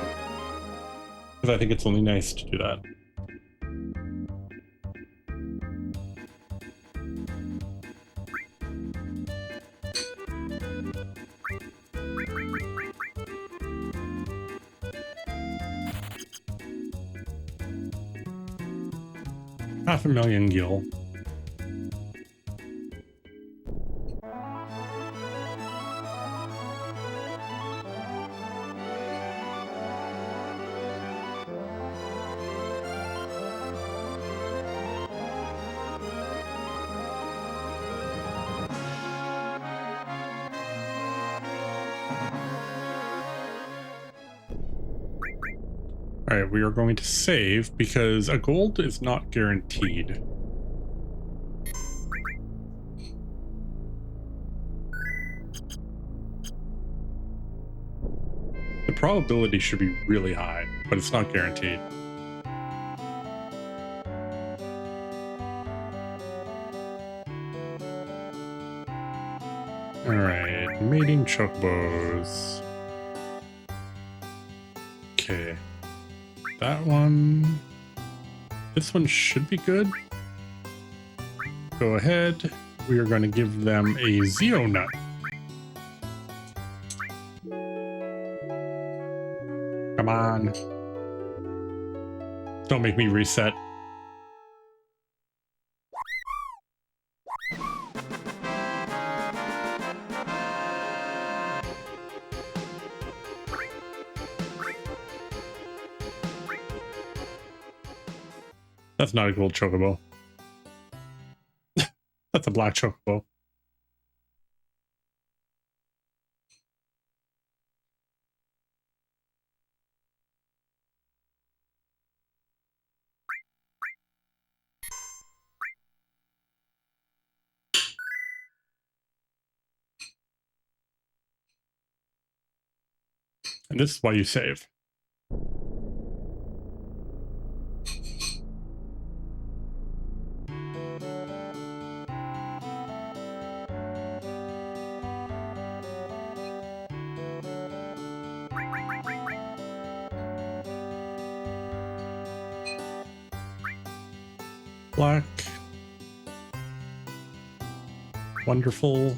Because I think it's only nice to do that. $500,000 gil. All right, we are going to save because a gold is not guaranteed. The probability should be really high, but it's not guaranteed. All right, mating chocobos. Okay. That one. This one should be good. Go ahead. We are going to give them a Zeo nut. Come on. Don't make me reset. That's not a gold chocobo. That's a black chocobo. And this is why you save. Black. Wonderful.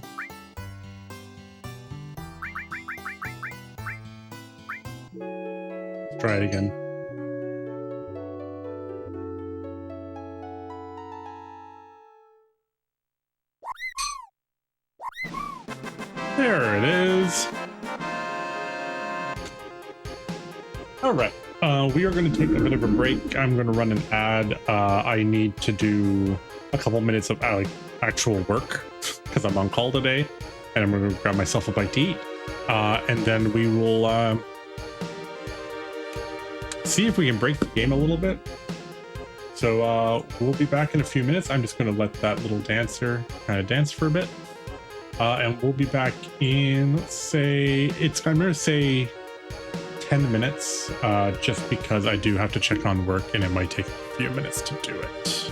Let's try it again. There it is. All right. We are going to take a bit of a break. I'm going to run an ad. I need to do a couple minutes of actual work because I'm on call today, and I'm going to grab myself a bite to eat. And then we will see if we can break the game a little bit. So we'll be back in a few minutes. I'm just going to let that little dancer kind of dance for a bit. And we'll be back in, let's say, I'm going to say 10 minutes, just because I do have to check on work and it might take a few minutes to do it.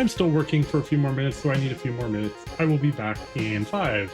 I'm still working for a few more minutes, so I need a few more minutes. I will be back in 5.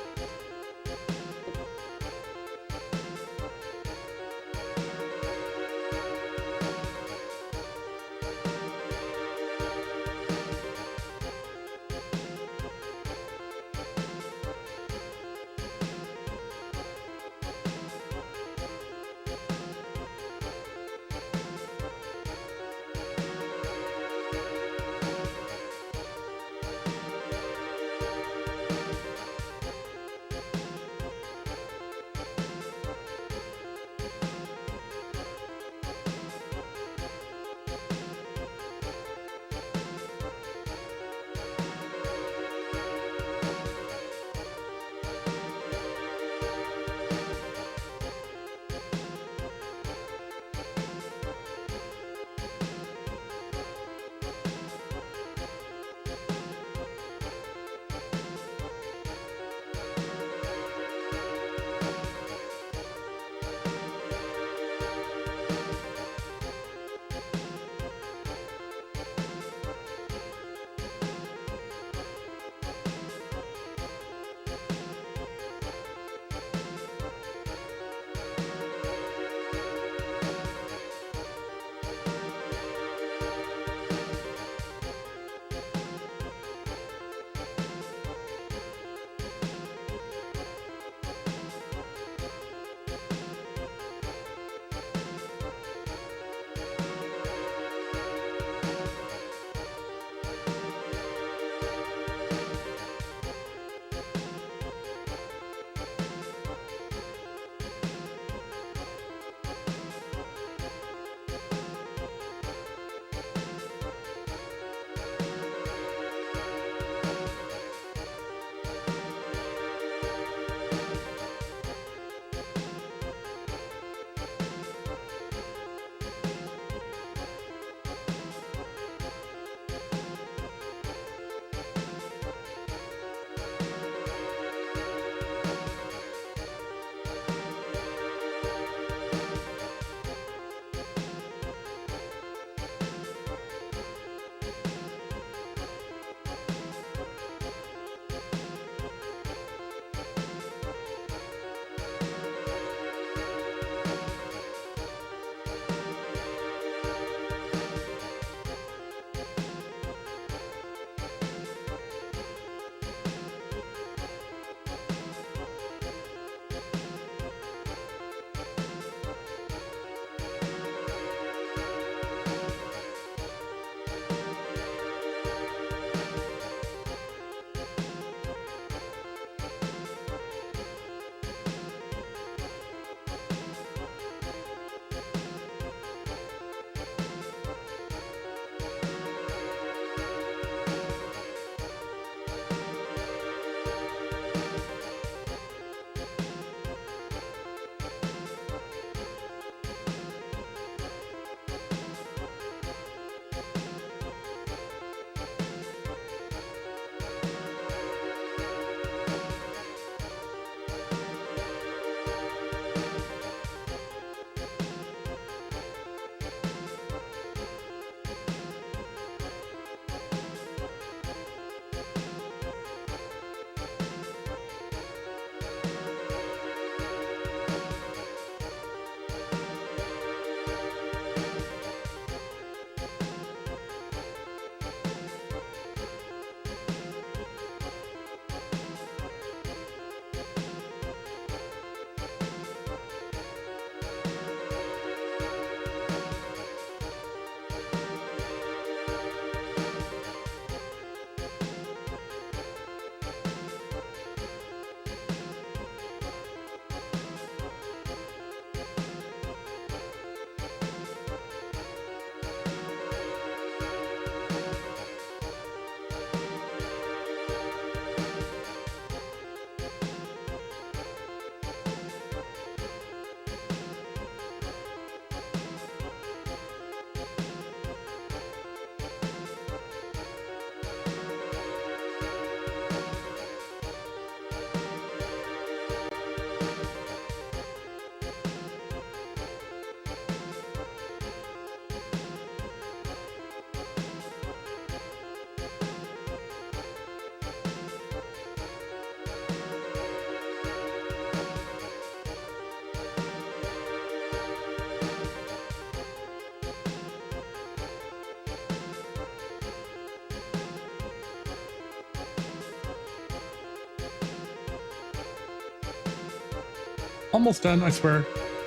Almost done, I swear.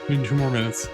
We need 2 more minutes.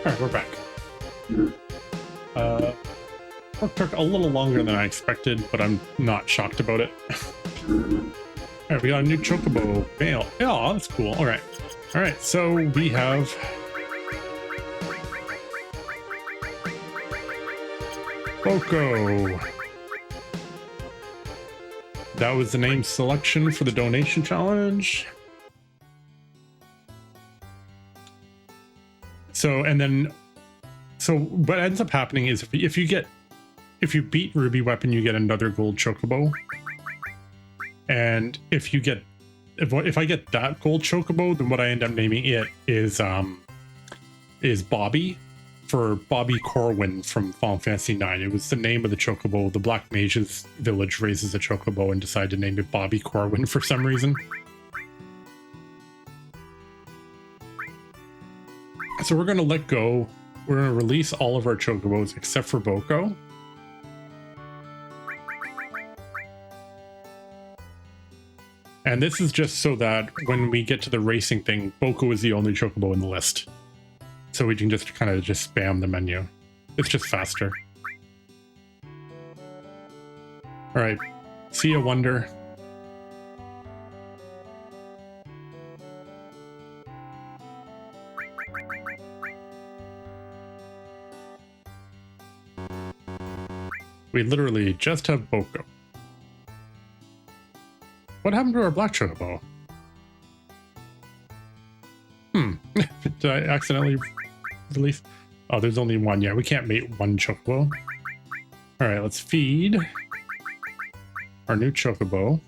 All right, we're back. Work took a little longer than I expected, but I'm not shocked about it. All right, we got a new chocobo mail. Yeah, that's cool. All right. All right, so we have Boko. That was the name selection for the donation challenge. So, and then, so what ends up happening is if you beat Ruby Weapon, you get another gold chocobo. And if I get that gold chocobo, then what I end up naming it is Bobby, for Bobby Corwin from Final Fantasy IX. It was the name of the chocobo. The Black Mage's village raises a chocobo and decided to name it Bobby Corwin for some reason. So we're going to let go. We're going to release all of our chocobos except for Boko. And this is just so that when we get to the racing thing, Boko is the only chocobo in the list. So we can just kind of just spam the menu. It's just faster. All right, see a wonder. We literally just have Boko. What happened to our black chocobo? Did I accidentally release? Oh, there's only one. Yeah, we can't mate one chocobo. All right, let's feed our new chocobo.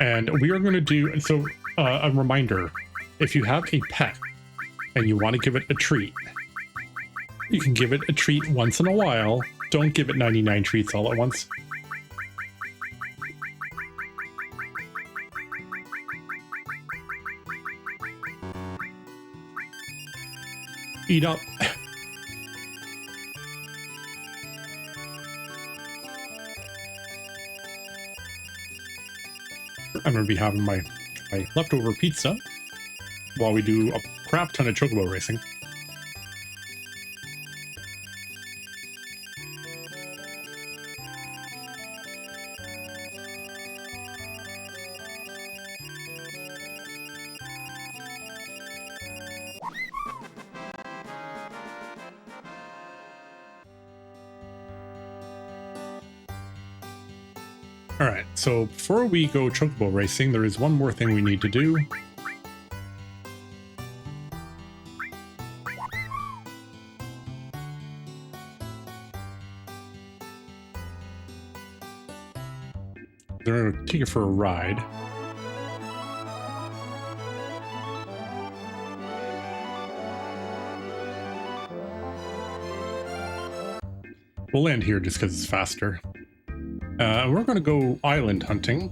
And we are going to do, so a reminder, if you have a pet and you want to give it a treat, you can give it a treat once in a while. Don't give it 99 treats all at once. Eat up. I'm going to be having my leftover pizza while we do a crap ton of chocobo racing. Alright, so before we go chocobo racing, there is one more thing we need to do. They're going to take it for a ride. We'll land here just because it's faster. We're going to go island hunting.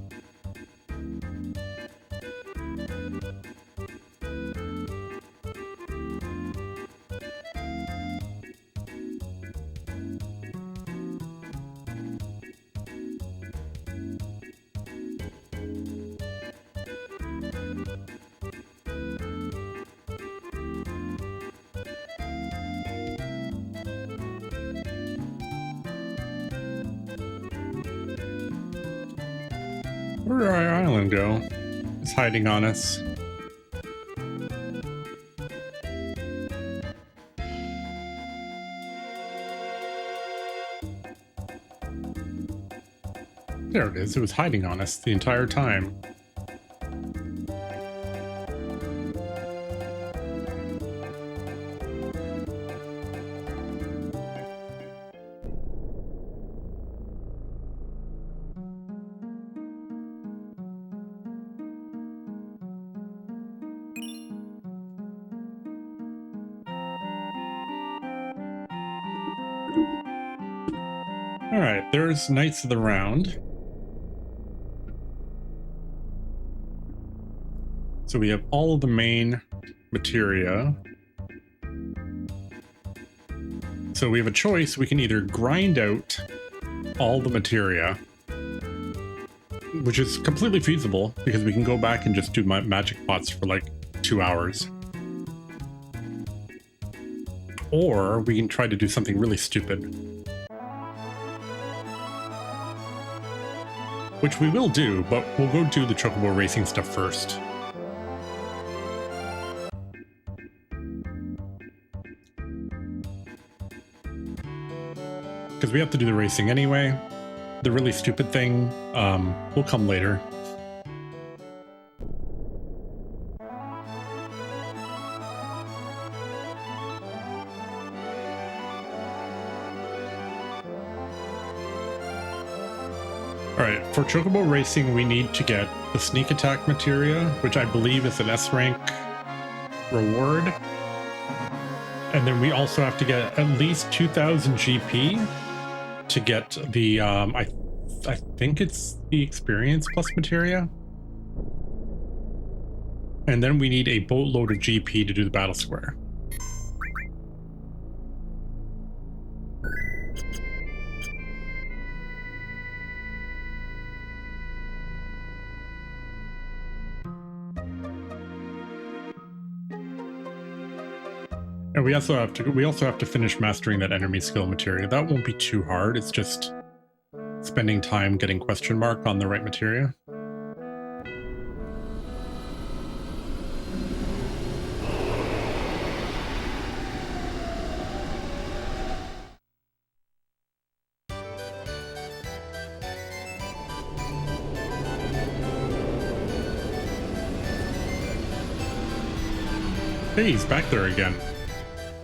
Where did our island go? It's hiding on us. There it is. It was hiding on us the entire time. All right, there's Knights of the Round. So we have all of the main materia. So we have a choice. We can either grind out all the materia, which is completely feasible because we can go back and just do magic pots for like 2 hours. Or we can try to do something really stupid. Which we will do, but we'll go do the chocobo racing stuff first. because we have to do the racing anyway. The really stupid thing will come later. Alright, for chocobo racing we need to get the sneak attack materia, which I believe is an S rank reward. And then we also have to get at least 2000 GP to get the I think it's the experience plus materia. And then we need a boatload of GP to do the battle square. And we also have to finish mastering that enemy skill materia. That won't be too hard. It's just spending time getting question mark on the right materia. Hey, he's back there again.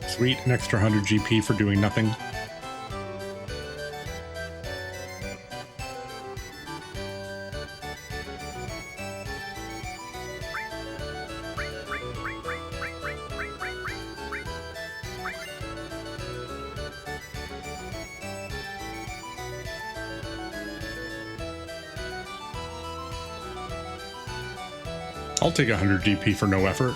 Sweet, an extra 100 GP for doing nothing. I'll take 100 GP for no effort.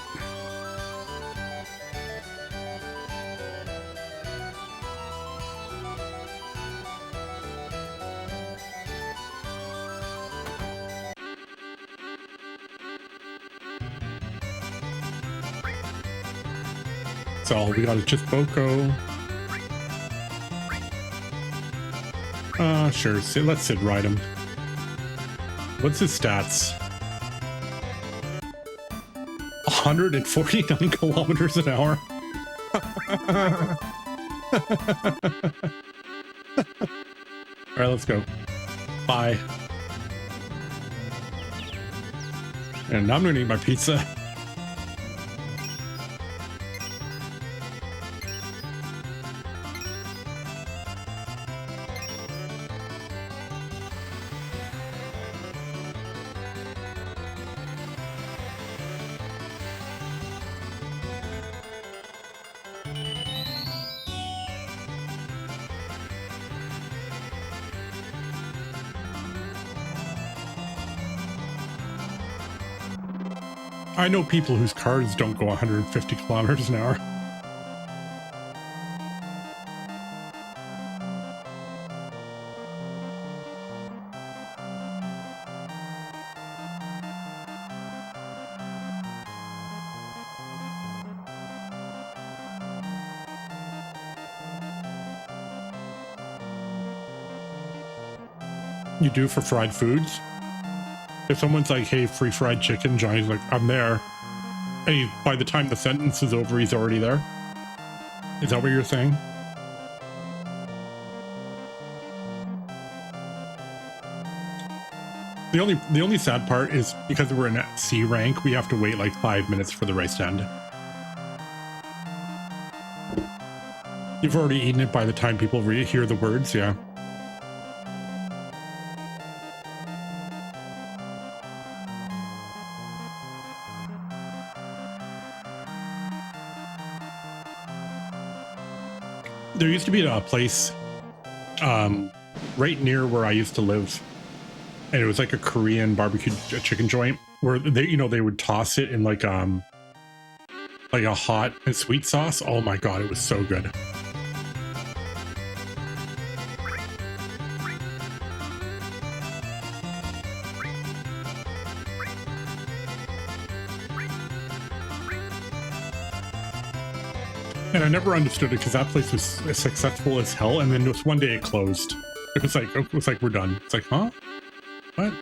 So all we got is just Boko. Sure. Let's Sid ride him. What's his stats? 149 kilometers an hour. All right, let's go. Bye. And now I'm gonna eat my pizza. I know people whose cars don't go 150 kilometers an hour. You do for fried foods? If someone's like, hey, free fried chicken, Johnny's like, I'm there. And by the time the sentence is over, he's already there. Is that what you're saying? The only sad part is because we're in C rank, we have to wait like 5 minutes for the rice to end. You've already eaten it by the time people hear the words, yeah. There used to be a place right near where I used to live, and it was like a Korean barbecue chicken joint where they would toss it in like a hot and sweet sauce. Oh my god, it was so good. And I never understood it because that place was successful as hell, and then just one day it closed. It was like we're done. It's like, huh? What?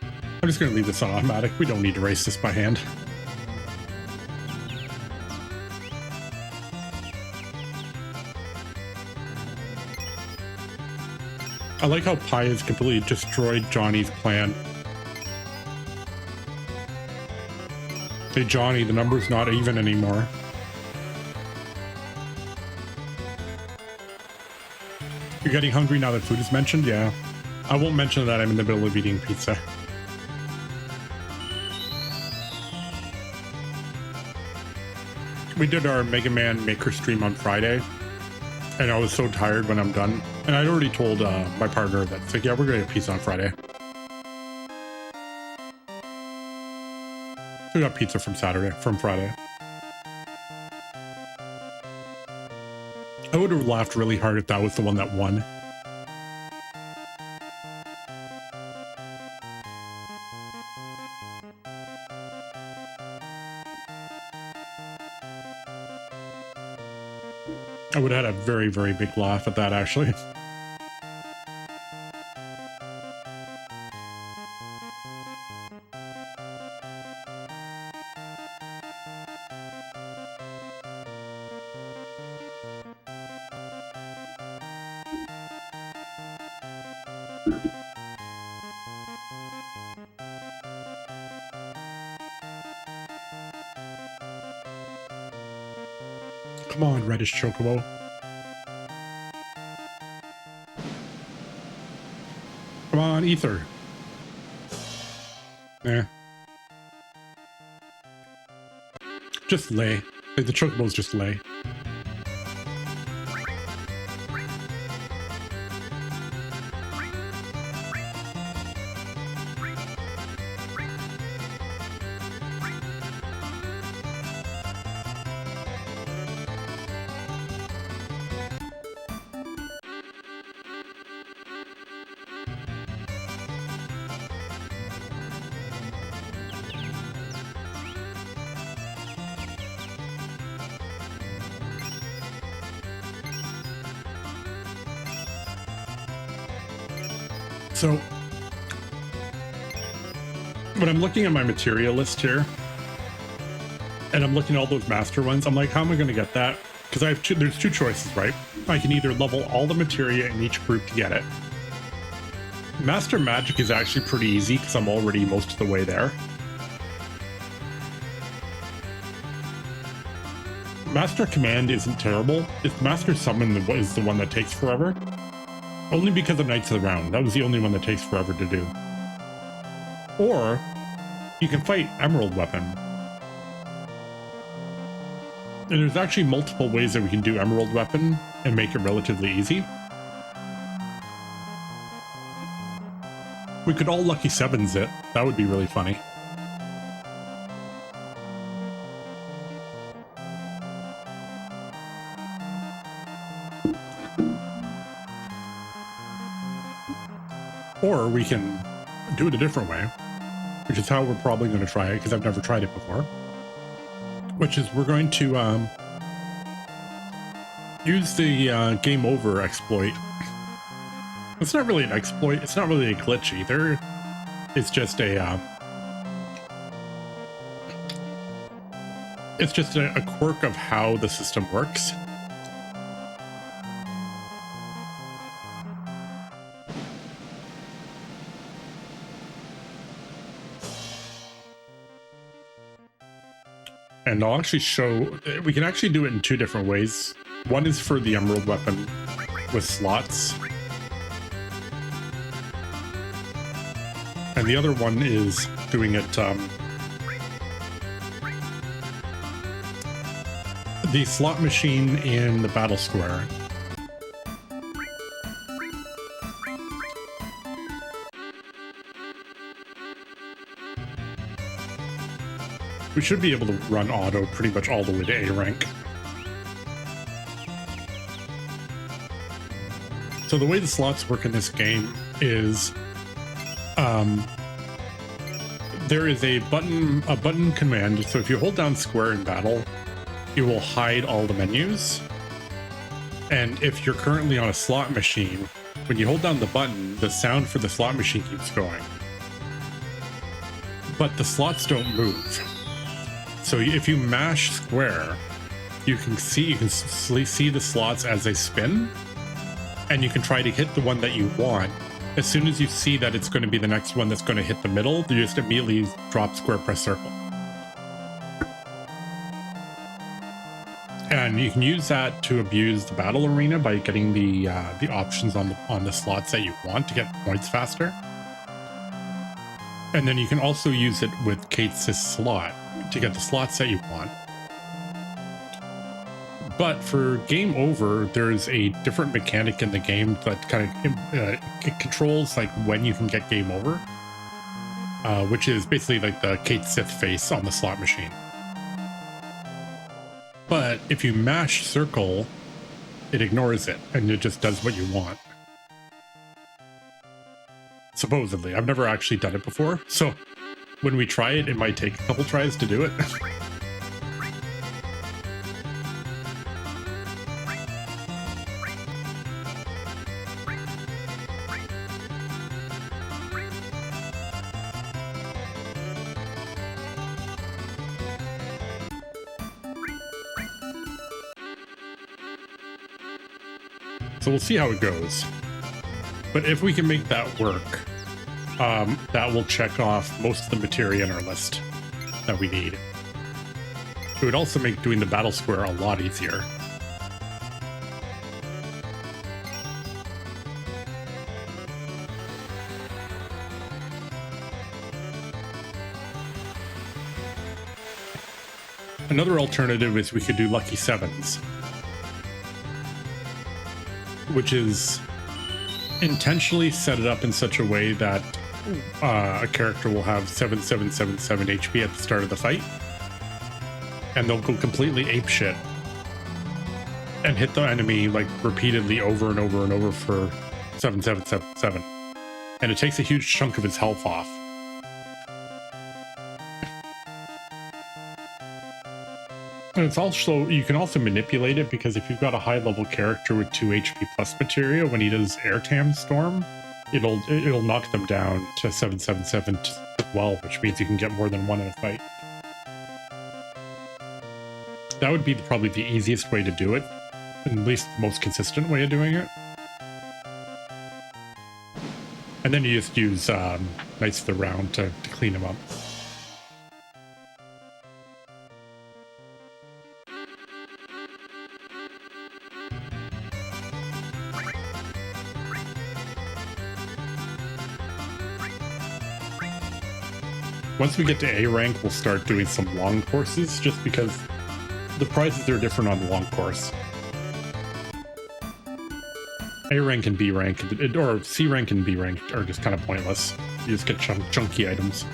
I'm just gonna leave this on automatic. We don't need to race this by hand. I like how Pi has completely destroyed Johnny's plan. Hey Johnny, the number's not even anymore. You're getting hungry now that food is mentioned? Yeah. I won't mention that I'm in the middle of eating pizza. We did our Mega Man Maker stream on Friday, and I was so tired when I'm done. And I'd already told my partner that, it's like, yeah, we're going to get pizza on Friday. We got pizza from Friday. I would have laughed really hard if that was the one that won. I would have had a very, very big laugh at that, actually. Come on, reddish chocobo. Come on, ether. Yeah. Just lay. Like, the chocobo's just lay. So, when I'm looking at my material list here, and I'm looking at all those master ones, I'm like, how am I going to get that? Because I have there's two choices, right? I can either level all the materia in each group to get it. Master Magic is actually pretty easy because I'm already most of the way there. Master Command isn't terrible. It's Master Summon is the one that takes forever. Only because of Knights of the Round. That was the only one that takes forever to do. Or, you can fight Emerald Weapon. And there's actually multiple ways that we can do Emerald Weapon and make it relatively easy. We could all Lucky Sevens it. That would be really funny. Or we can do it a different way, which is how we're probably going to try it, because I've never tried it before. Which is we're going to use the game over exploit. It's not really an exploit. It's not really a glitch either. It's just a quirk of how the system works. And I'll actually show, we can actually do it in two different ways. One is for the Emerald Weapon with slots. And the other one is doing it, the slot machine in the battle square. We should be able to run auto pretty much all the way to A rank. So the way the slots work in this game is there is a button command. So if you hold down square in battle, it will hide all the menus. And if you're currently on a slot machine, when you hold down the button, the sound for the slot machine keeps going. But the slots don't move. So if you mash square, you can see the slots as they spin, and you can try to hit the one that you want. As soon as you see that it's going to be the next one that's going to hit the middle, you just immediately drop square, press circle. And you can use that to abuse the battle arena by getting the options on the slots that you want to get points faster. And then you can also use it with Kate's slot to get the slots that you want. But for game over, there's a different mechanic in the game that kind of it controls like when you can get game over, which is basically like the Kate Sith face on the slot machine. But if you mash circle, it ignores it and it just does what you want. Supposedly. I've never actually done it before, so when we try it, it might take a couple tries to do it. So we'll see how it goes. But if we can make that work, that will check off most of the materia in our list that we need. It would also make doing the battle square a lot easier. Another alternative is we could do lucky sevens, which is intentionally set it up in such a way that a character will have 7777 HP at the start of the fight, and they'll go completely apeshit and hit the enemy like repeatedly over and over and over for 7777, and it takes a huge chunk of his health off. And it's also, you can also manipulate it, because if you've got a high level character with 2 HP plus materia, when he does Airtam Storm, it'll knock them down to 777 as well, which means you can get more than one in a fight. That would be probably the easiest way to do it, at least the most consistent way of doing it. And then you just use Knights of the Round to clean them up. Once we get to A rank, we'll start doing some long courses, just because the prizes are different on the long course. A rank and B rank, or C rank and B rank are just kind of pointless. You just get chunky items.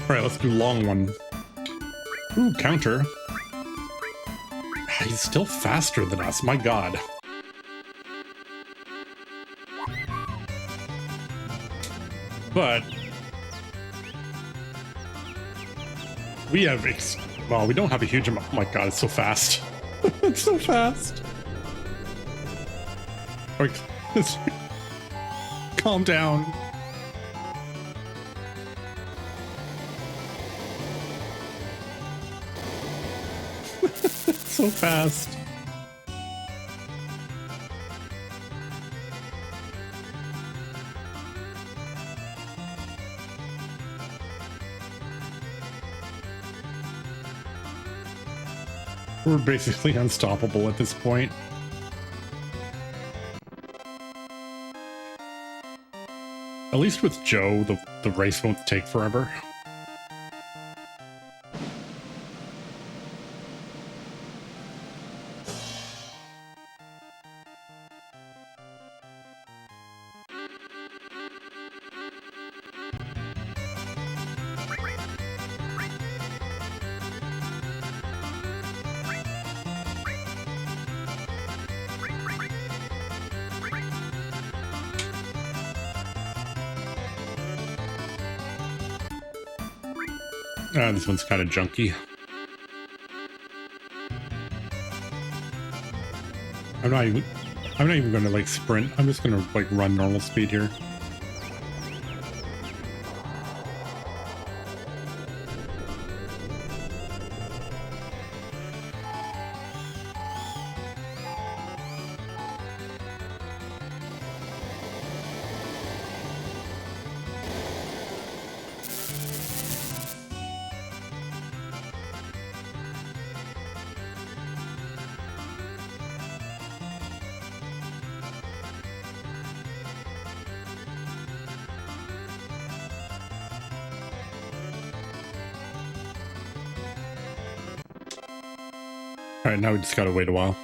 All right, let's do long one. Ooh, counter. He's still faster than us, my god. But we have, well, we don't have a huge amount. Oh my god, it's so fast. It's so fast. Like, calm down. So fast. We're basically unstoppable at this point. At least with Joe, the race won't take forever. This one's kind of junky. I'm not even gonna like sprint. I'm just gonna like run normal speed here. All right, now we just gotta wait a while.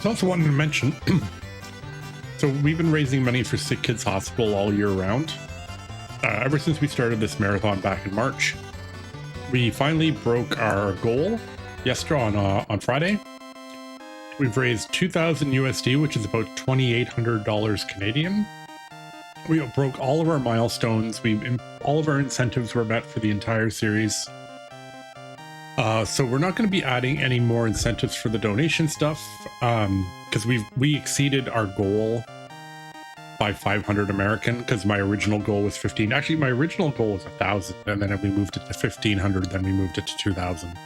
I also wanted to mention, so we've been raising money for Sick Kids Hospital all year round. Ever since we started this marathon back in March, we finally broke our goal yesterday on Friday. We've raised 2,000 USD, which is about $2,800 Canadian. We broke all of our milestones. All of our incentives were met for the entire series. So we're not going to be adding any more incentives for the donation stuff because we exceeded our goal by 500 American, because my original goal was 15. Actually, my original goal was 1,000, and then we moved it to 1,500, then we moved it to 2,000.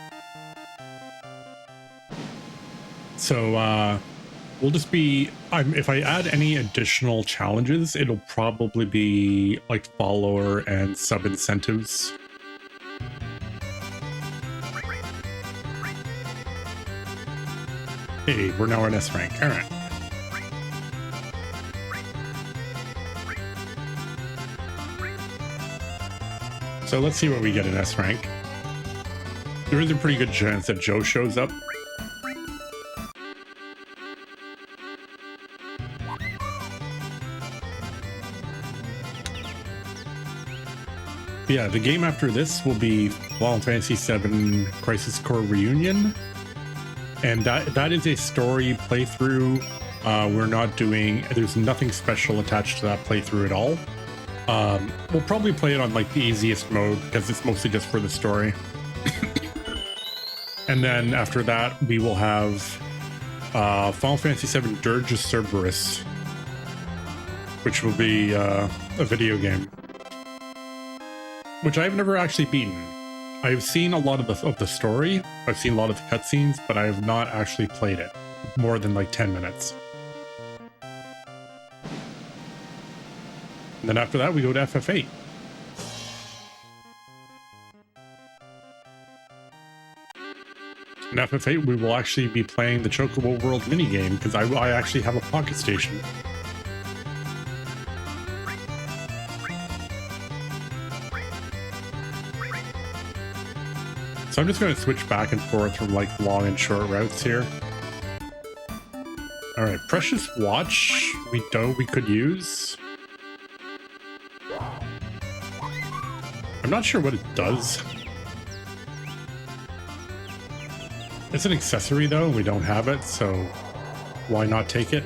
So we'll just be, if I add any additional challenges, it'll probably be like follower and sub incentives. Hey, we're now in S rank. All right. So let's see what we get in S rank. There is a pretty good chance that Joe shows up. yeah, the game after this will be Final Fantasy VII Crisis Core Reunion. And that is a story playthrough. We're not doing, there's nothing special attached to that playthrough at all. We'll probably play it on like the easiest mode because it's mostly just for the story. And then after that, we will have Final Fantasy VII Dirge of Cerberus, which will be a video game, which I've never actually beaten. I've seen a lot of the story. I've seen a lot of the cutscenes, but I have not actually played it more than like 10 minutes. And then after that, we go to FF8. In FF8, we will actually be playing the Chocobo World minigame because I actually have a pocket station. So I'm just going to switch back and forth from like long and short routes here. All right, Precious Watch we could use. I'm not sure what it does. It's an accessory though, and we don't have it, so why not take it?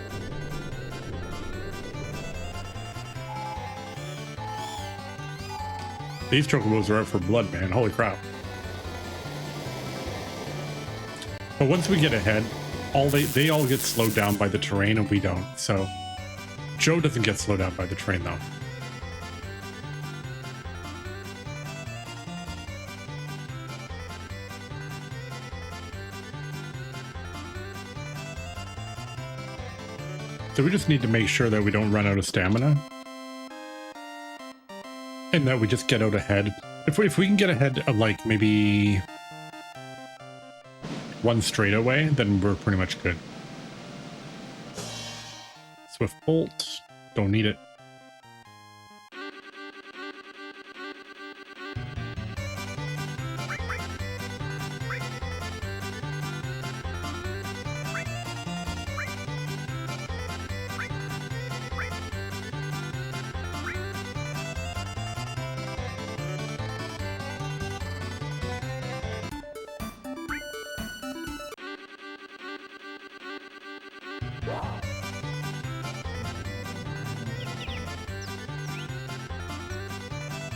These chocobos are out for blood, man. Holy crap. But once we get ahead, they all get slowed down by the terrain and we don't. So Joe doesn't get slowed down by the terrain though. So we just need to make sure that we don't run out of stamina. And that we just get out ahead. If we can get ahead of like maybe one straightaway, then we're pretty much good. Swift Bolt, don't need it.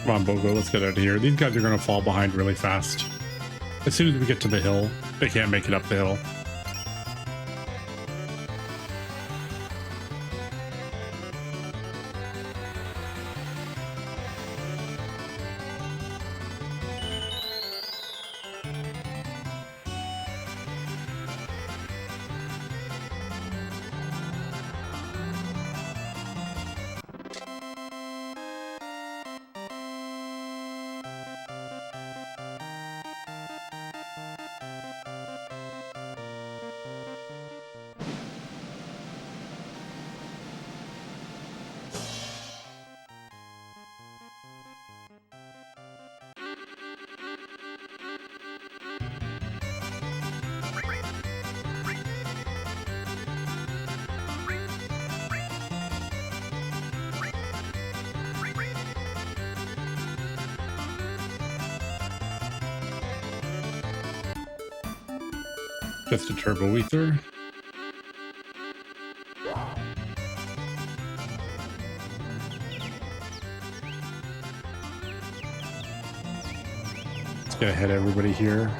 Come on, Bogo, let's get out of here. These guys are going to fall behind really fast. As soon as we get to the hill, they can't make it up the hill. Just a turbo ether. Let's get ahead of everybody here.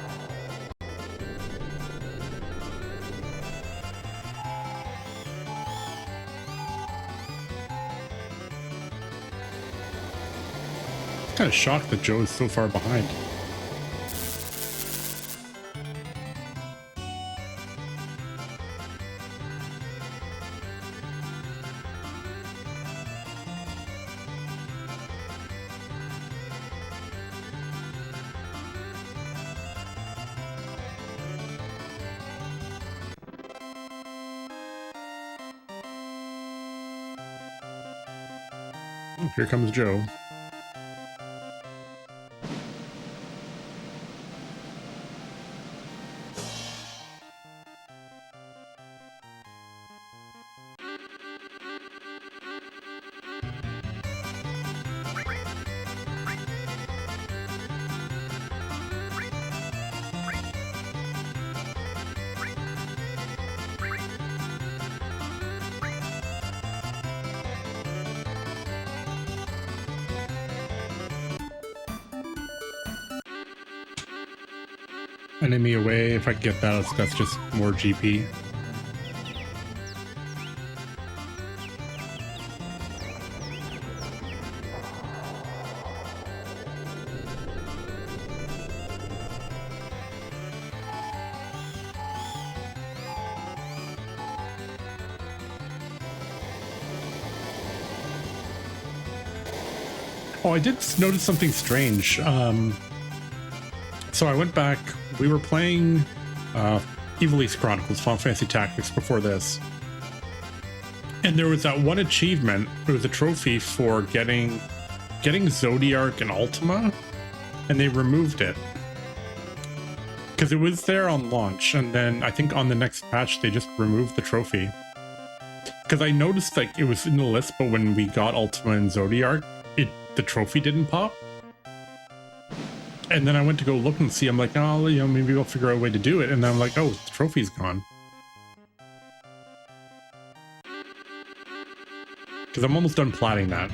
I'm kind of shocked that Joe is so far behind. Here comes Joe. Enemy away. If I can get that, that's just more GP. Oh, I did notice something strange. So I went back. We were playing Evil East Chronicles, Final Fantasy Tactics before this. And there was that one achievement. It was a trophy for getting Zodiac and Ultima, and they removed it. Because it was there on launch, and then I think on the next patch they just removed the trophy. Because I noticed like it was in the list, but when we got Ultima and Zodiac, the trophy didn't pop. And then I went to go look and see. I'm like, oh, you know, maybe we'll figure out a way to do it. And then I'm like, oh, the trophy's gone. Because I'm almost done platting that.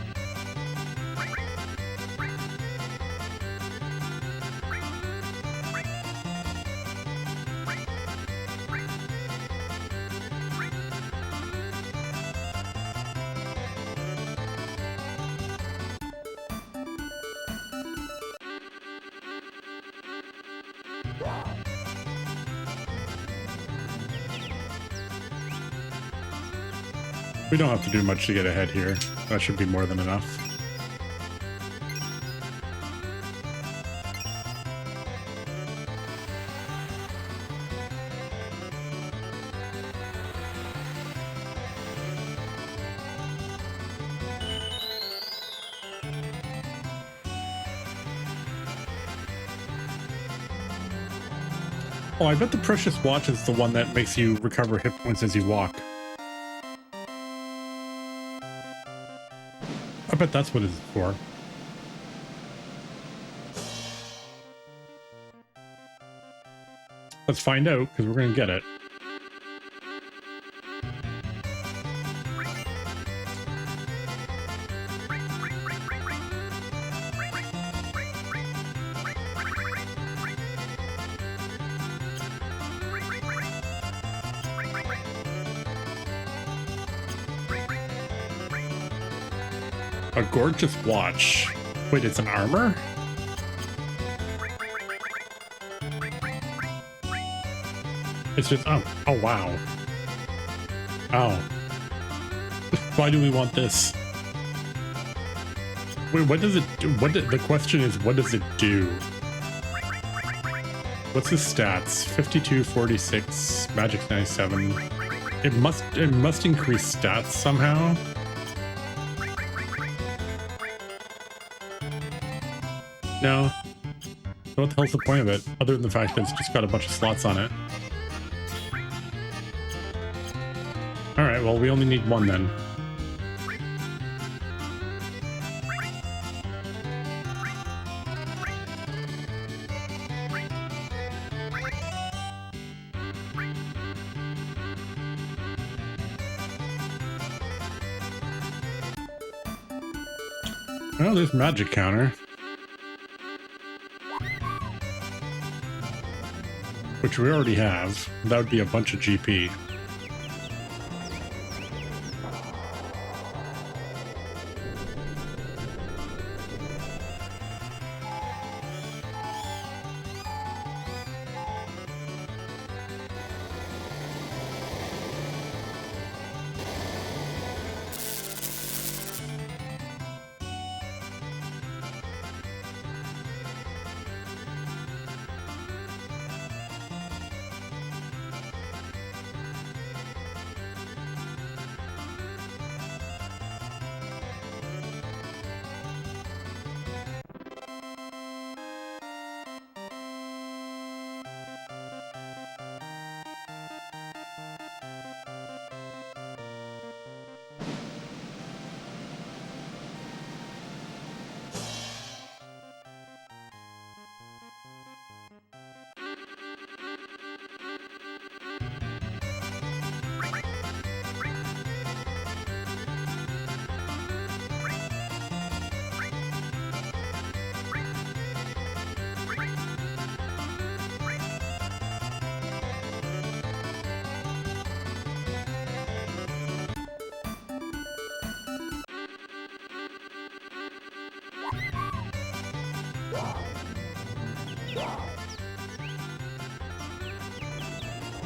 We don't have to do much to get ahead here. That should be more than enough. Oh, I bet the Precious Watch is the one that makes you recover hit points as you walk. I bet that's what it's for. Let's find out, because we're going to get it. A gorgeous watch. Wait, it's an armor? It's just, oh wow. Oh. Why do we want this? Wait, what does it do? The question is, what does it do? What's his stats? 52, 46, magic 97. It must increase stats somehow. No. So what the hell's the point of it, other than the fact that it's just got a bunch of slots on it? Alright, well, we only need one then. Well, there's magic counter. Which we already have. That would be a bunch of GP.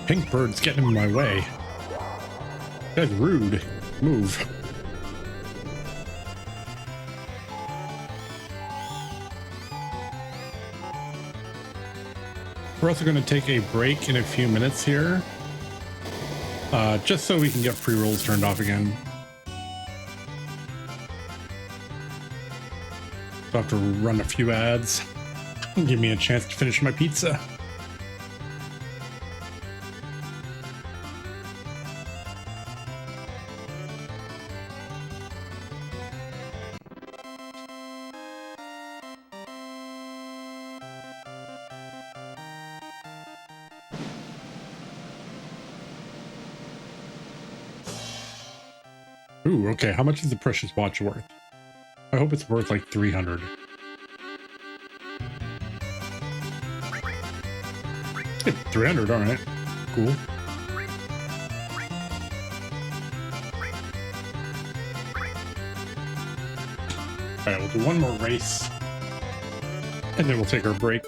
Pink bird's getting in my way. That's rude. Move. We're also going to take a break in a few minutes here. Just so we can get pre-rolls turned off again. So I have to run a few ads. Give me a chance to finish my pizza. Ooh, okay. How much is the precious watch worth? I hope it's worth like 300. Hey, 300, all right. Cool. All right, we'll do one more race. And then we'll take our break.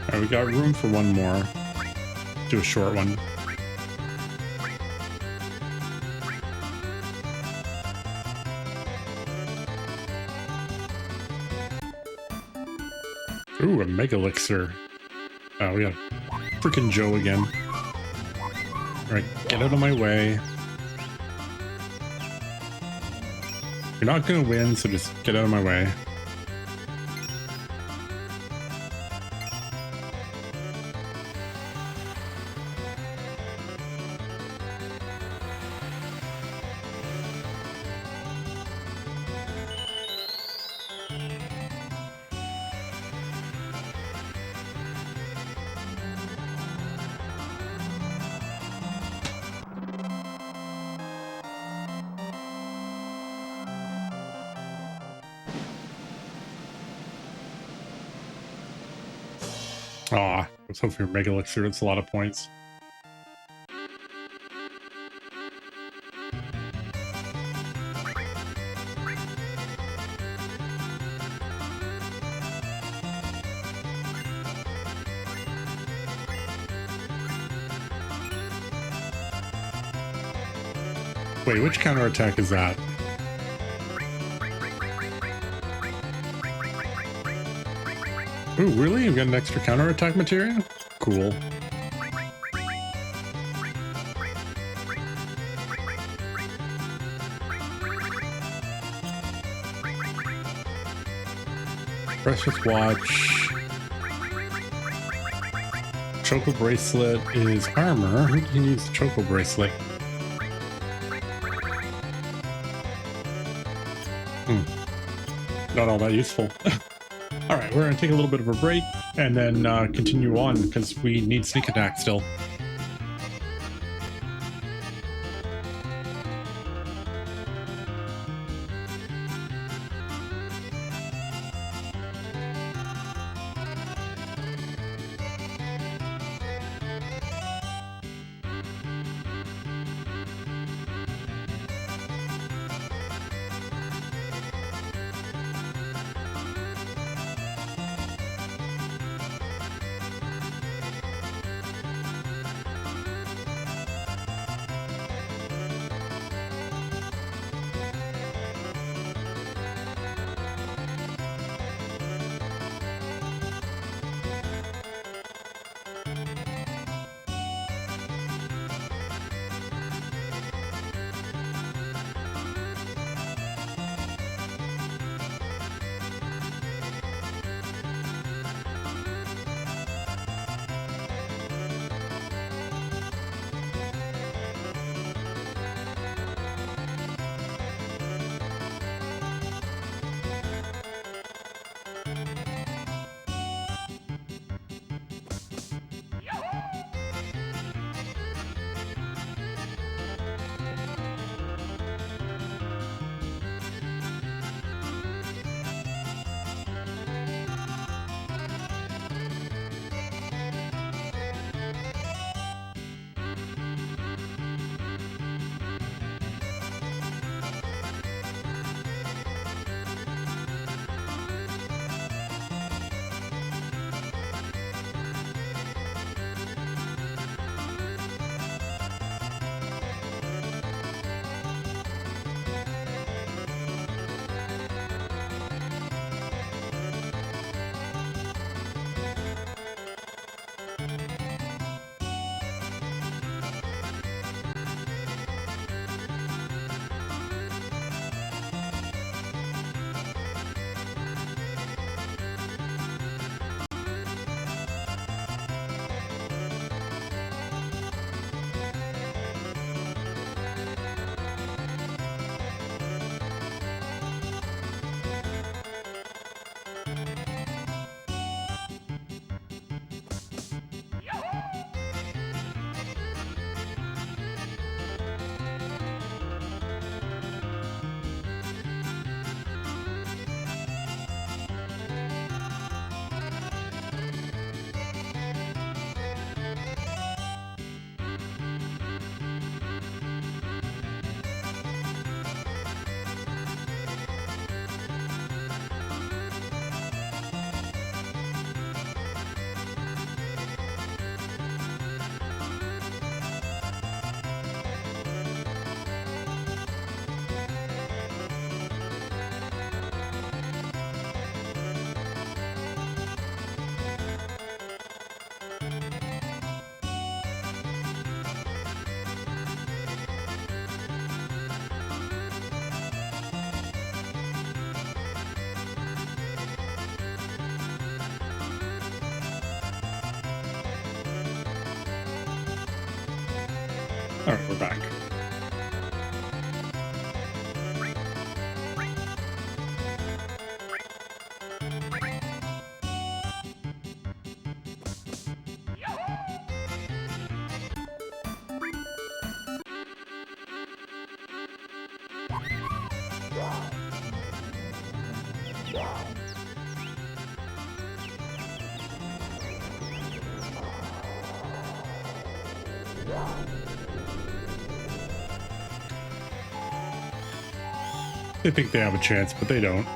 All right, we got room for one more. Do a short one. Ooh, a mega elixir. Oh, we got freaking Joe again. All right, get out of my way. You're not gonna win, so just get out of my way. Aw, let's hope for your mega elixir. It's a lot of points. Wait, which counterattack is that? Ooh, really? You've got an extra counterattack materia? Cool. Precious watch. Choco bracelet is armor. Who can use the choco bracelet? Not all that useful. All right, we're gonna take a little bit of a break and then continue on because we need sneak attack still. All right, we're back. They think they have a chance, but they don't.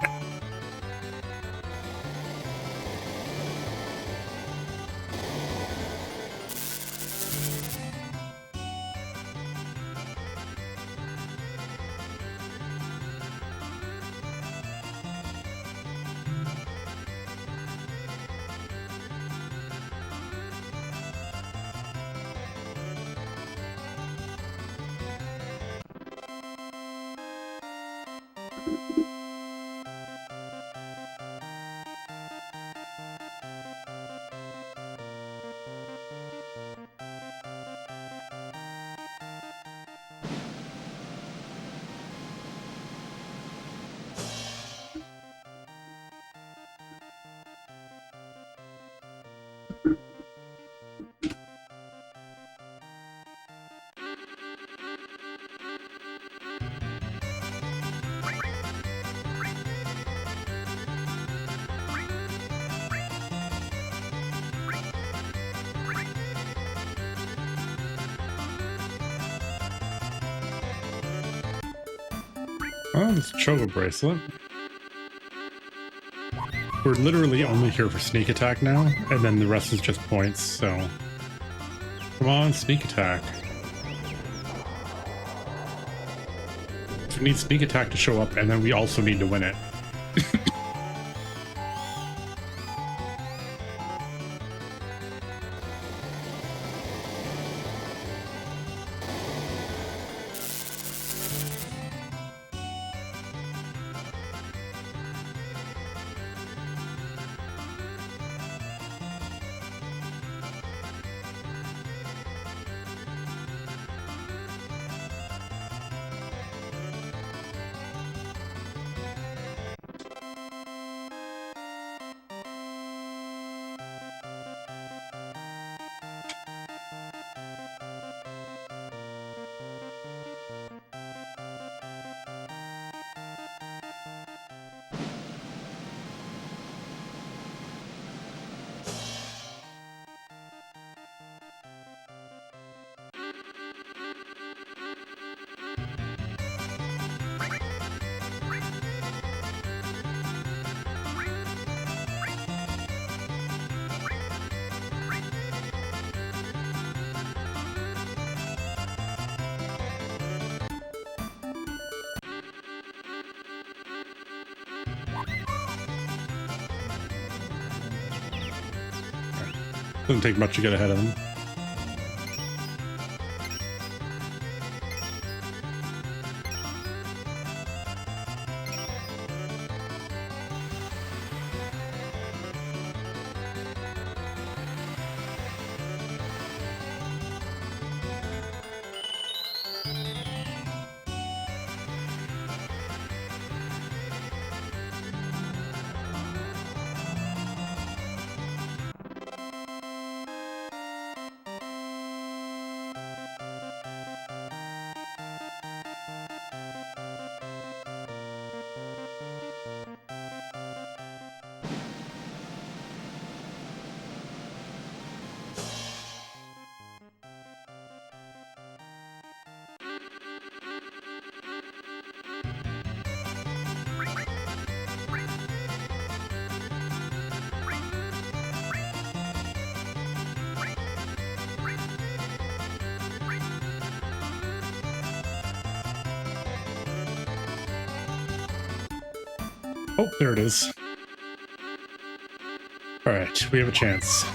Oh, it's a chocobo bracelet. We're literally only here for sneak attack now, and then the rest is just points, so... Come on, sneak attack. So we need sneak attack to show up, and then we also need to win it. Doesn't take much to get ahead of them. Oh, there it is. All right, we have a chance.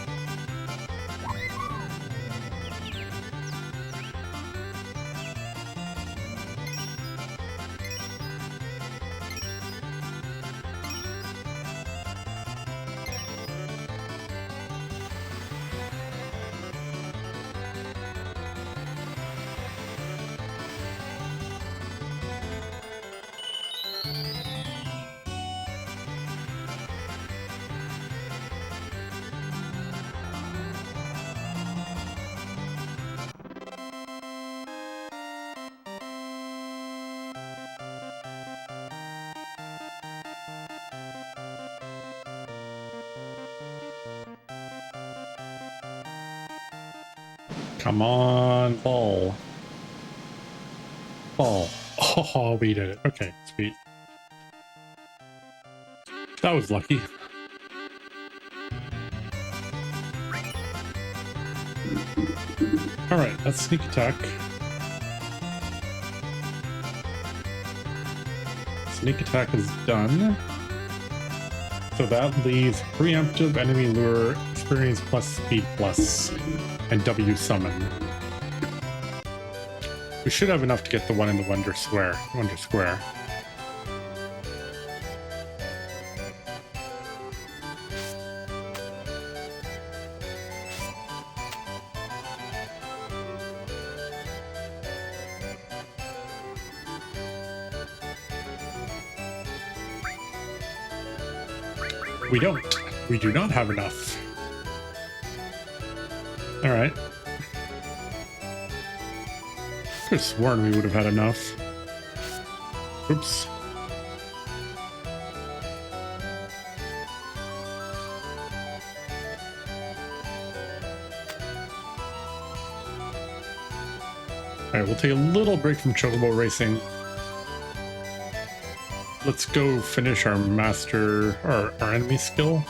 Come on, ball. Ball. Oh, we did it. Okay, sweet. That was lucky. Alright, that's sneak attack. Sneak attack is done. So that leaves preemptive, enemy lure, experience plus, speed plus, and W summon. We should have enough to get the one in the Wonder Square. We don't. We do not have enough. Alright. Could have sworn we would have had enough. Oops. Alright, we'll take a little break from chocobo racing. Let's go finish our master, or our enemy skill.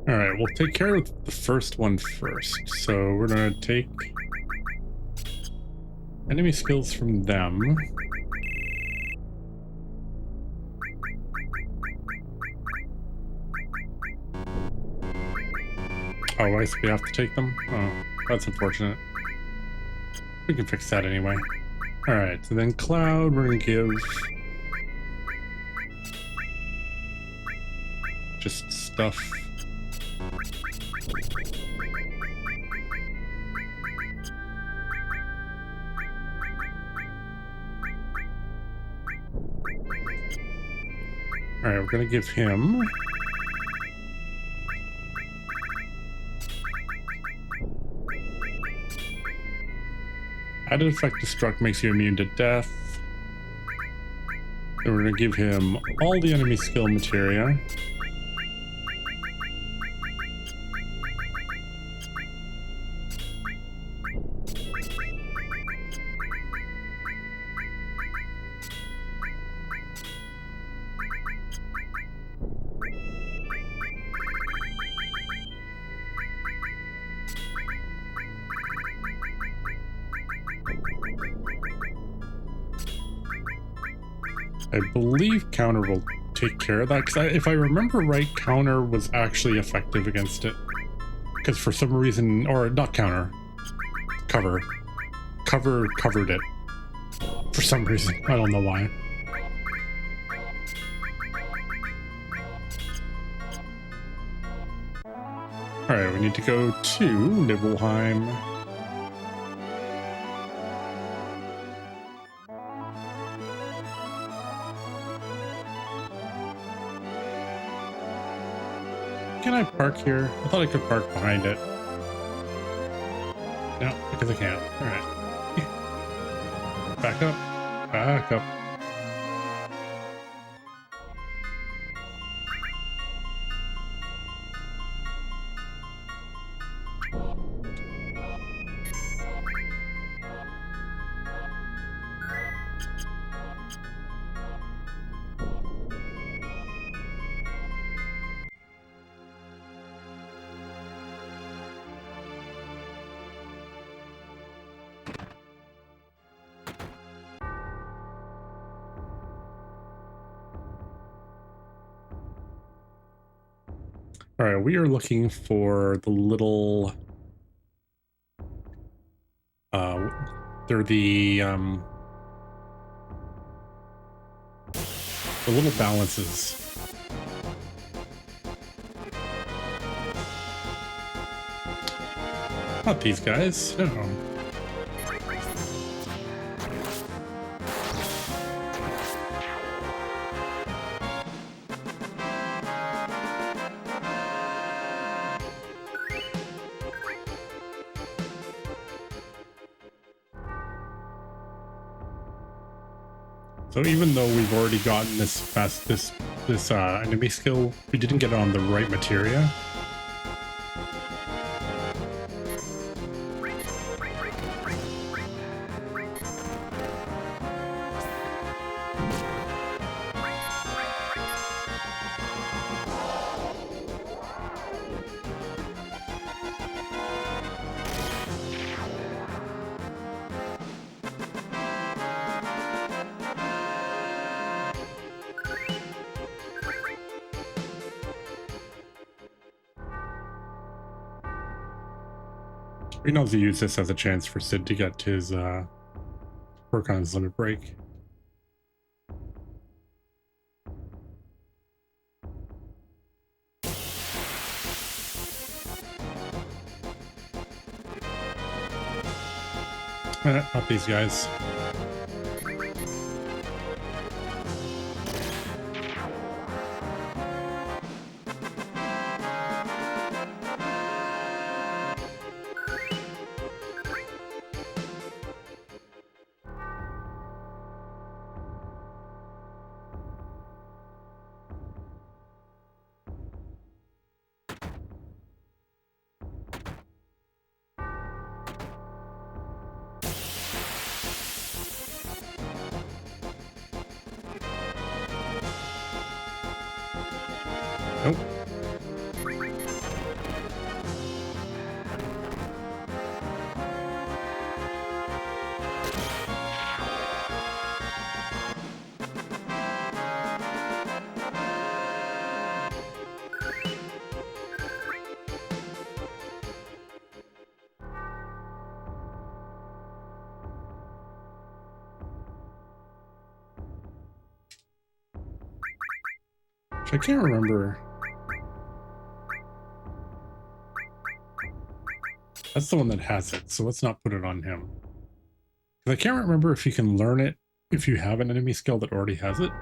Alright, we'll take care of the first one first. So we're gonna take enemy skills from them. Oh, I see we have to take them? Oh, that's unfortunate. We can fix that anyway. Alright, so then Cloud, we're gonna give just stuff. Alright, we're gonna give him added effect destruct makes you immune to death. And we're gonna give him all the enemy skill materia. I believe counter will take care of that, because if I remember right, counter was actually effective against it. Because for some reason, or not counter, cover covered it. For some reason, I don't know why. Alright, we need to go to Nibelheim. Can I park here? I thought I could park behind it. No, because I can't. Alright. Back up. Back up. All right, we are looking for the little They're the little balances. Not these guys, no. So even though we've already gotten this enemy skill, we didn't get it on the right materia. We can also use this as a chance for Sid to get his work on his limit break. Not these guys. Nope. I can't remember. That's the one that has it, so let's not put it on him. I can't remember if you can learn it if you have an enemy skill that already has it.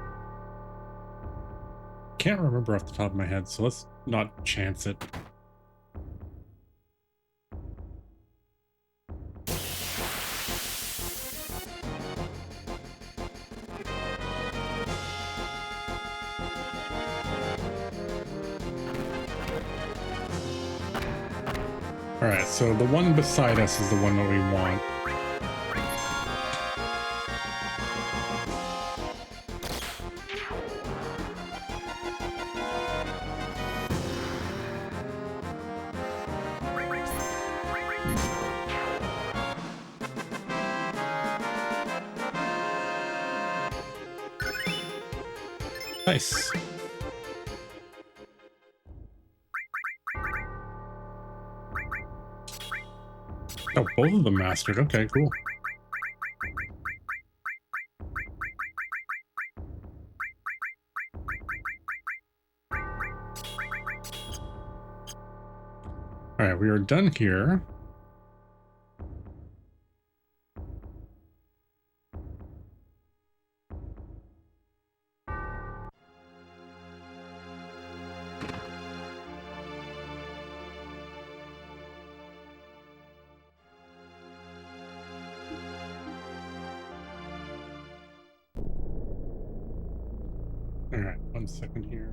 Can't remember off the top of my head, so let's not chance it. Alright, so the one beside us is the one that we want. Nice. Oh, both of them mastered. Okay, cool. All right, we are done here. All right, 1 second here.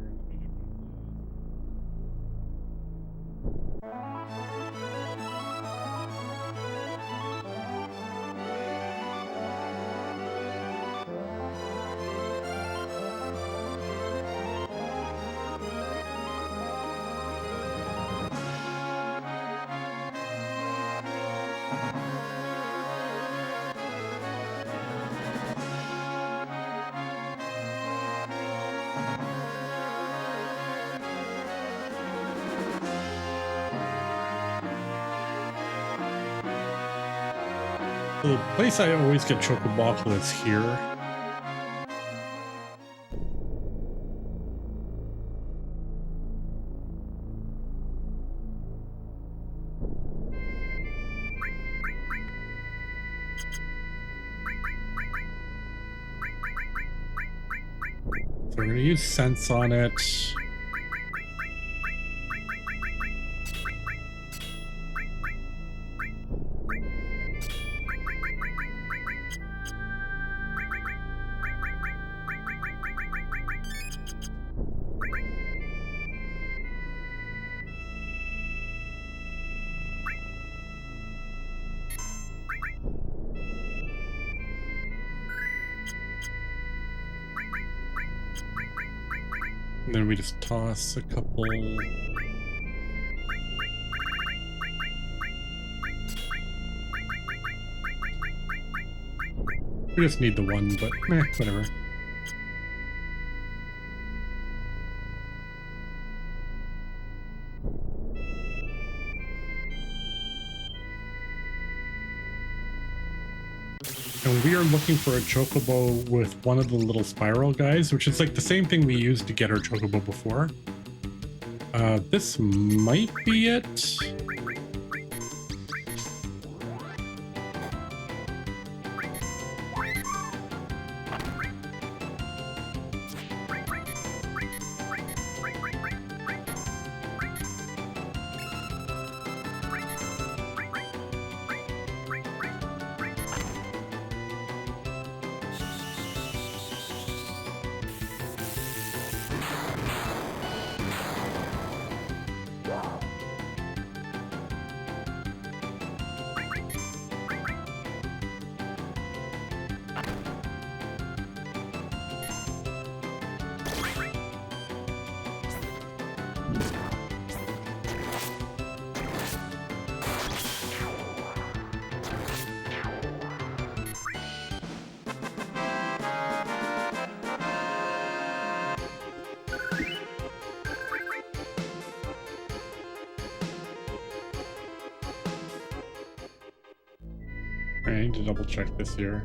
The place I always get chocobo is here. So we're going to use sense on it. And then we just toss a couple. We just need the one, but whatever. And we are looking for a chocobo with one of the little spiral guys, which is like the same thing we used to get our chocobo before. This might be it. I need to double check this here.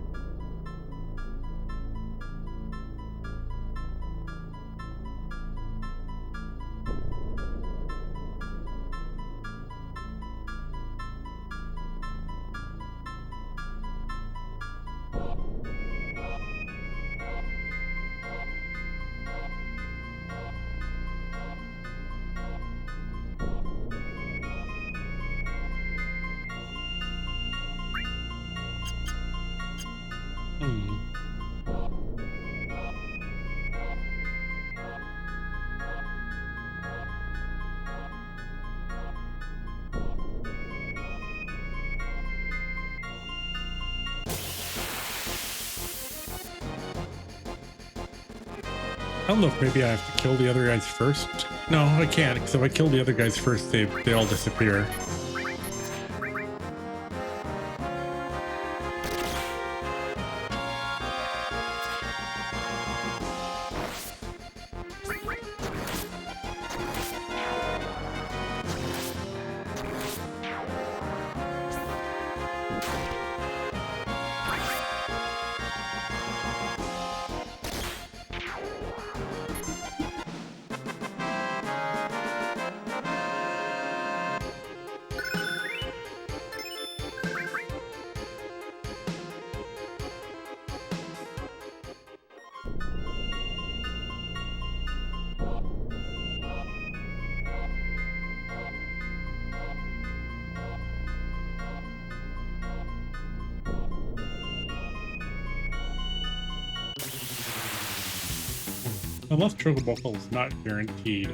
I don't know if maybe I have to kill the other guys first. No, I can't, because if I kill the other guys first, they all disappear. Unless chocobo is not guaranteed.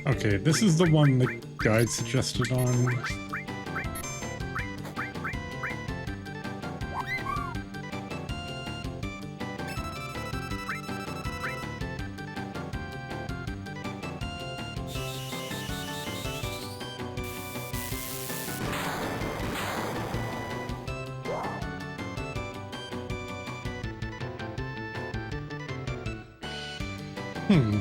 Okay, this is the one the guide suggested on. Hmm.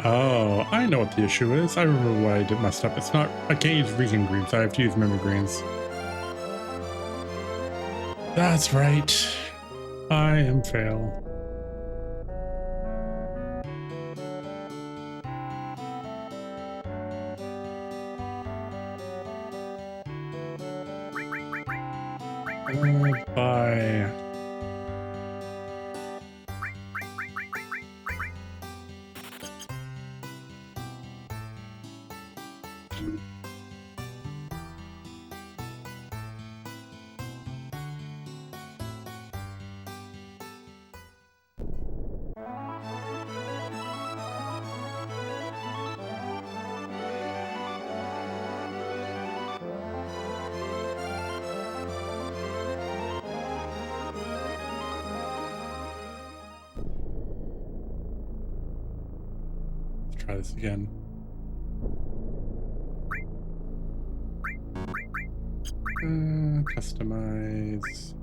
Oh, I know what the issue is. I remember why I did messed up. It's not, I can't use vegan greens. I have to use memory greens. That's right. I am fail. Bye. Let's try this again. Customize.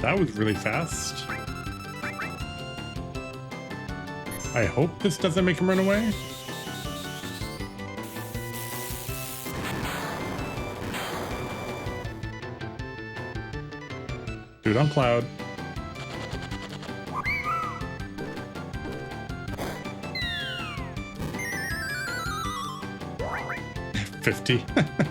That was really fast. I hope this doesn't make him run away. Dude, on Cloud. $50.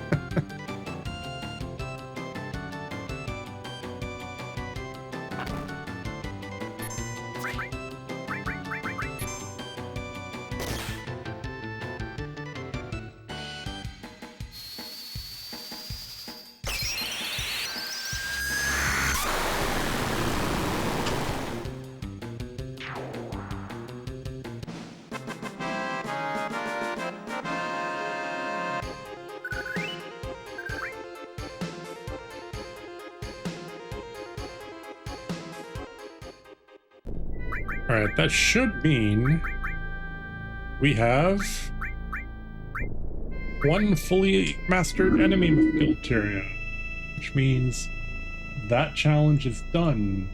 All right, that should mean we have one fully mastered enemy material, which means that challenge is done.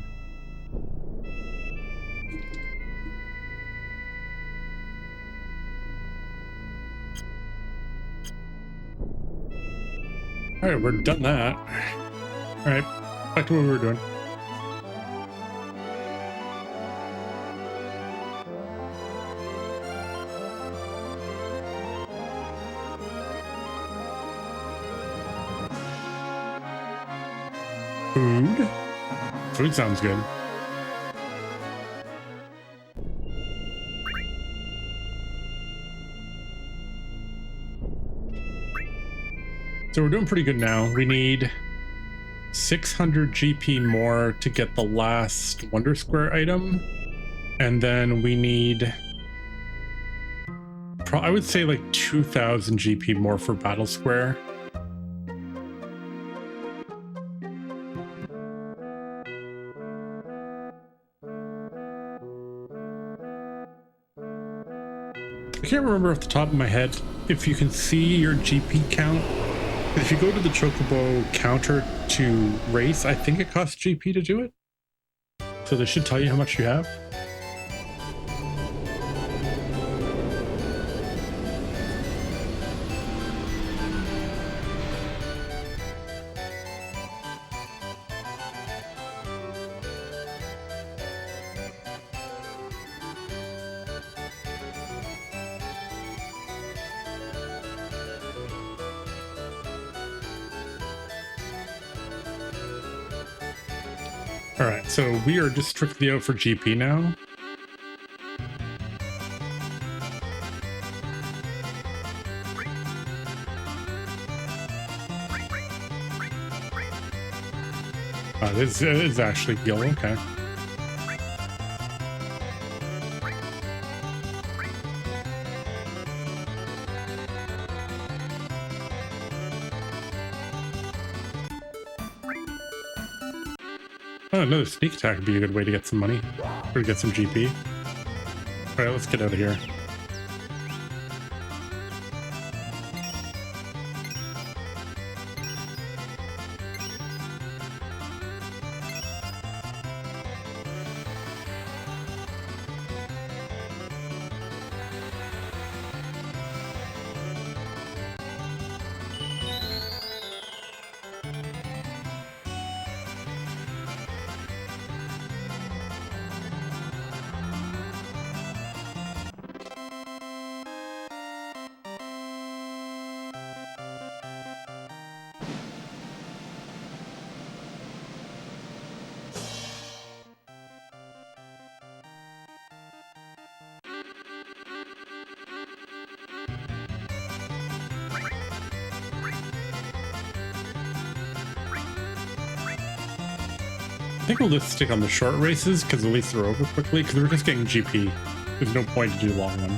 All right, we're done that. All right, back to what we were doing. Food? Food sounds good. So we're doing pretty good now. We need 600 GP more to get the last Wonder Square item. And then we need, I would say like 2,000 GP more for Battle Square. I can't remember off the top of my head if you can see your GP count. If you go to the chocobo counter to race, I think it costs GP to do it. So they should tell you how much you have. All right, so we are just strictly out for GP now. This is actually Gil, okay. Oh, another sneak attack would be a good way to get some money, or to get some GP. All right, let's get out of here. I think we'll just stick on the short races because at least they're over quickly, because we're just getting GP. There's no point to do long one.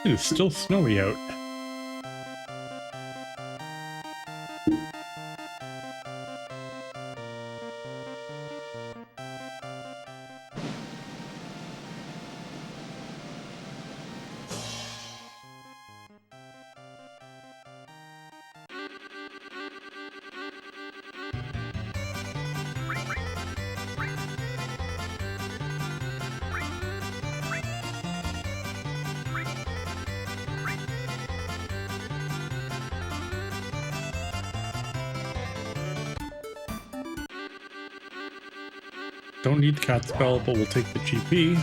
It is still snowy out. Don't need the cat spell, but we'll take the GP.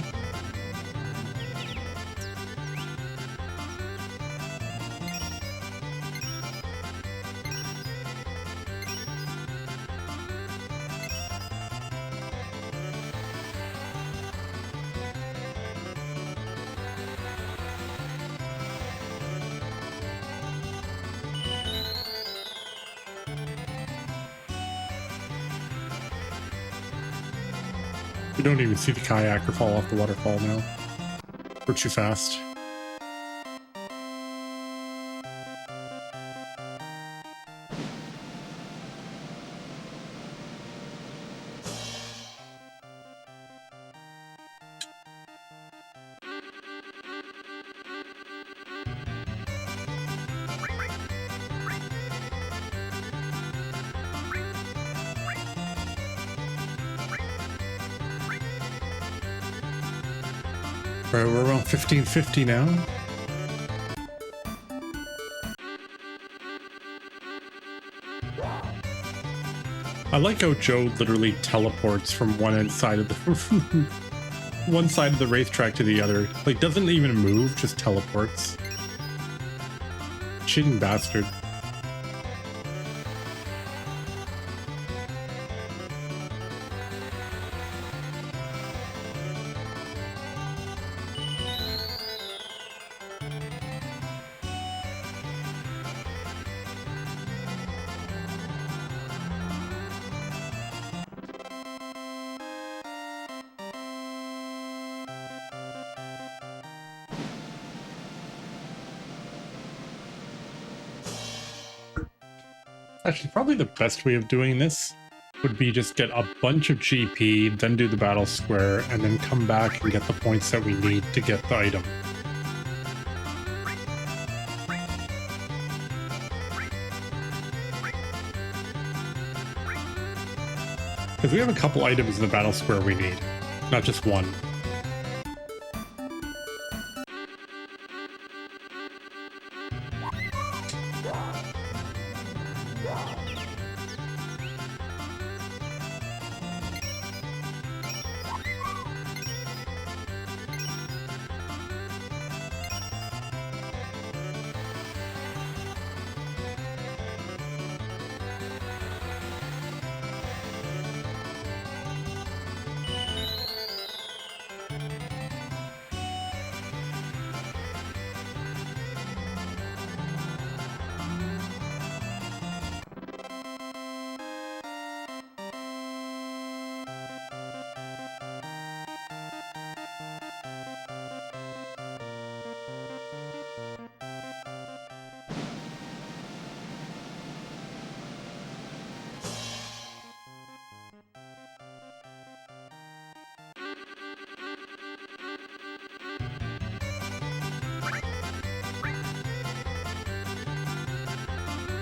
We don't even see the kayaker fall off the waterfall now. We're too fast. All right, we're around 1550 now. I like how Joe literally teleports from one side of the one side of the racetrack to the other. Like, doesn't even move, just teleports. Cheating bastard. Actually, probably the best way of doing this would be just get a bunch of GP, then do the battle square, and then come back and get the points that we need to get the item. Because we have a couple items in the battle square we need, not just one.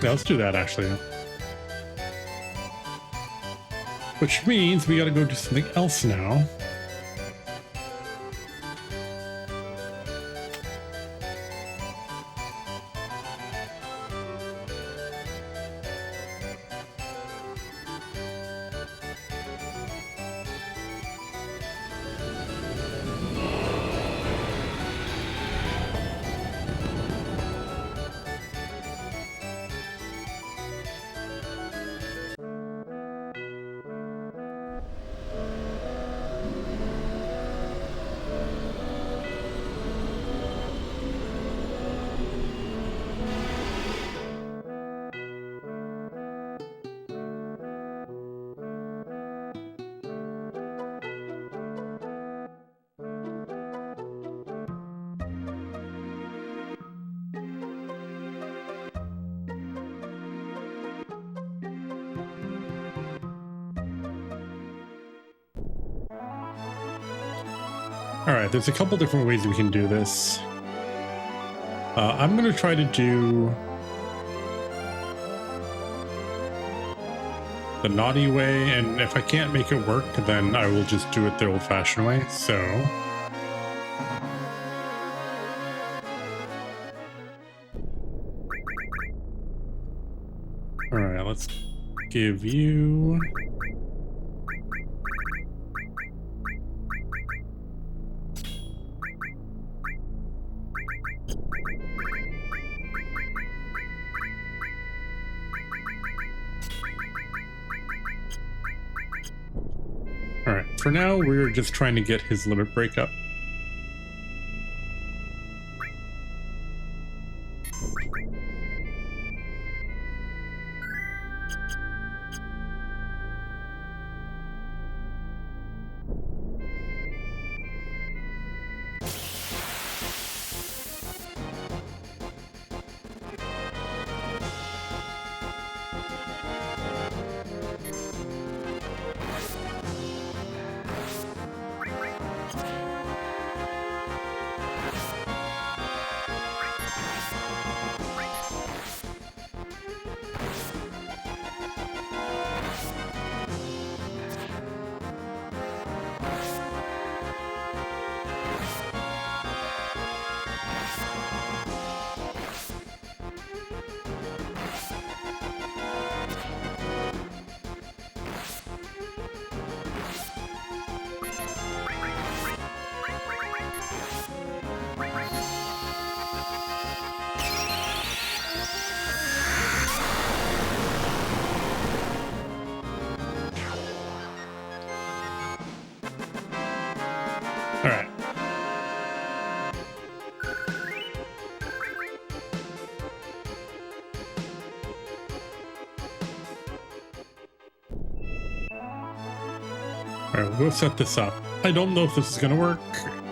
Yeah, let's do that, actually. Which means we gotta go do something else now. Alright, there's a couple different ways we can do this. I'm going to try to do the naughty way, and if I can't make it work, then I will just do it the old-fashioned way, so... Alright, let's give you... Alright, for now, we're just trying to get his limit break up. All right, we'll go set this up. I don't know if this is going to work.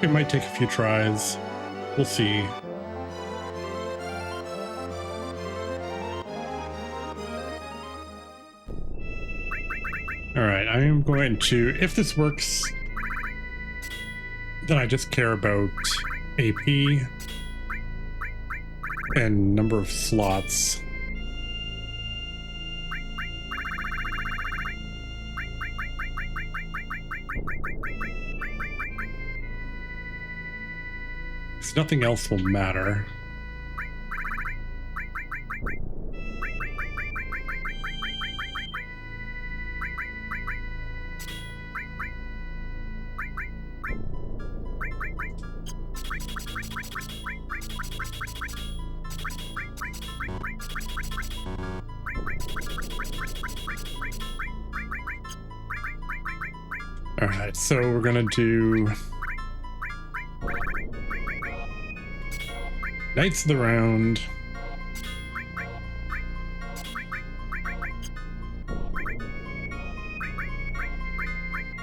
It might take a few tries. We'll see. All right, I am going to, if this works, then I just care about AP and number of slots. Because nothing else will matter. All right, so we're gonna do Knights of the Round.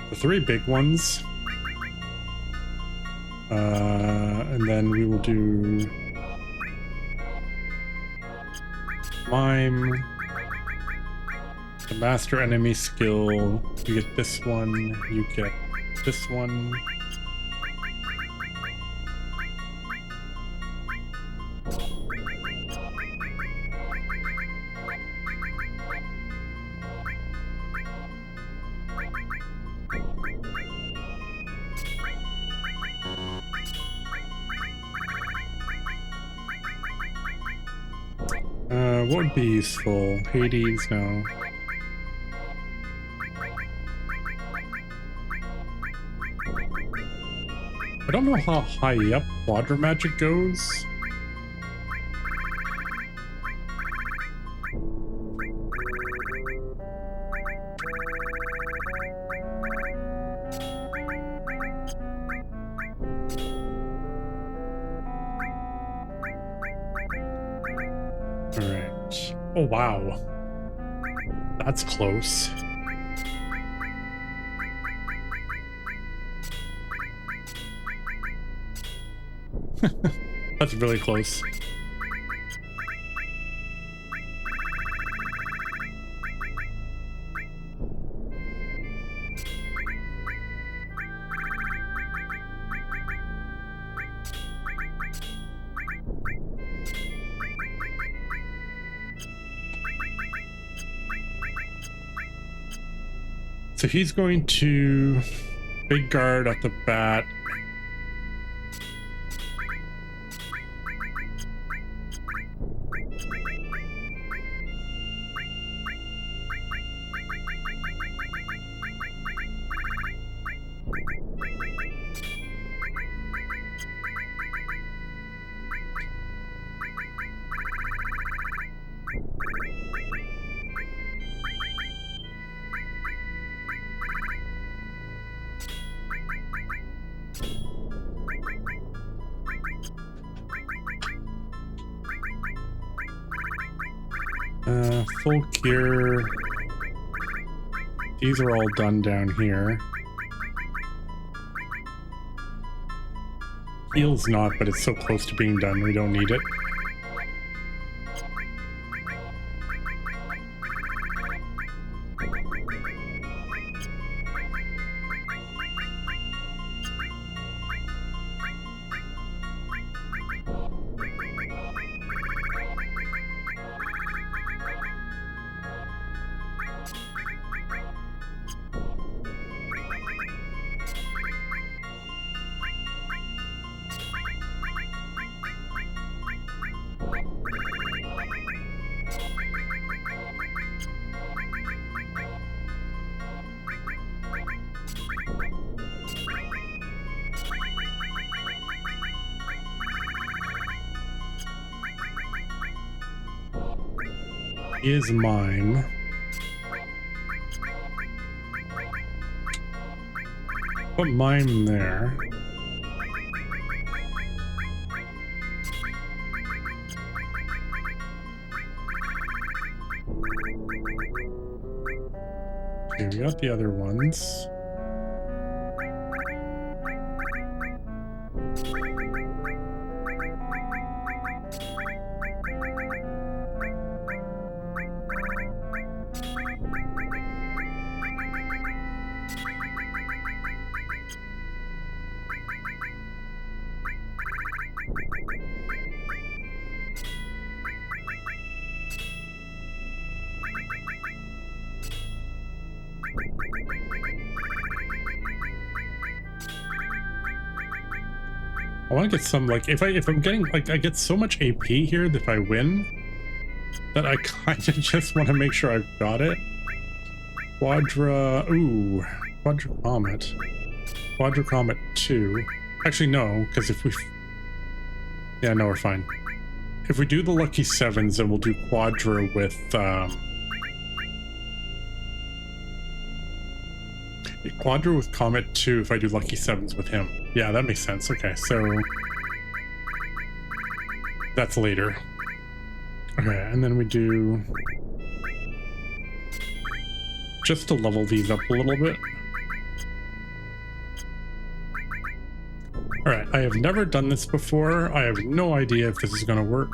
The 3 big ones. And then we will do Mime. The Master Enemy skill. You get this one, you get this one. What would be useful? Hades? No. I don't know how high up Quadra Magic goes. Alright. Oh wow. That's close. That's really close. So he's going to big guard at the bat. Full cure. These are all done down here. Heal's not, but it's so close to being done, we don't need it. Is mine. Put mine there. Okay, we got the other ones. I want to get some, like, if I'm getting, like, I get so much AP here that if I win, that I kind of just want to make sure I've got it. Quadra Comet. Quadra Comet 2. Actually, no, because if we... Yeah, no, we're fine. If we do the lucky 7s, then we'll do Quadra with, Quadra with Comet 2 if I do lucky 7s with him. Yeah, that makes sense. Okay, so... That's later. Okay, and then we do... Just to level these up a little bit. Alright, I have never done this before. I have no idea if this is going to work.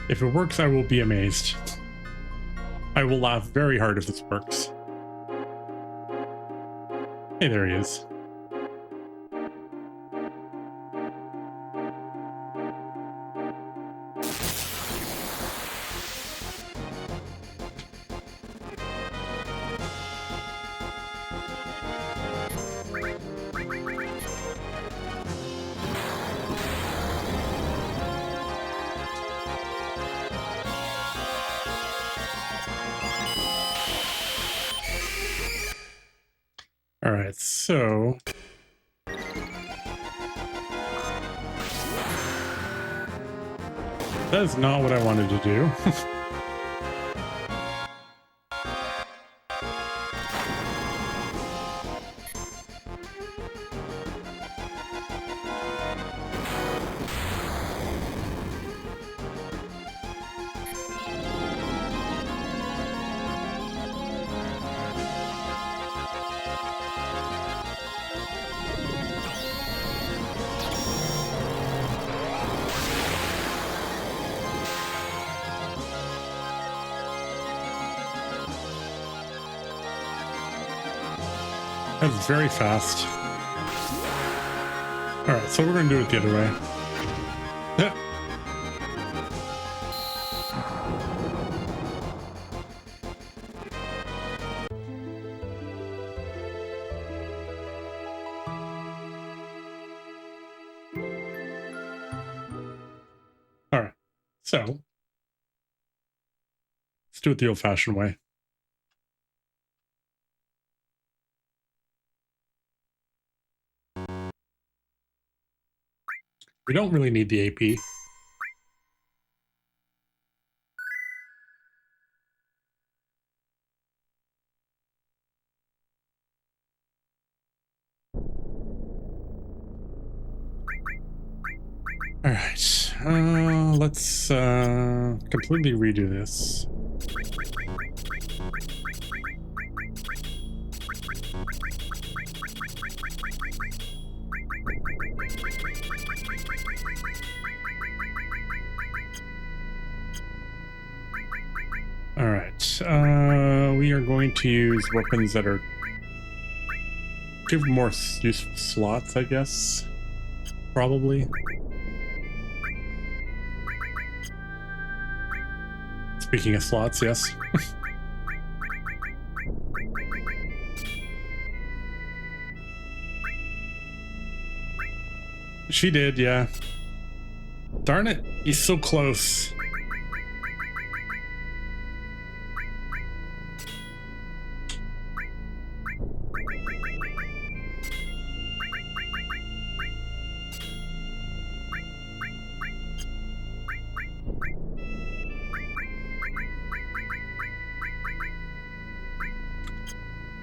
If it works, I will be amazed. I will laugh very hard if this works. Hey, there he is. All right, so that is not what I wanted to do. That's very fast. Alright, so we're going to do it the other way. Alright, so let's do it the old-fashioned way. We don't really need the AP. All right, let's completely redo this. All right, we are going to use weapons that are give more useful slots, I guess. Probably. Speaking of slots, yes. She did, yeah. Darn it, he's so close.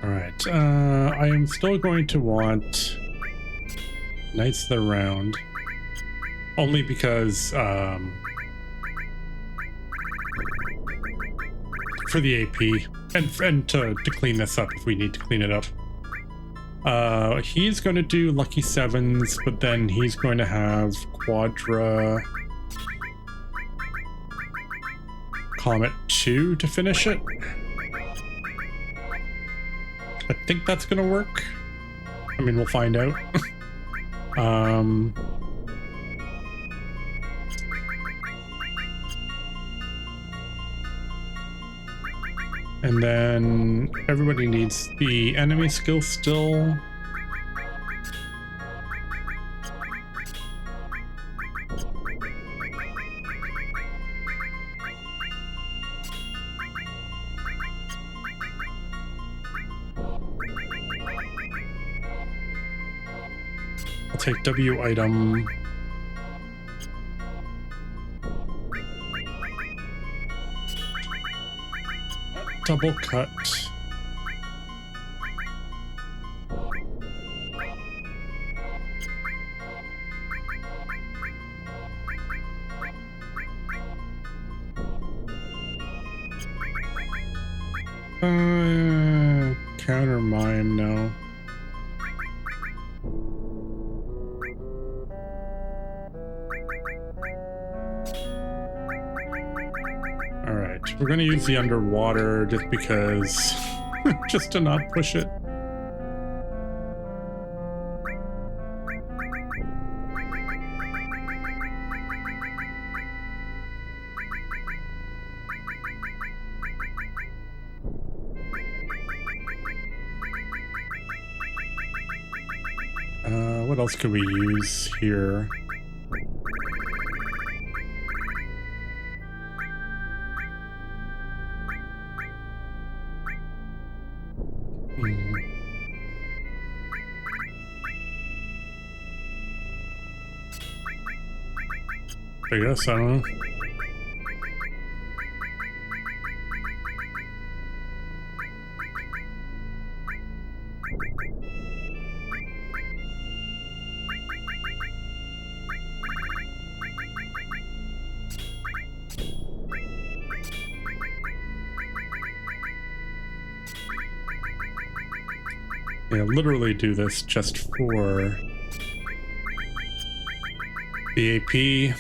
Alright, I am still going to want Knights of the Round. Only because, for the AP, and to clean this up if we need to clean it up. He's going to do Lucky 7s, but then he's going to have Quadra Comet 2 to finish it. I think that's gonna work. I mean, we'll find out. And then everybody needs the enemy skill still. I'll take W item. Double cut. Counter mime, no. Alright, we're gonna use the underwater just because, just to not push it. What else could we use here? I guess, I don't know. Yeah, literally do this just for the AP.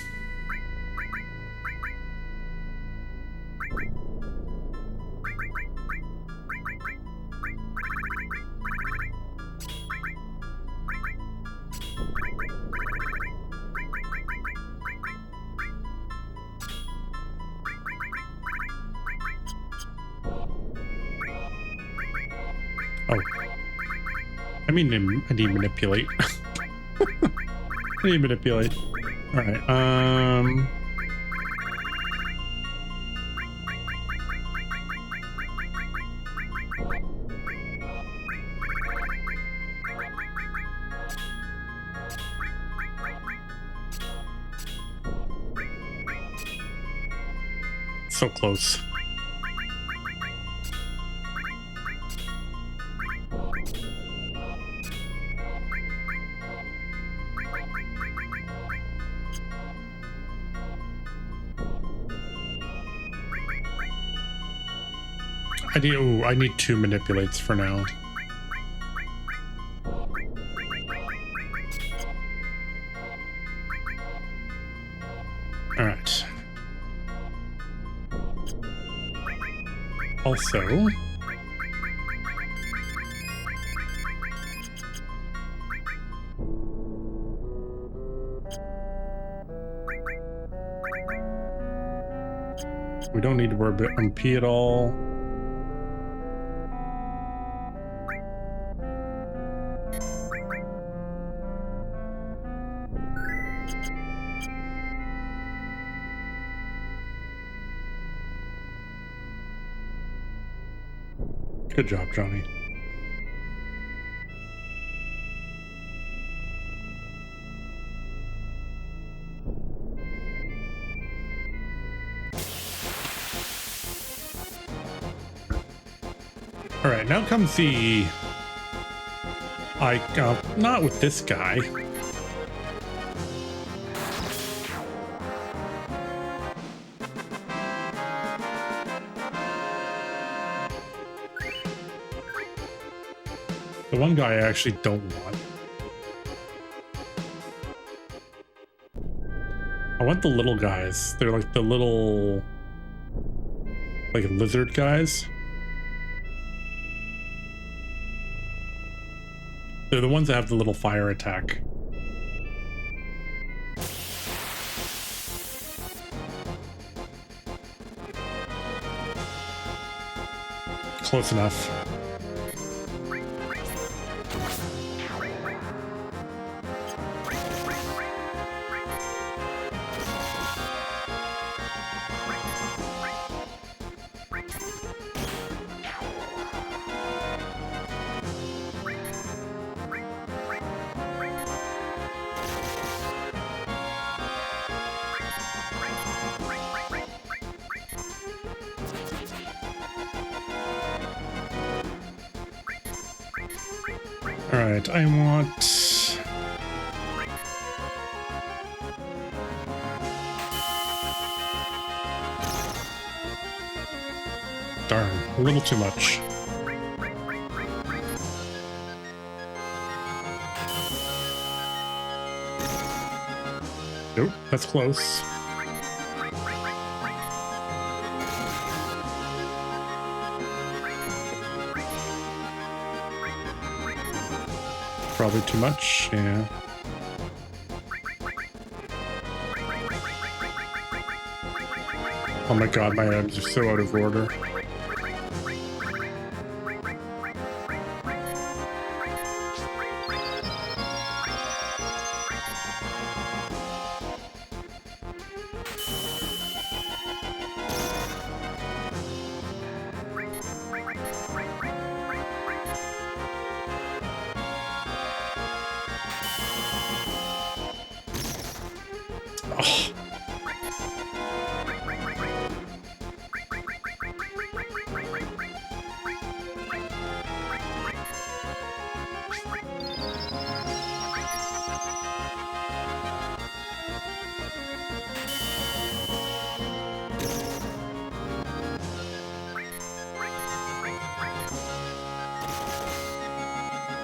Oh. I mean, I need manipulate. I need manipulate. Alright, so close. I need 2 manipulates for now. Alright. Also, we don't need to worry about MP at all. Good job, Johnny. All right, now comes the... not with this guy. The one guy I actually don't want. I want the little guys. They're like the little Like lizard guys. They're the ones that have the little fire attack. Close enough. Alright, I want... Darn, a little too much. Nope, that's close. Probably too much, yeah. Oh my god, my items are so out of order.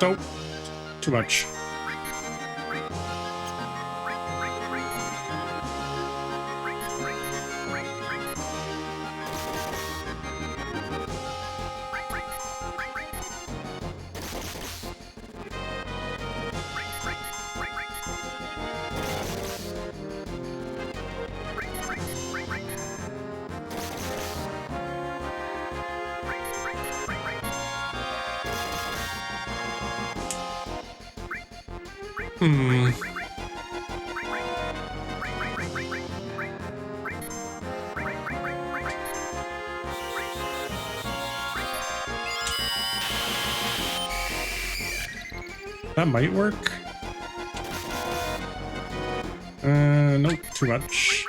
Nope, too much. That might work. Nope, too much.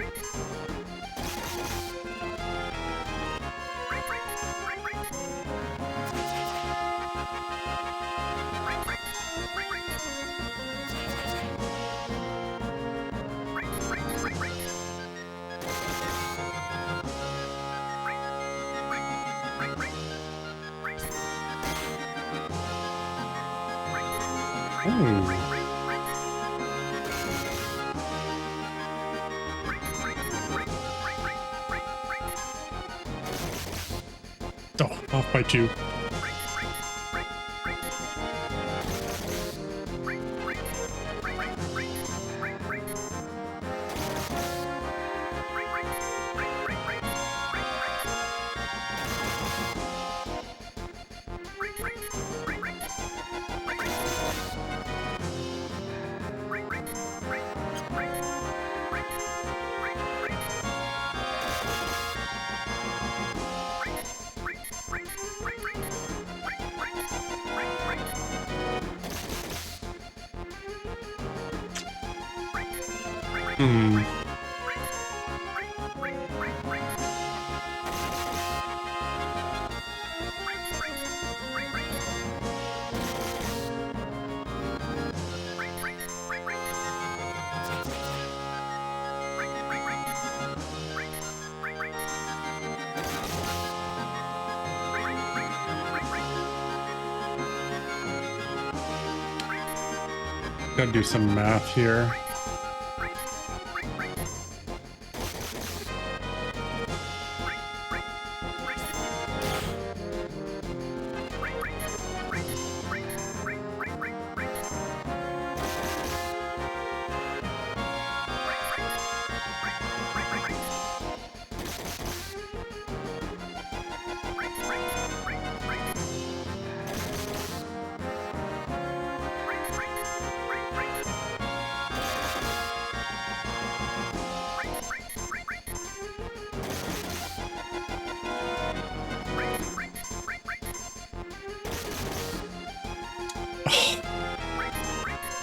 Oh, off by 2. Gotta do some math here.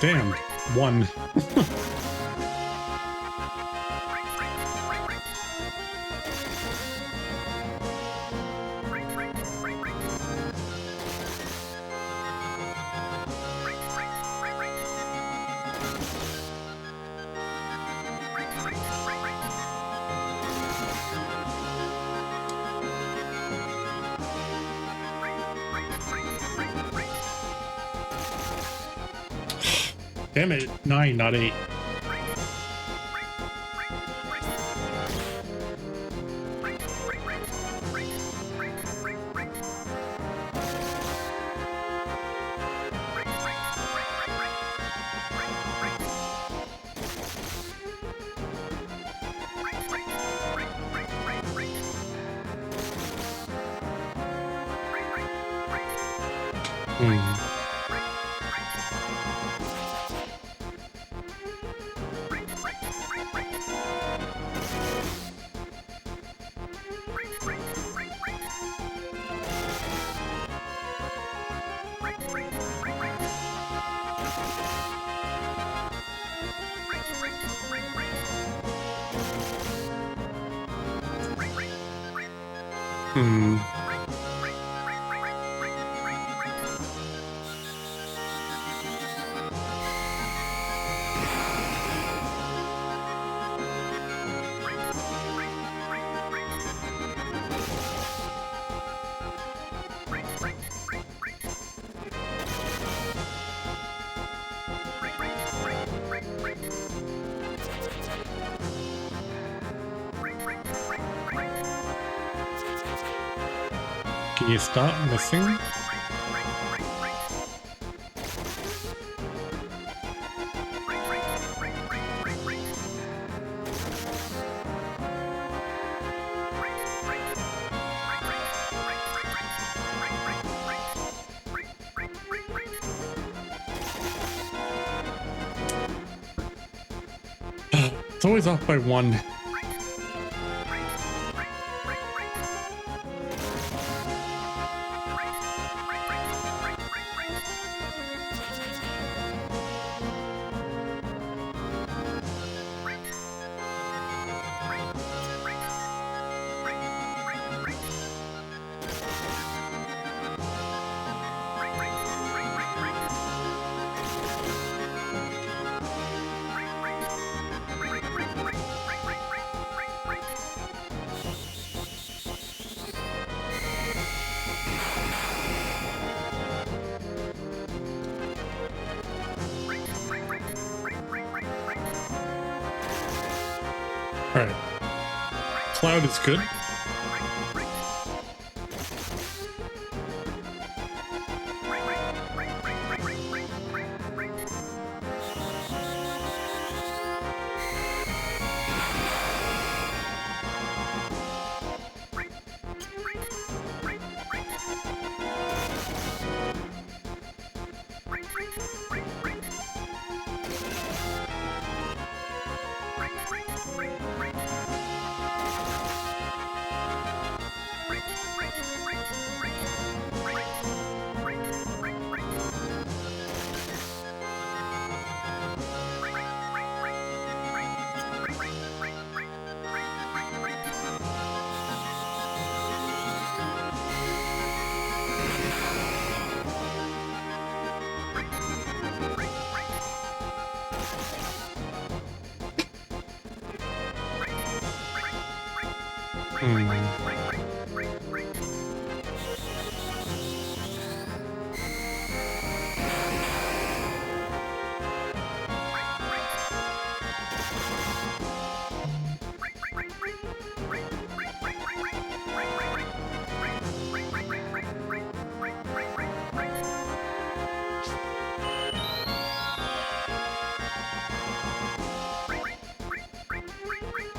Damn, one. Damn it, 9, not 8. Can you stop missing? It's always off by 1. Alright. Cloud is good.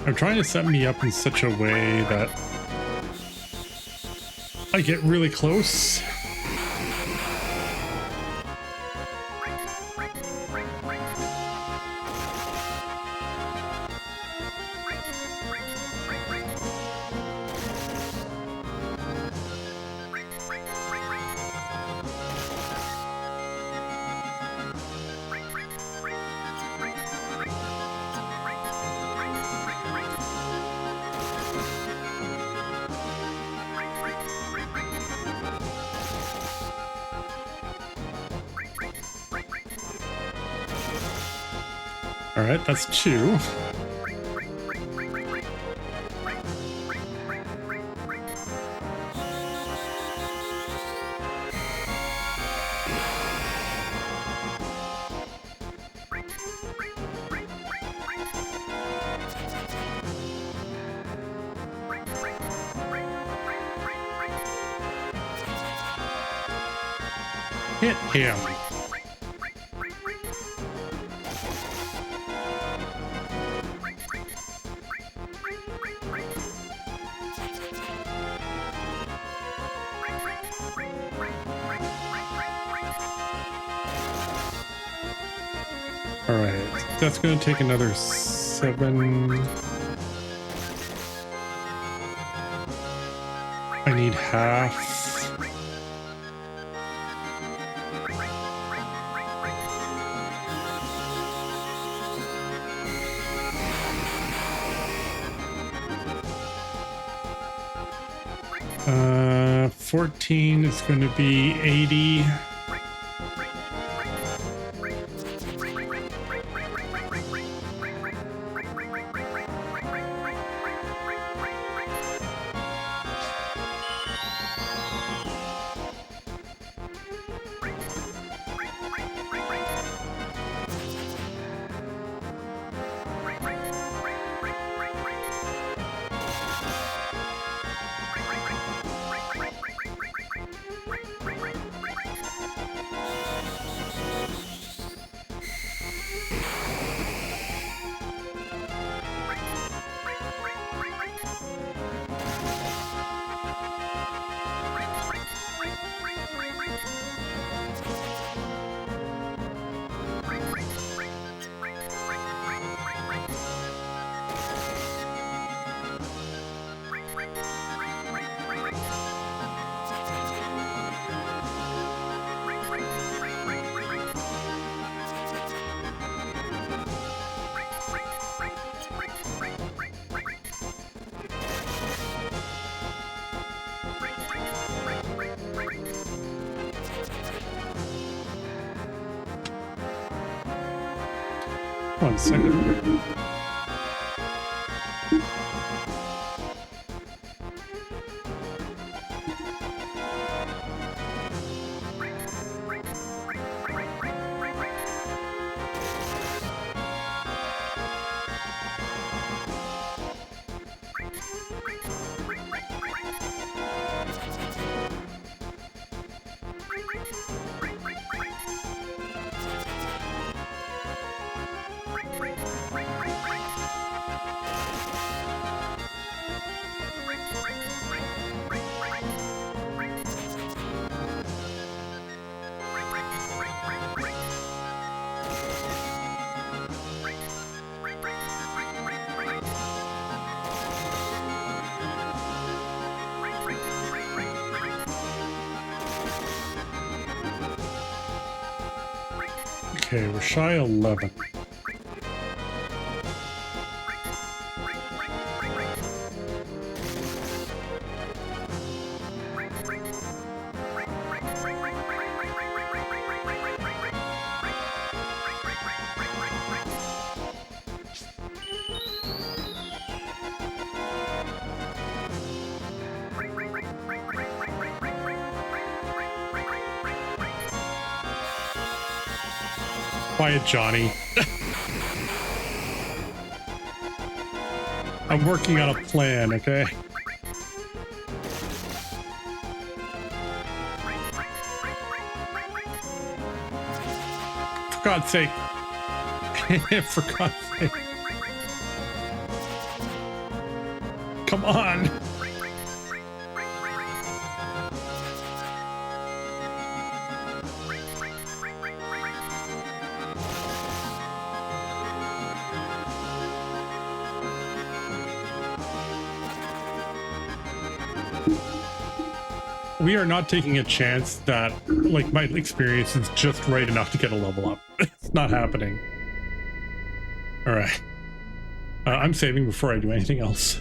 I'm trying to set me up in such a way that I get really close. All right, that's 2. Hit him. All right, that's going to take another 7. I need half. Uh, 14 is going to be 80. One second. Okay, we're shy 11. Quiet, Johnny. I'm working on a plan, okay? For God's sake. For God's sake. Come on. We are not taking a chance that, like, my experience is just right enough to get a level up. It's not happening. All right. I'm saving before I do anything else.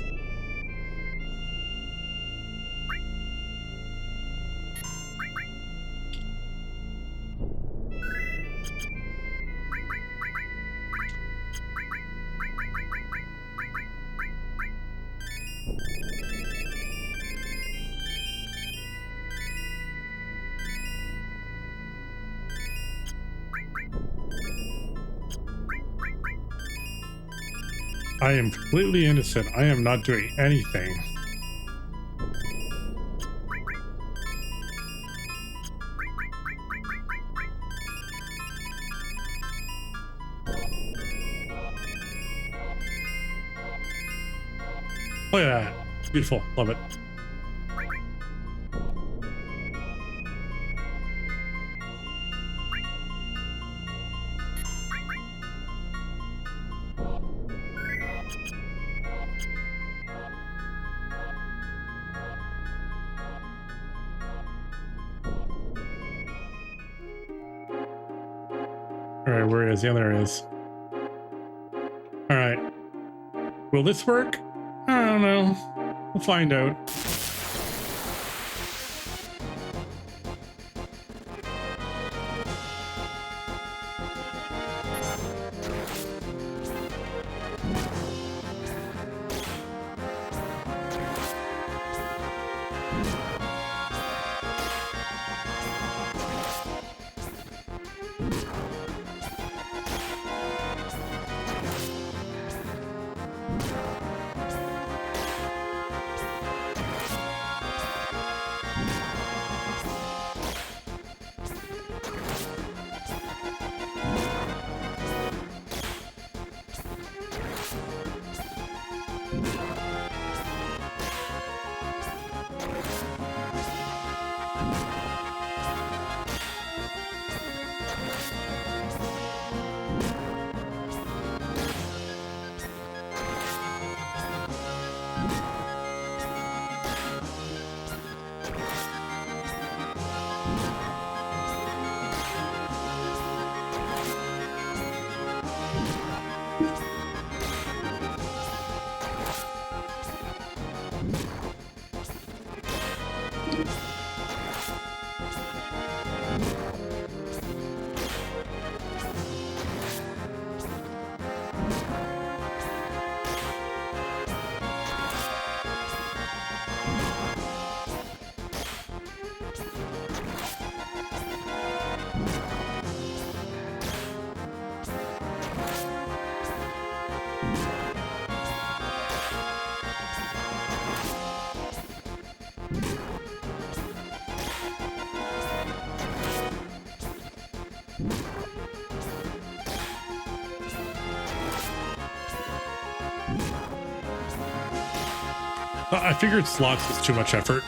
I am completely innocent. I am not doing anything. Look at that. It's beautiful. Love it. All right, where is the other is? All right. Will this work? I don't know. We'll find out. I figured slots was too much effort.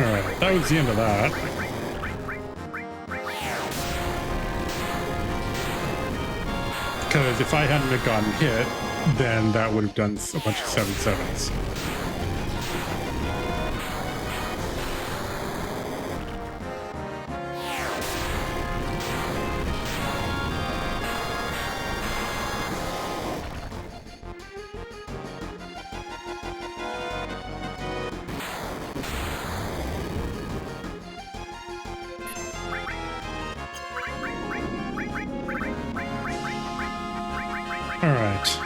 Alright, that was the end of that. Because if I hadn't have gotten hit, then that would have done a bunch of 7/7s. All right.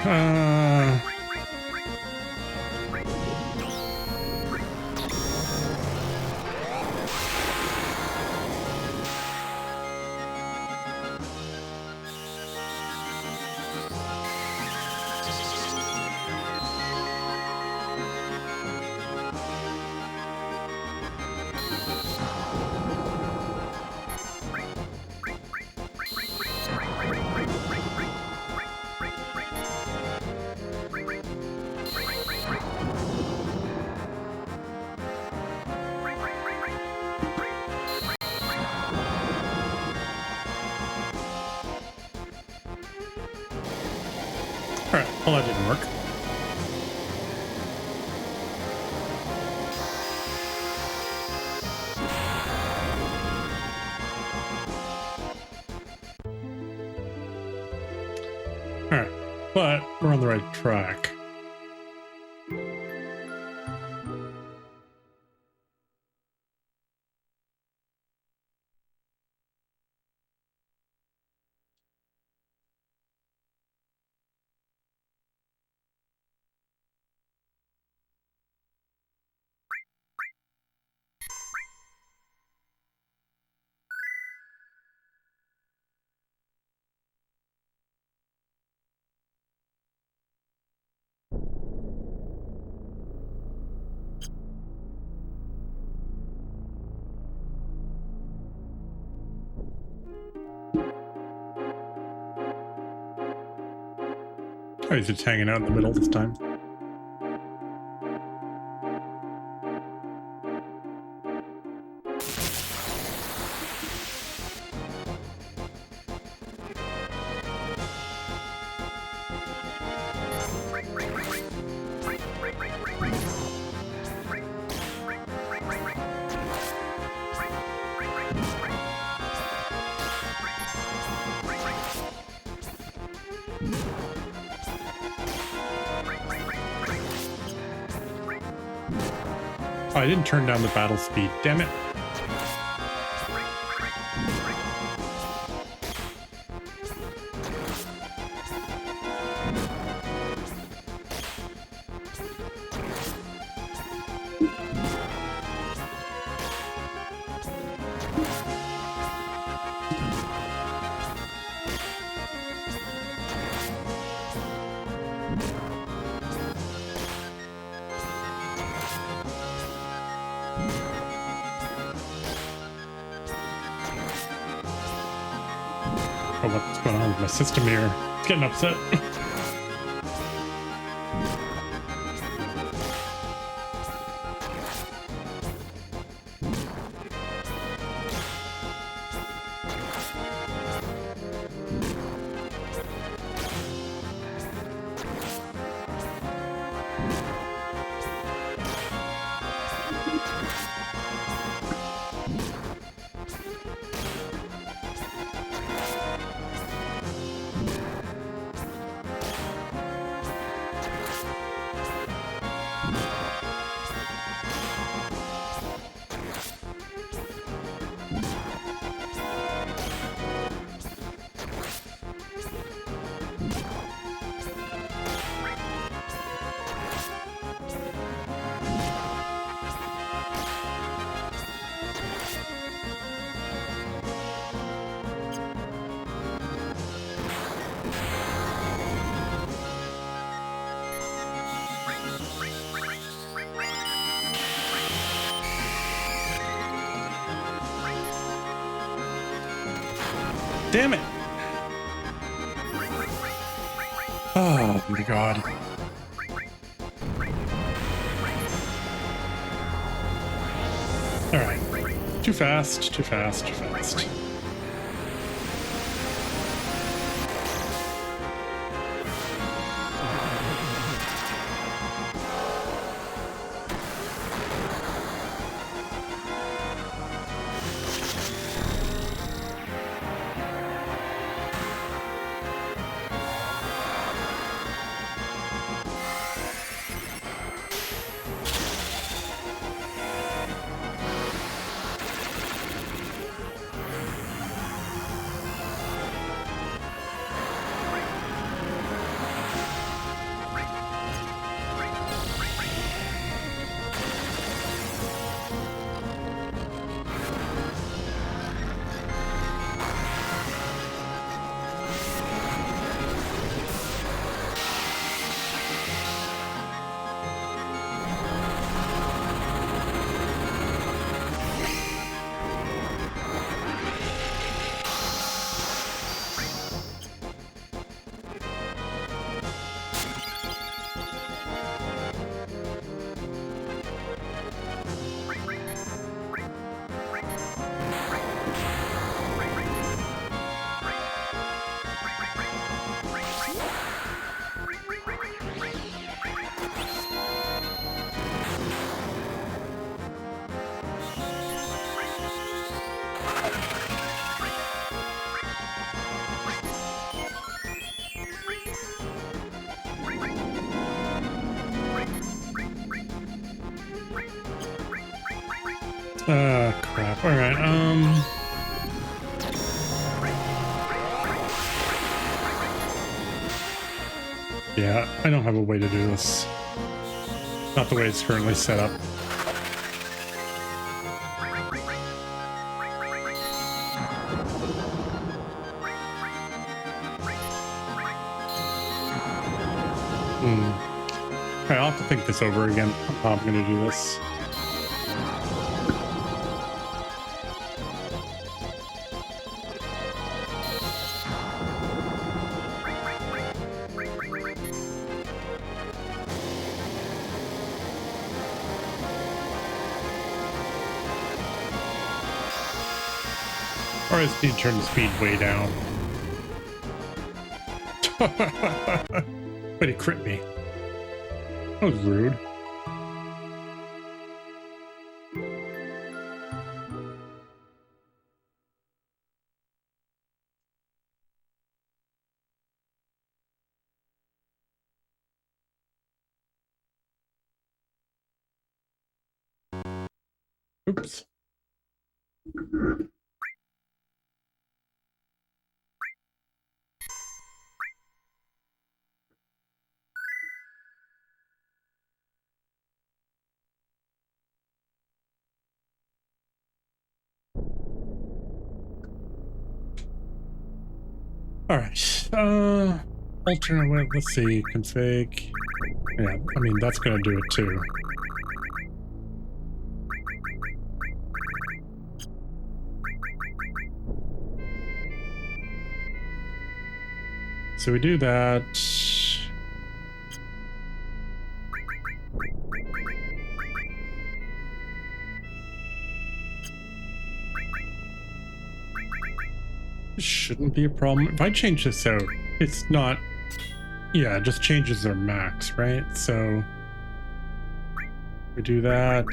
All right. Well, that didn't work. All right, but we're on the right track. Oh, he's just hanging out in the middle this time. Oh, I didn't turn down the battle speed. Damn it. Oh, what's going on with my system here? It's getting upset. Damn it! Oh my god. Alright. Too fast, too fast, too fast. Crap. All right. Yeah, I don't have a way to do this. Not the way it's currently set up. Alright, I'll have to think this over again. How I'm gonna do this. Or I just need to turn the speed way down. But he crit me. That was rude. Oops. All right. Alternate way. Let's see. Config. Yeah, I mean that's gonna do it too. So we do that. Shouldn't be a problem. If I change this out, it's not. Yeah, it just changes their max, right? So we do that.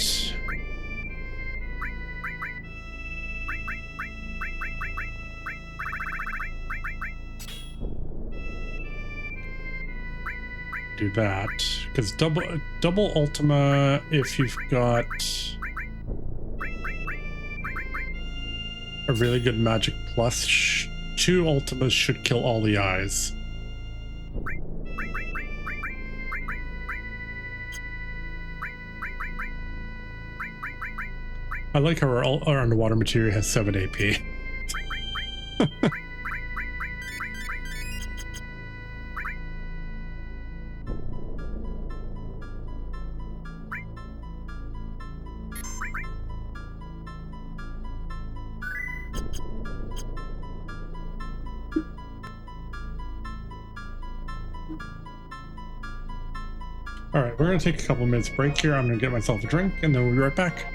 Do that because double Ultima, if you've got a really good magic plus, 2 Ultimas should kill all the eyes. I like how our underwater material has 7 AP. All right, we're going to take a couple minutes break here. I'm going to get myself a drink, and then we'll be right back.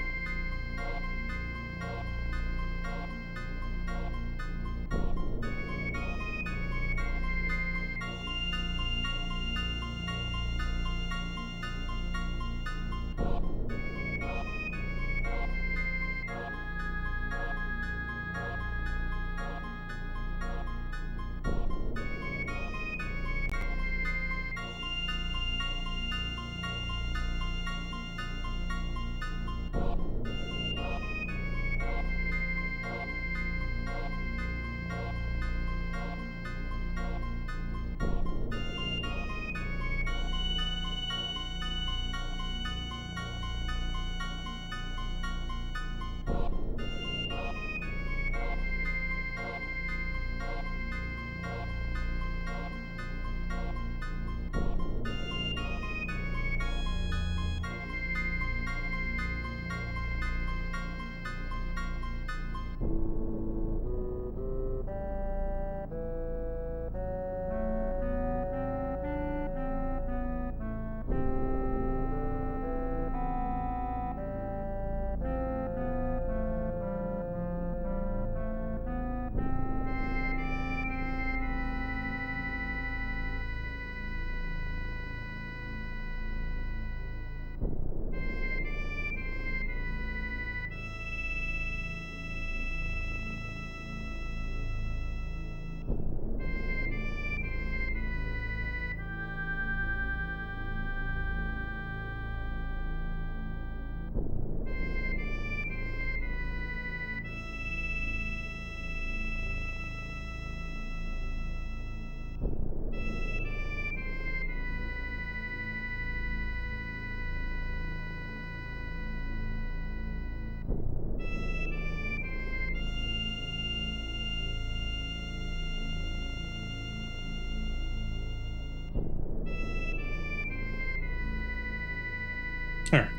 All right.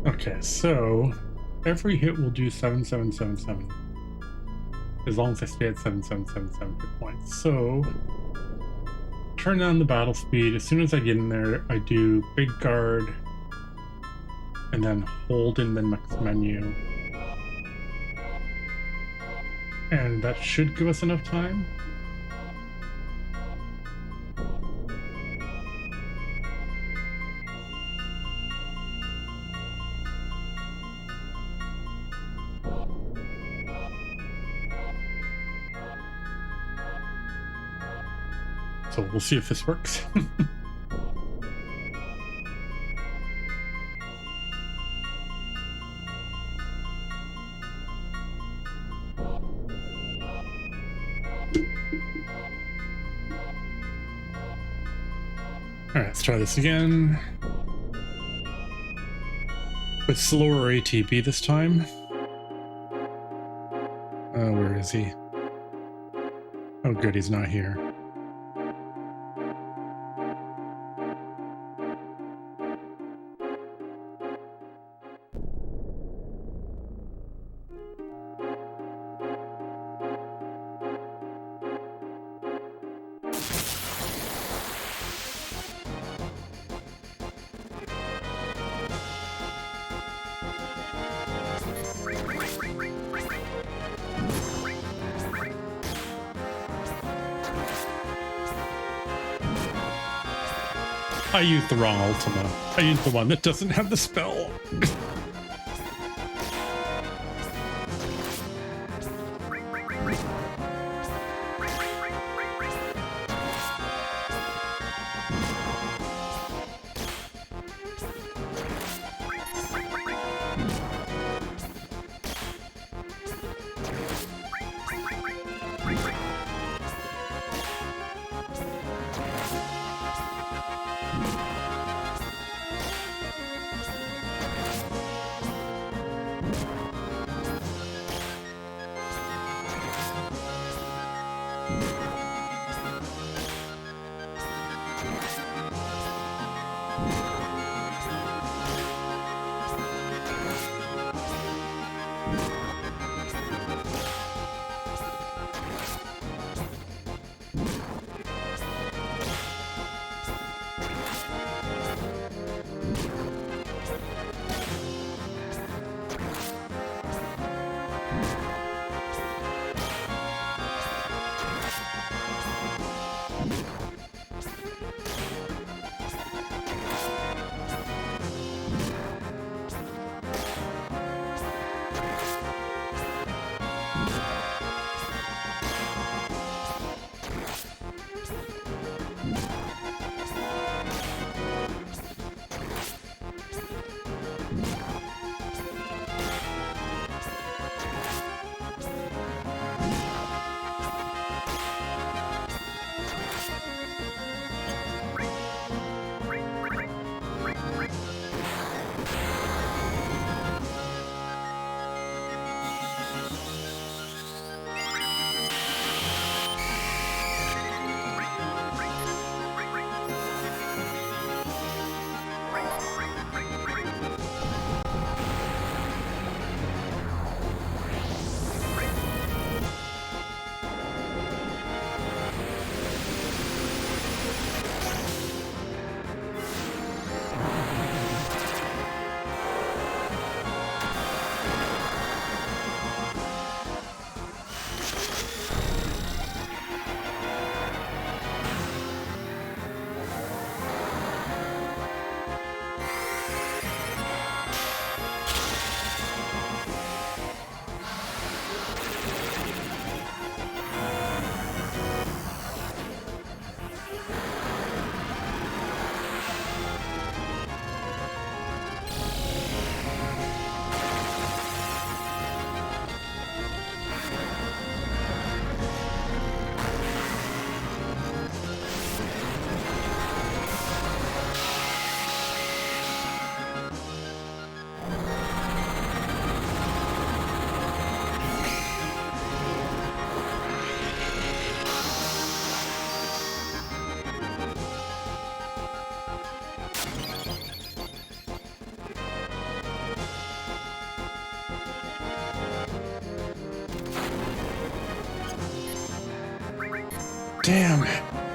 Okay, so every hit will do 7777 as long as I stay at 7777 hit points. So turn down the battle speed. As soon as I get in there, I do big guard and then hold in the next menu. And that should give us enough time. So we'll see if this works. All right, let's try this again. With slower ATB this time. Where is he? Oh, good, he's not here. I used the wrong Ultima. I used the one that doesn't have the spell.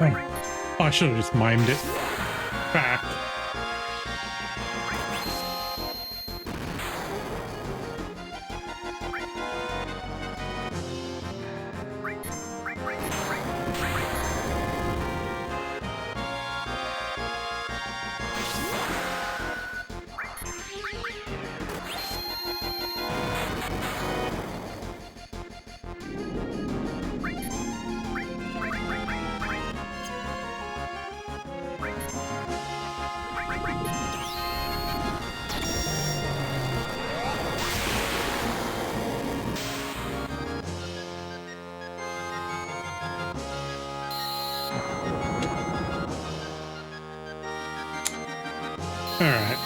Alright. Oh, I should have just mimed it back. All right.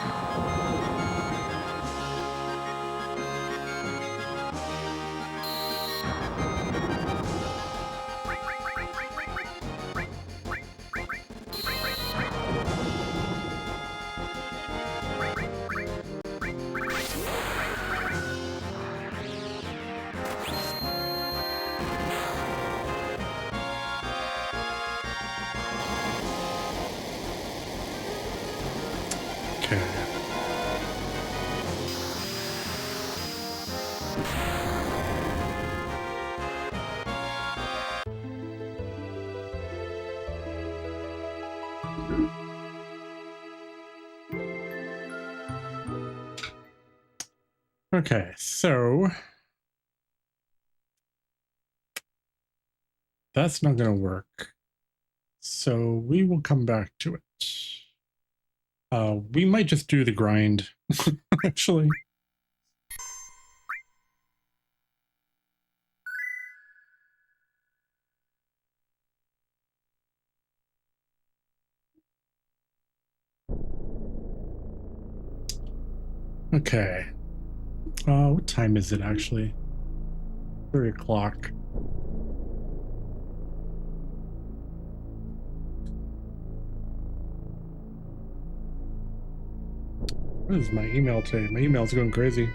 Okay. Okay, so that's not going to work. So we will come back to it. We might just do the grind, actually. Okay. What time is it actually? 3 o'clock. What is my email today? My email's going crazy.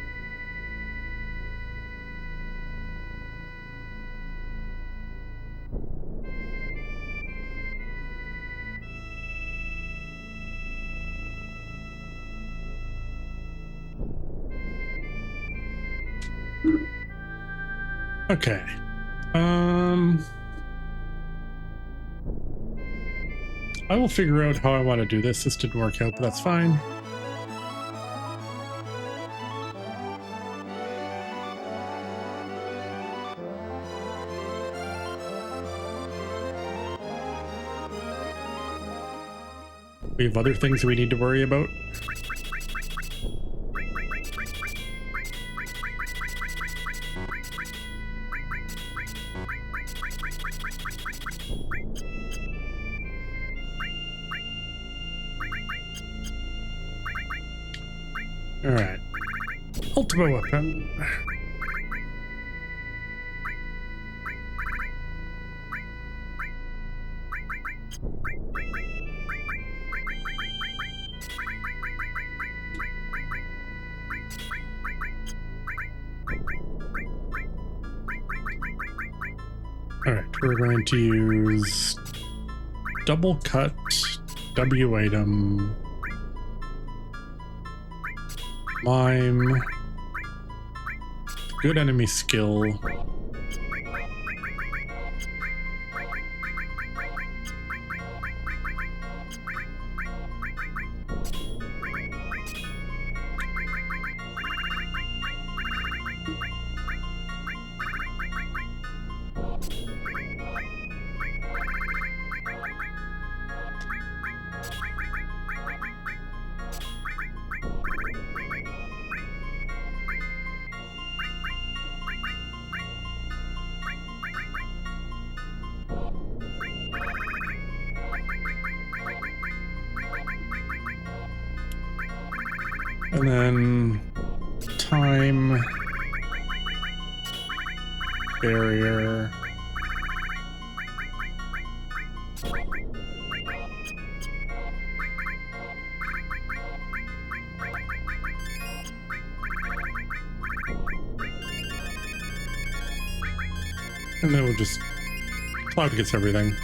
Okay. I will figure out how I want to do this. This didn't work out, but that's fine. We have other things we need to worry about. All right. Ultima weapon. All right, we're going to use double cut, W item, mime, good enemy skill, and then time, barrier, and then we'll just cloud gets everything.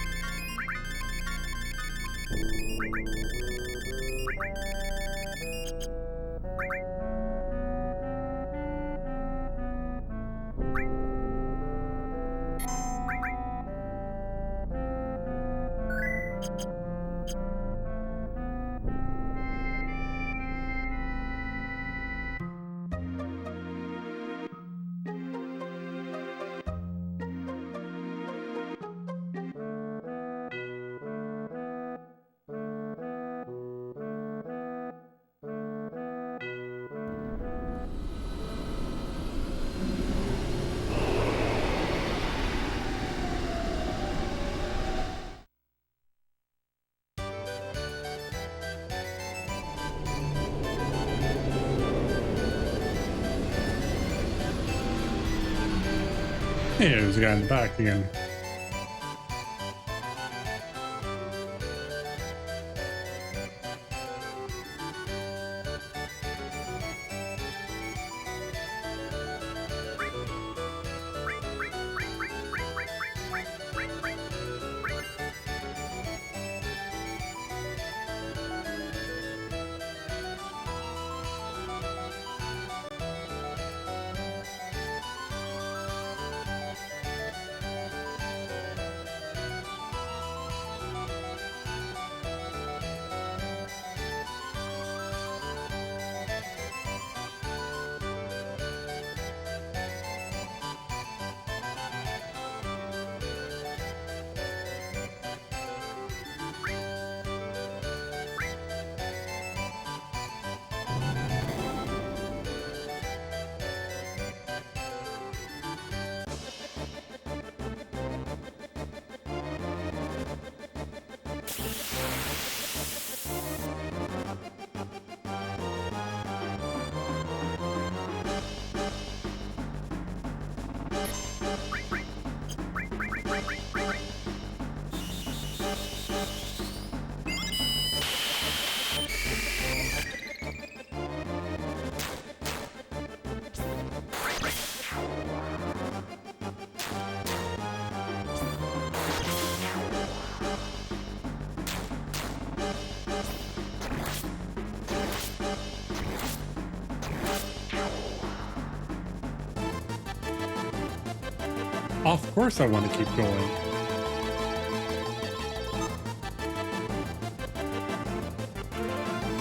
Hey, there's a guy in the back again. Of course I want to keep going.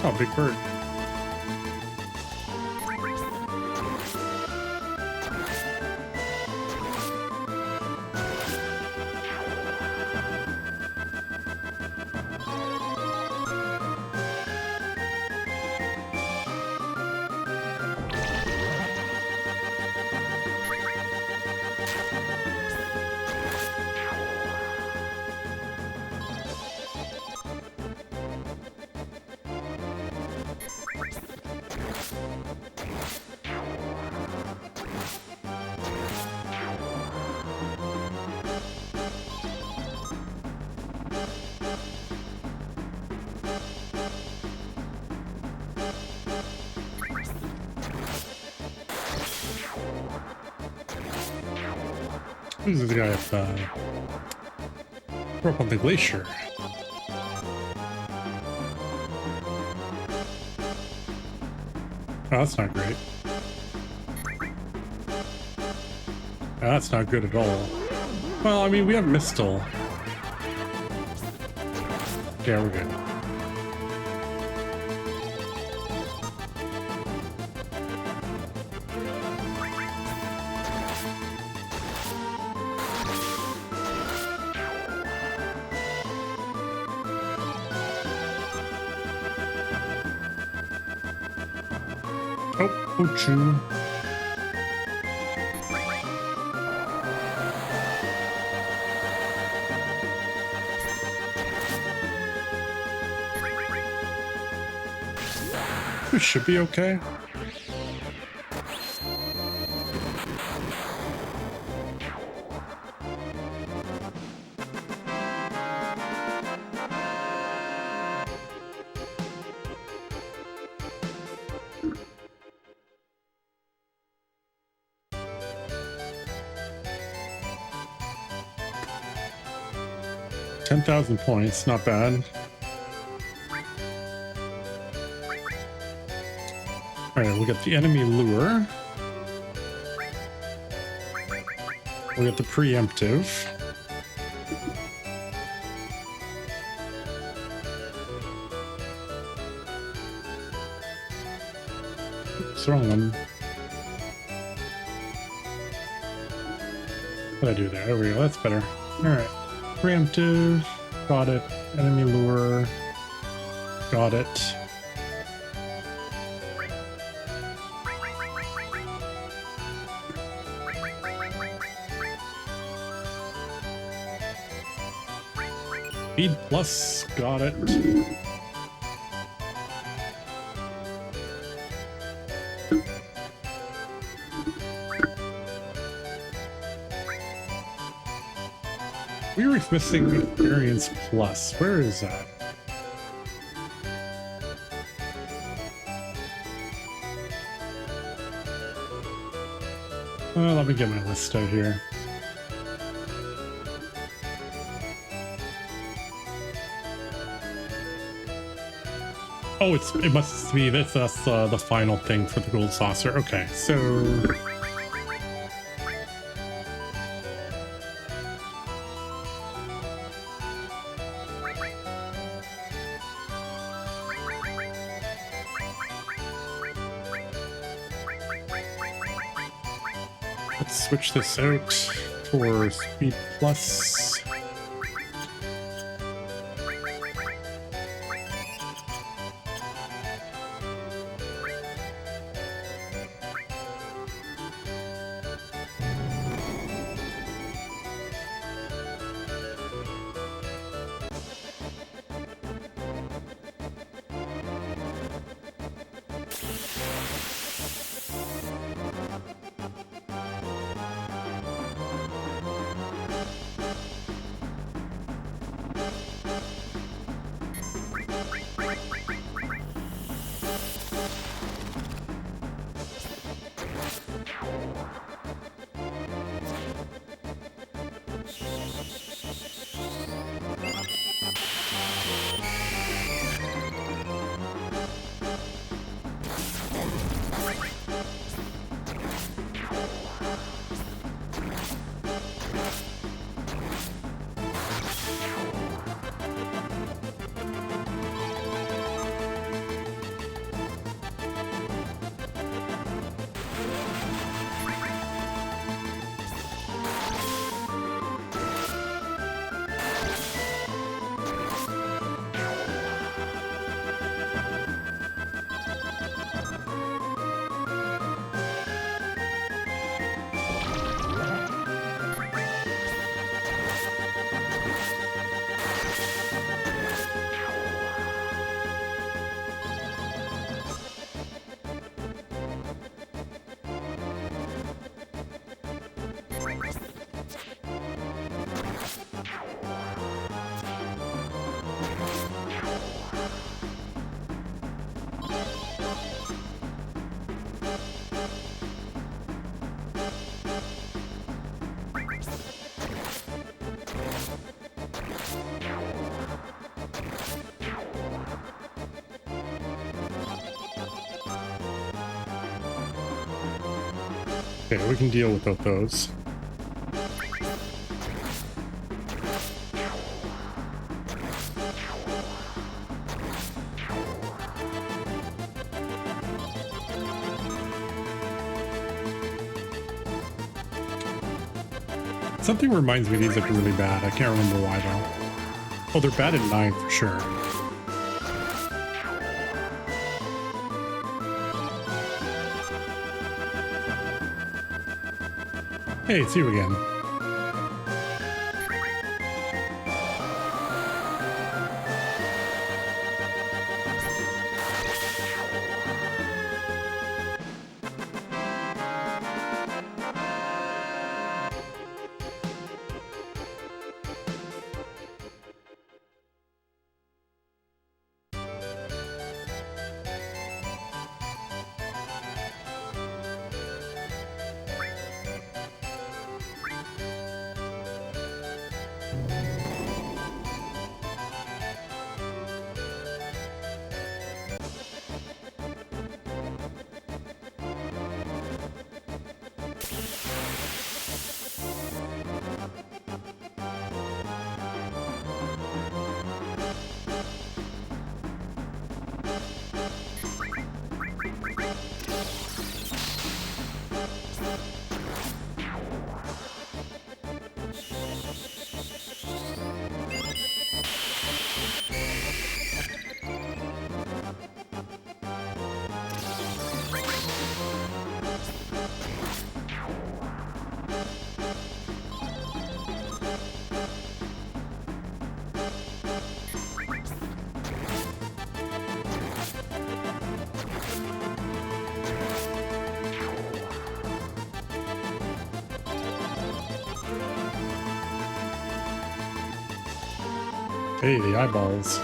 Oh, big bird. Who's this guy up on the glacier? Oh, that's not great. That's not good at all. Well, I mean, we have Mistle. Yeah, we're good. Oh, Chu. We should be okay. $10,000 points, not bad. All right, we got the enemy lure. We got the preemptive. Oops, wrong one. What did I do there? There we go. That's better. All right. Preemptive. Got it. Enemy lure. Got it. Speed plus. Got it. We were missing experience plus. Where is that? Let me get my list out here. Oh, it must be that's the final thing for the gold saucer. Okay, so let's switch this out for speed plus. Okay, we can deal without those. Something reminds me these look really bad. I can't remember why though. Oh, they're bad at 9 for sure. Hey, it's you again. Hey, the eyeballs.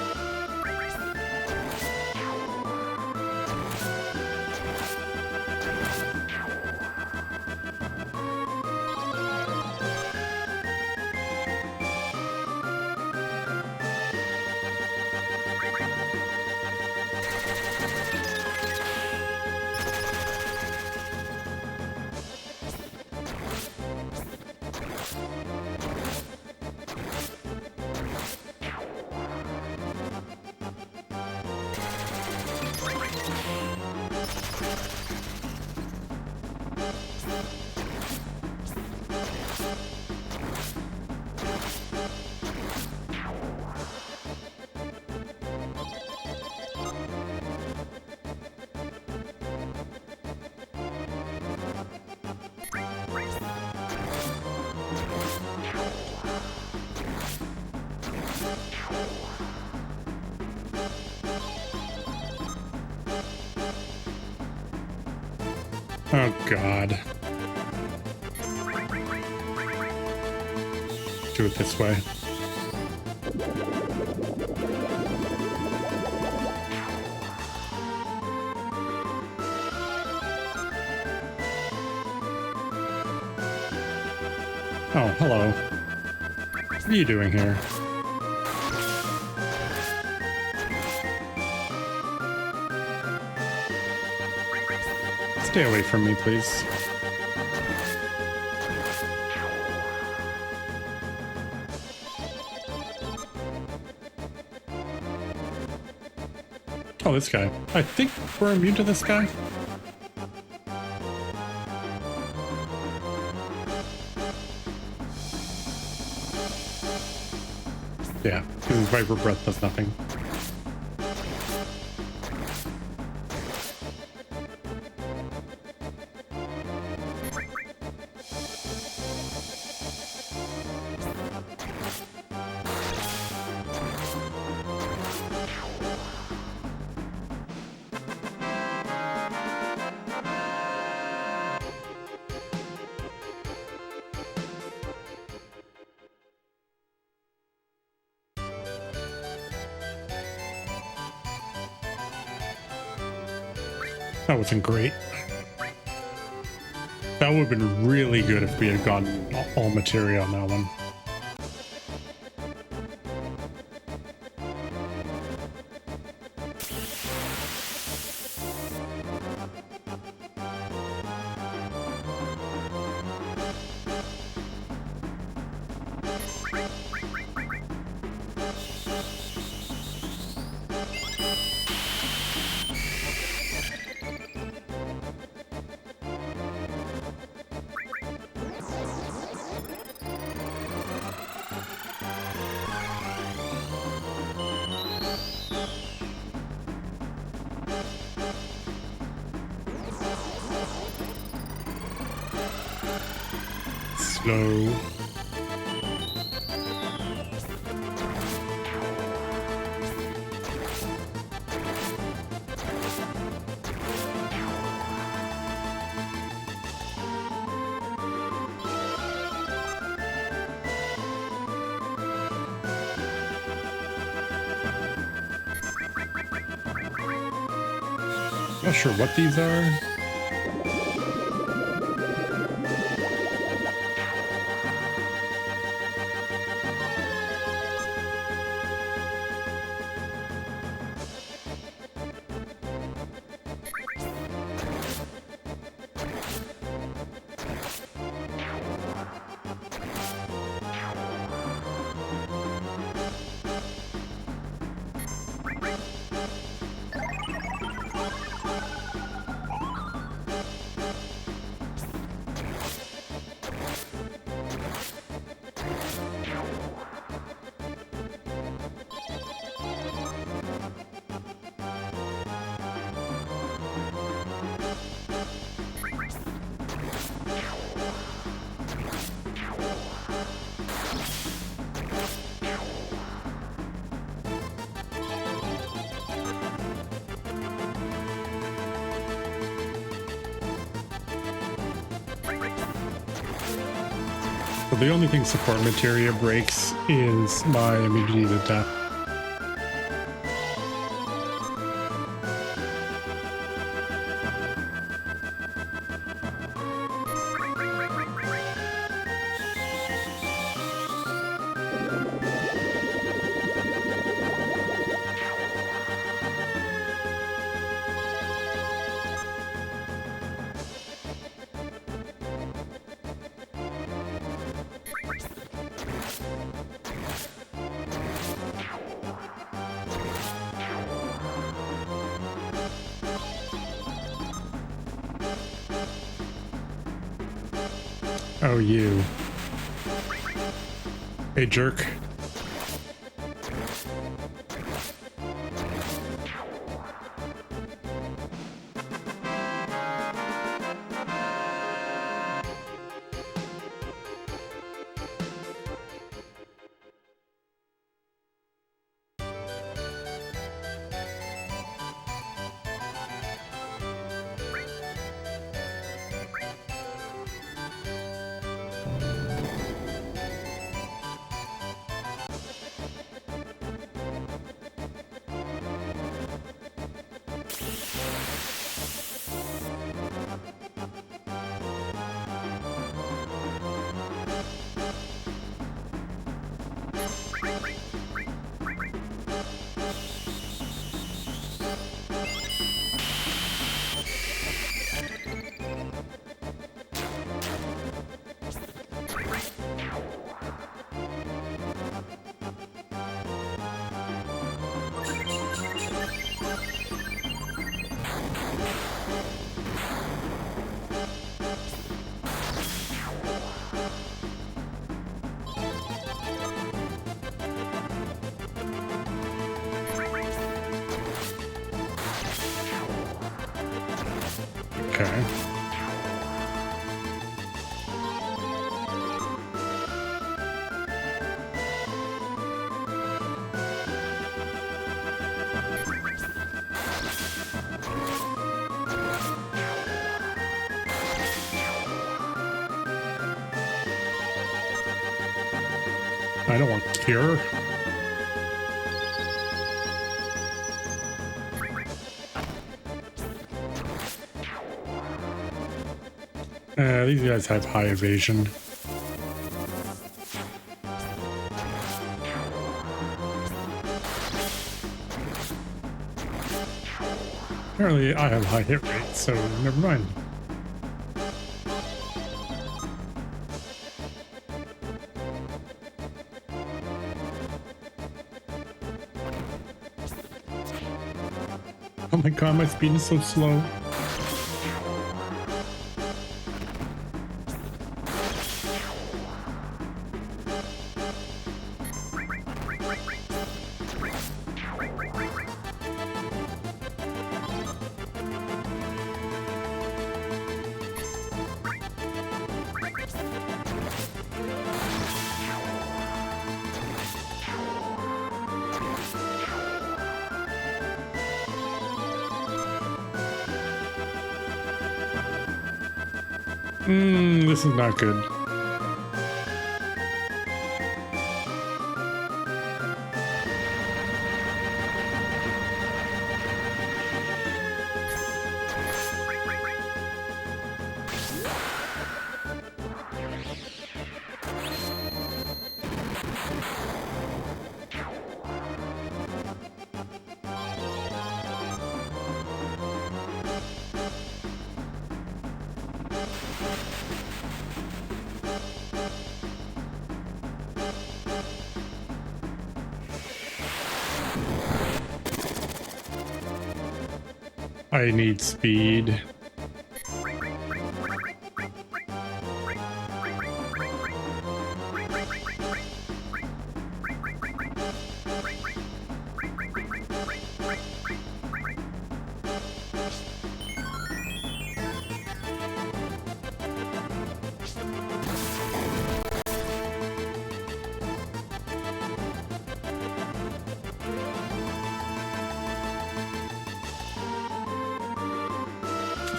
Oh, God. Do it this way. Oh, hello. What are you doing here? Stay away from me, please. Oh, this guy. I think we're immune to this guy. Yeah, because Viper Breath does nothing. That wasn't great. That would have been really good if we had gotten all materia on that one. Slow. Not sure what these are. So the only thing support materia breaks is my immunity to death. Oh, you. Hey, jerk. Okay. I don't want cure. These guys have high evasion. Apparently I have high hit rate, so never mind. Oh my god, my speed is so slow. This is not good. I need speed.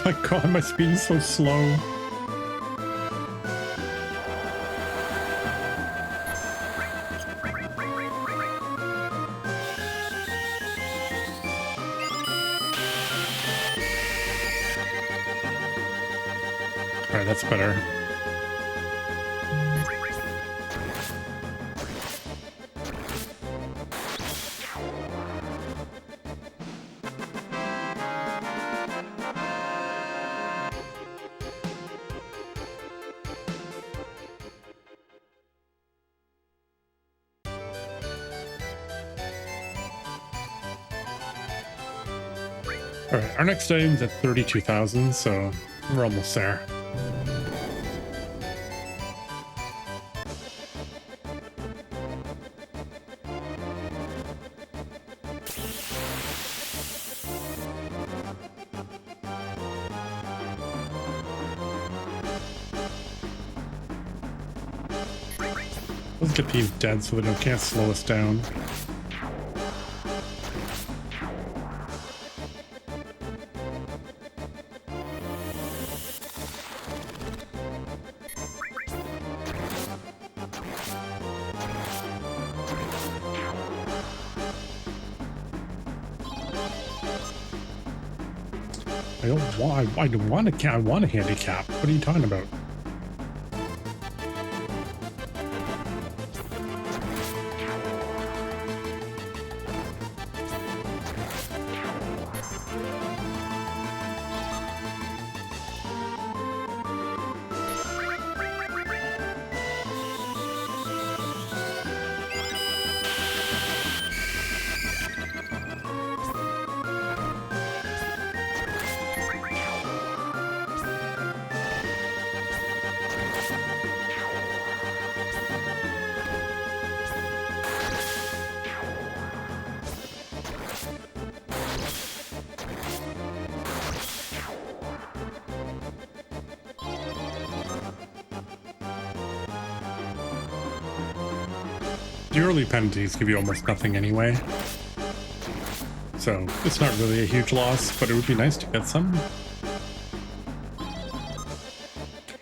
Oh my god, my speed is so slow. Alright, that's better. Alright, our next item's at 32,000, so we're almost there. Let's get these dead so they can't slow us down. I don't want I want a handicap. What are you talking about? The early penalties give you almost nothing anyway, so it's not really a huge loss, but it would be nice to get some.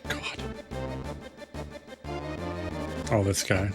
God. Oh, this guy.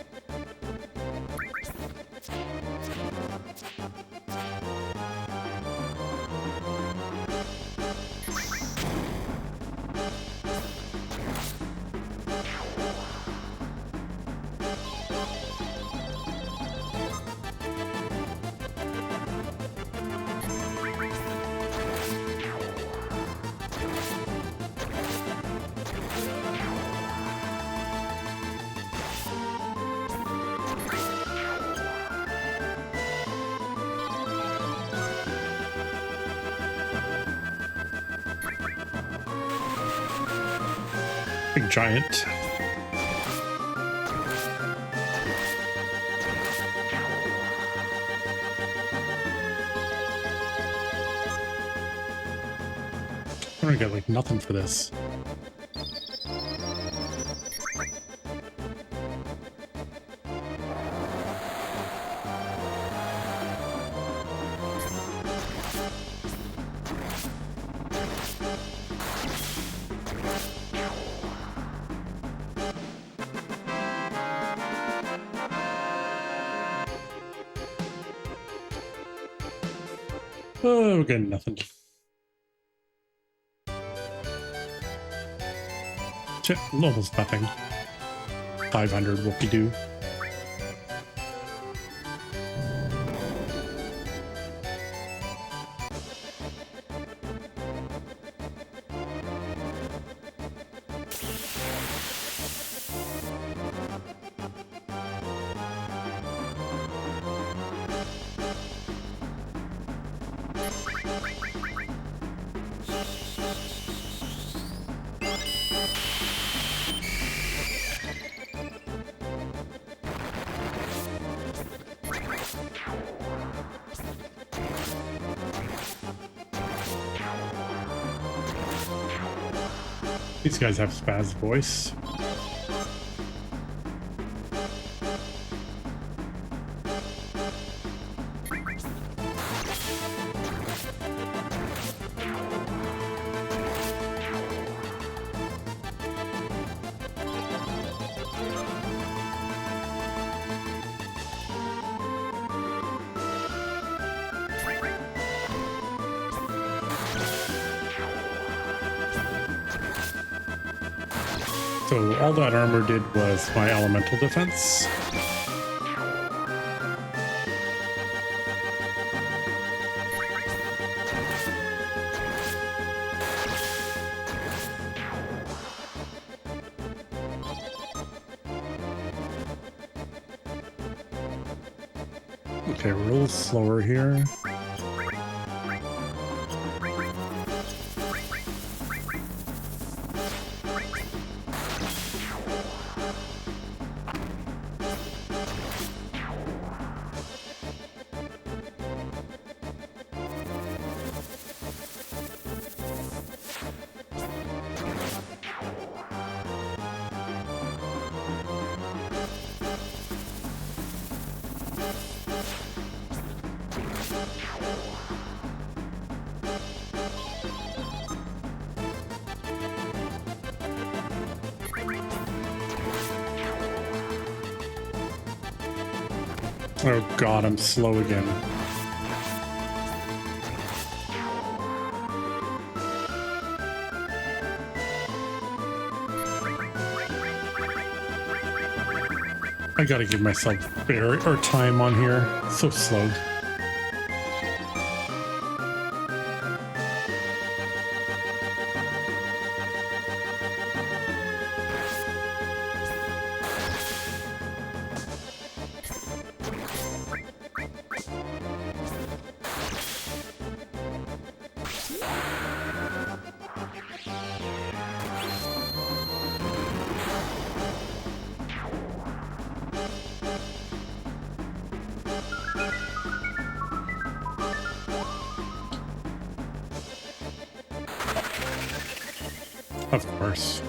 Big giant. I'm gonna get like nothing for this. Oh, we're getting nothing. Almost nothing. 500 whoopie-doo. These guys have spaz voice. So all that armor did was my elemental defense. Okay, we're a little slower here. Oh god, I'm slow again. I gotta give myself time on here. So slow. Of course.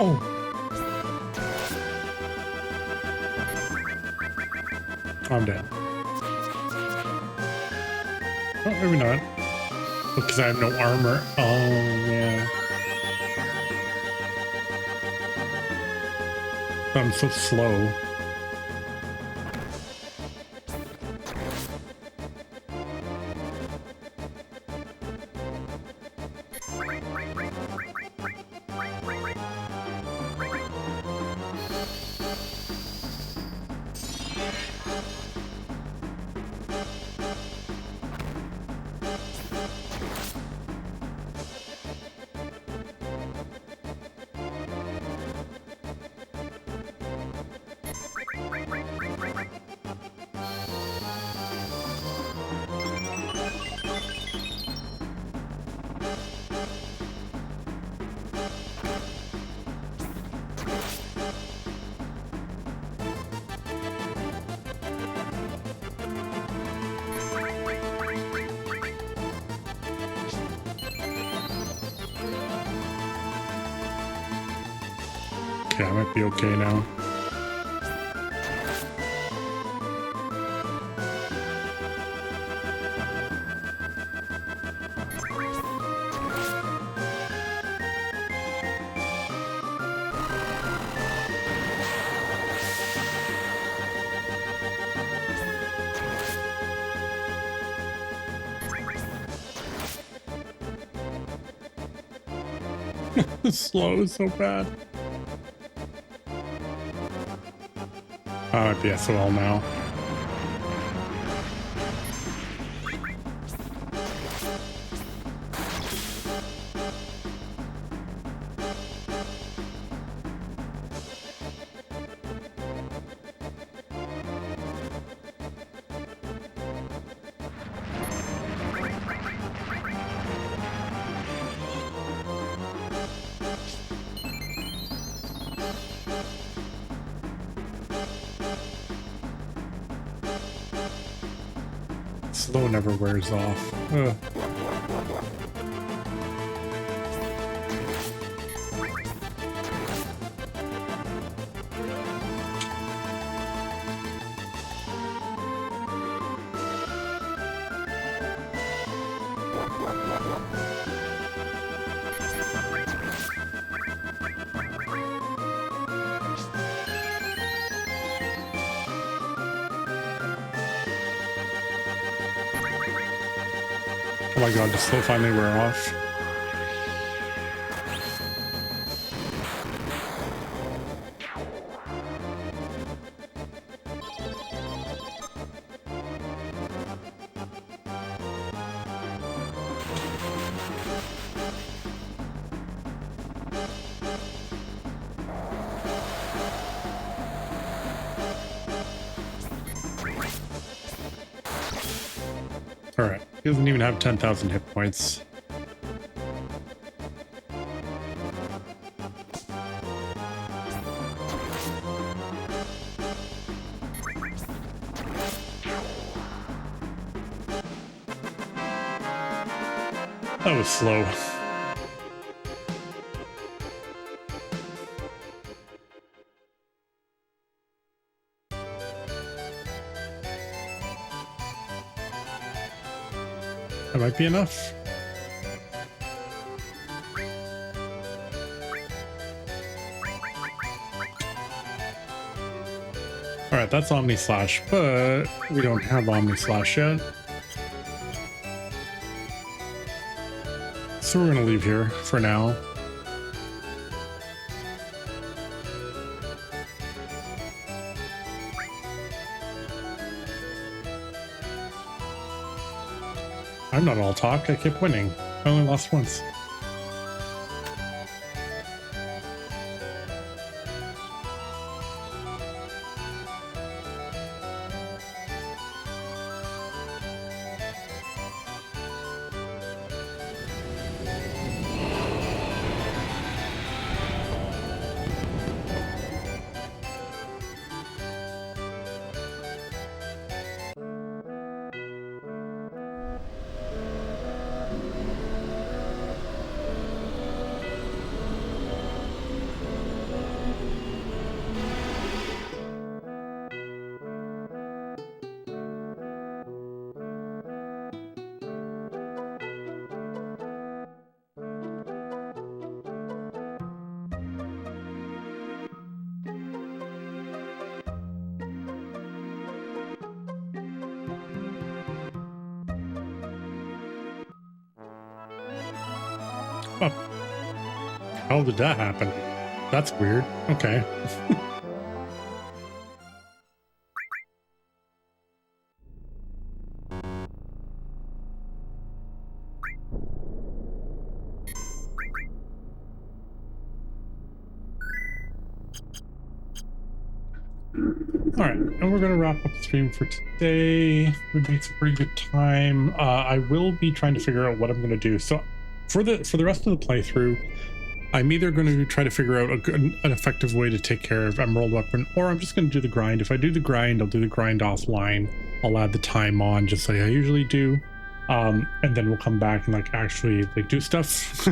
Oh. I'm dead. Oh, maybe not. Because I have no armor. Oh, yeah. I'm so slow. Okay, I might be okay now. Slow so bad. I might be SOL now. Slow never wears off. Ugh. Oh my god, the slow finally wear off. Alright, he doesn't even have 10,000 hit points. That was slow. That might be enough. Alright, that's Omni Slash, but we don't have Omni Slash yet. So we're gonna leave here for now. I'm not all talk, I kept winning. I only lost once. Oh. How did that happen? That's weird. Okay. All right, and we're going to wrap up the stream for today. We made some pretty good time. I will be trying to figure out what I'm going to do. So for the rest of the playthrough, I'm either going to try to figure out an effective way to take care of Emerald Weapon, or I'm just going to do the grind. If I do the grind, I'll do the grind offline. I'll add the time on just like I usually do, and then we'll come back and like actually like do stuff.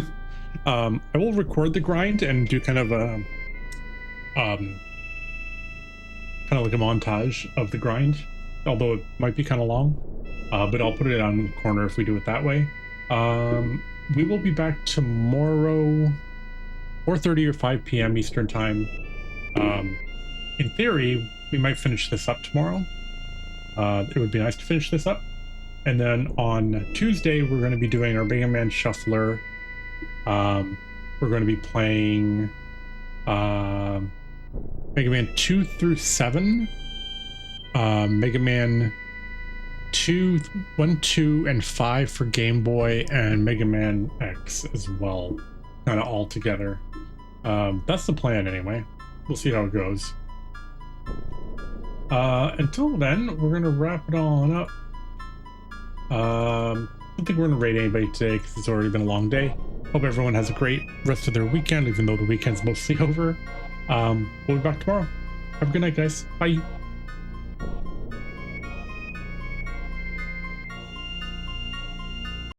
I will record the grind and do kind of a like a montage of the grind, although it might be kind of long, but I'll put it on the corner if we do it that way. We will be back tomorrow, 4:30 or 5 p.m. Eastern time. In theory, we might finish this up tomorrow. It would be nice to finish this up. And then on Tuesday, we're going to be doing our Mega Man Shuffler. We're going to be playing Mega Man 2 through 7, Mega Man 2, 1, 2, and 5 for Game Boy, and Mega Man X as well, kind of all together. That's the plan anyway. We'll see how it goes. Until then, we're going to wrap it all up. I don't think we're going to raid anybody today because it's already been a long day. Hope everyone has a great rest of their weekend, even though the weekend's mostly over. We'll be back tomorrow. Have a good night, guys. Bye.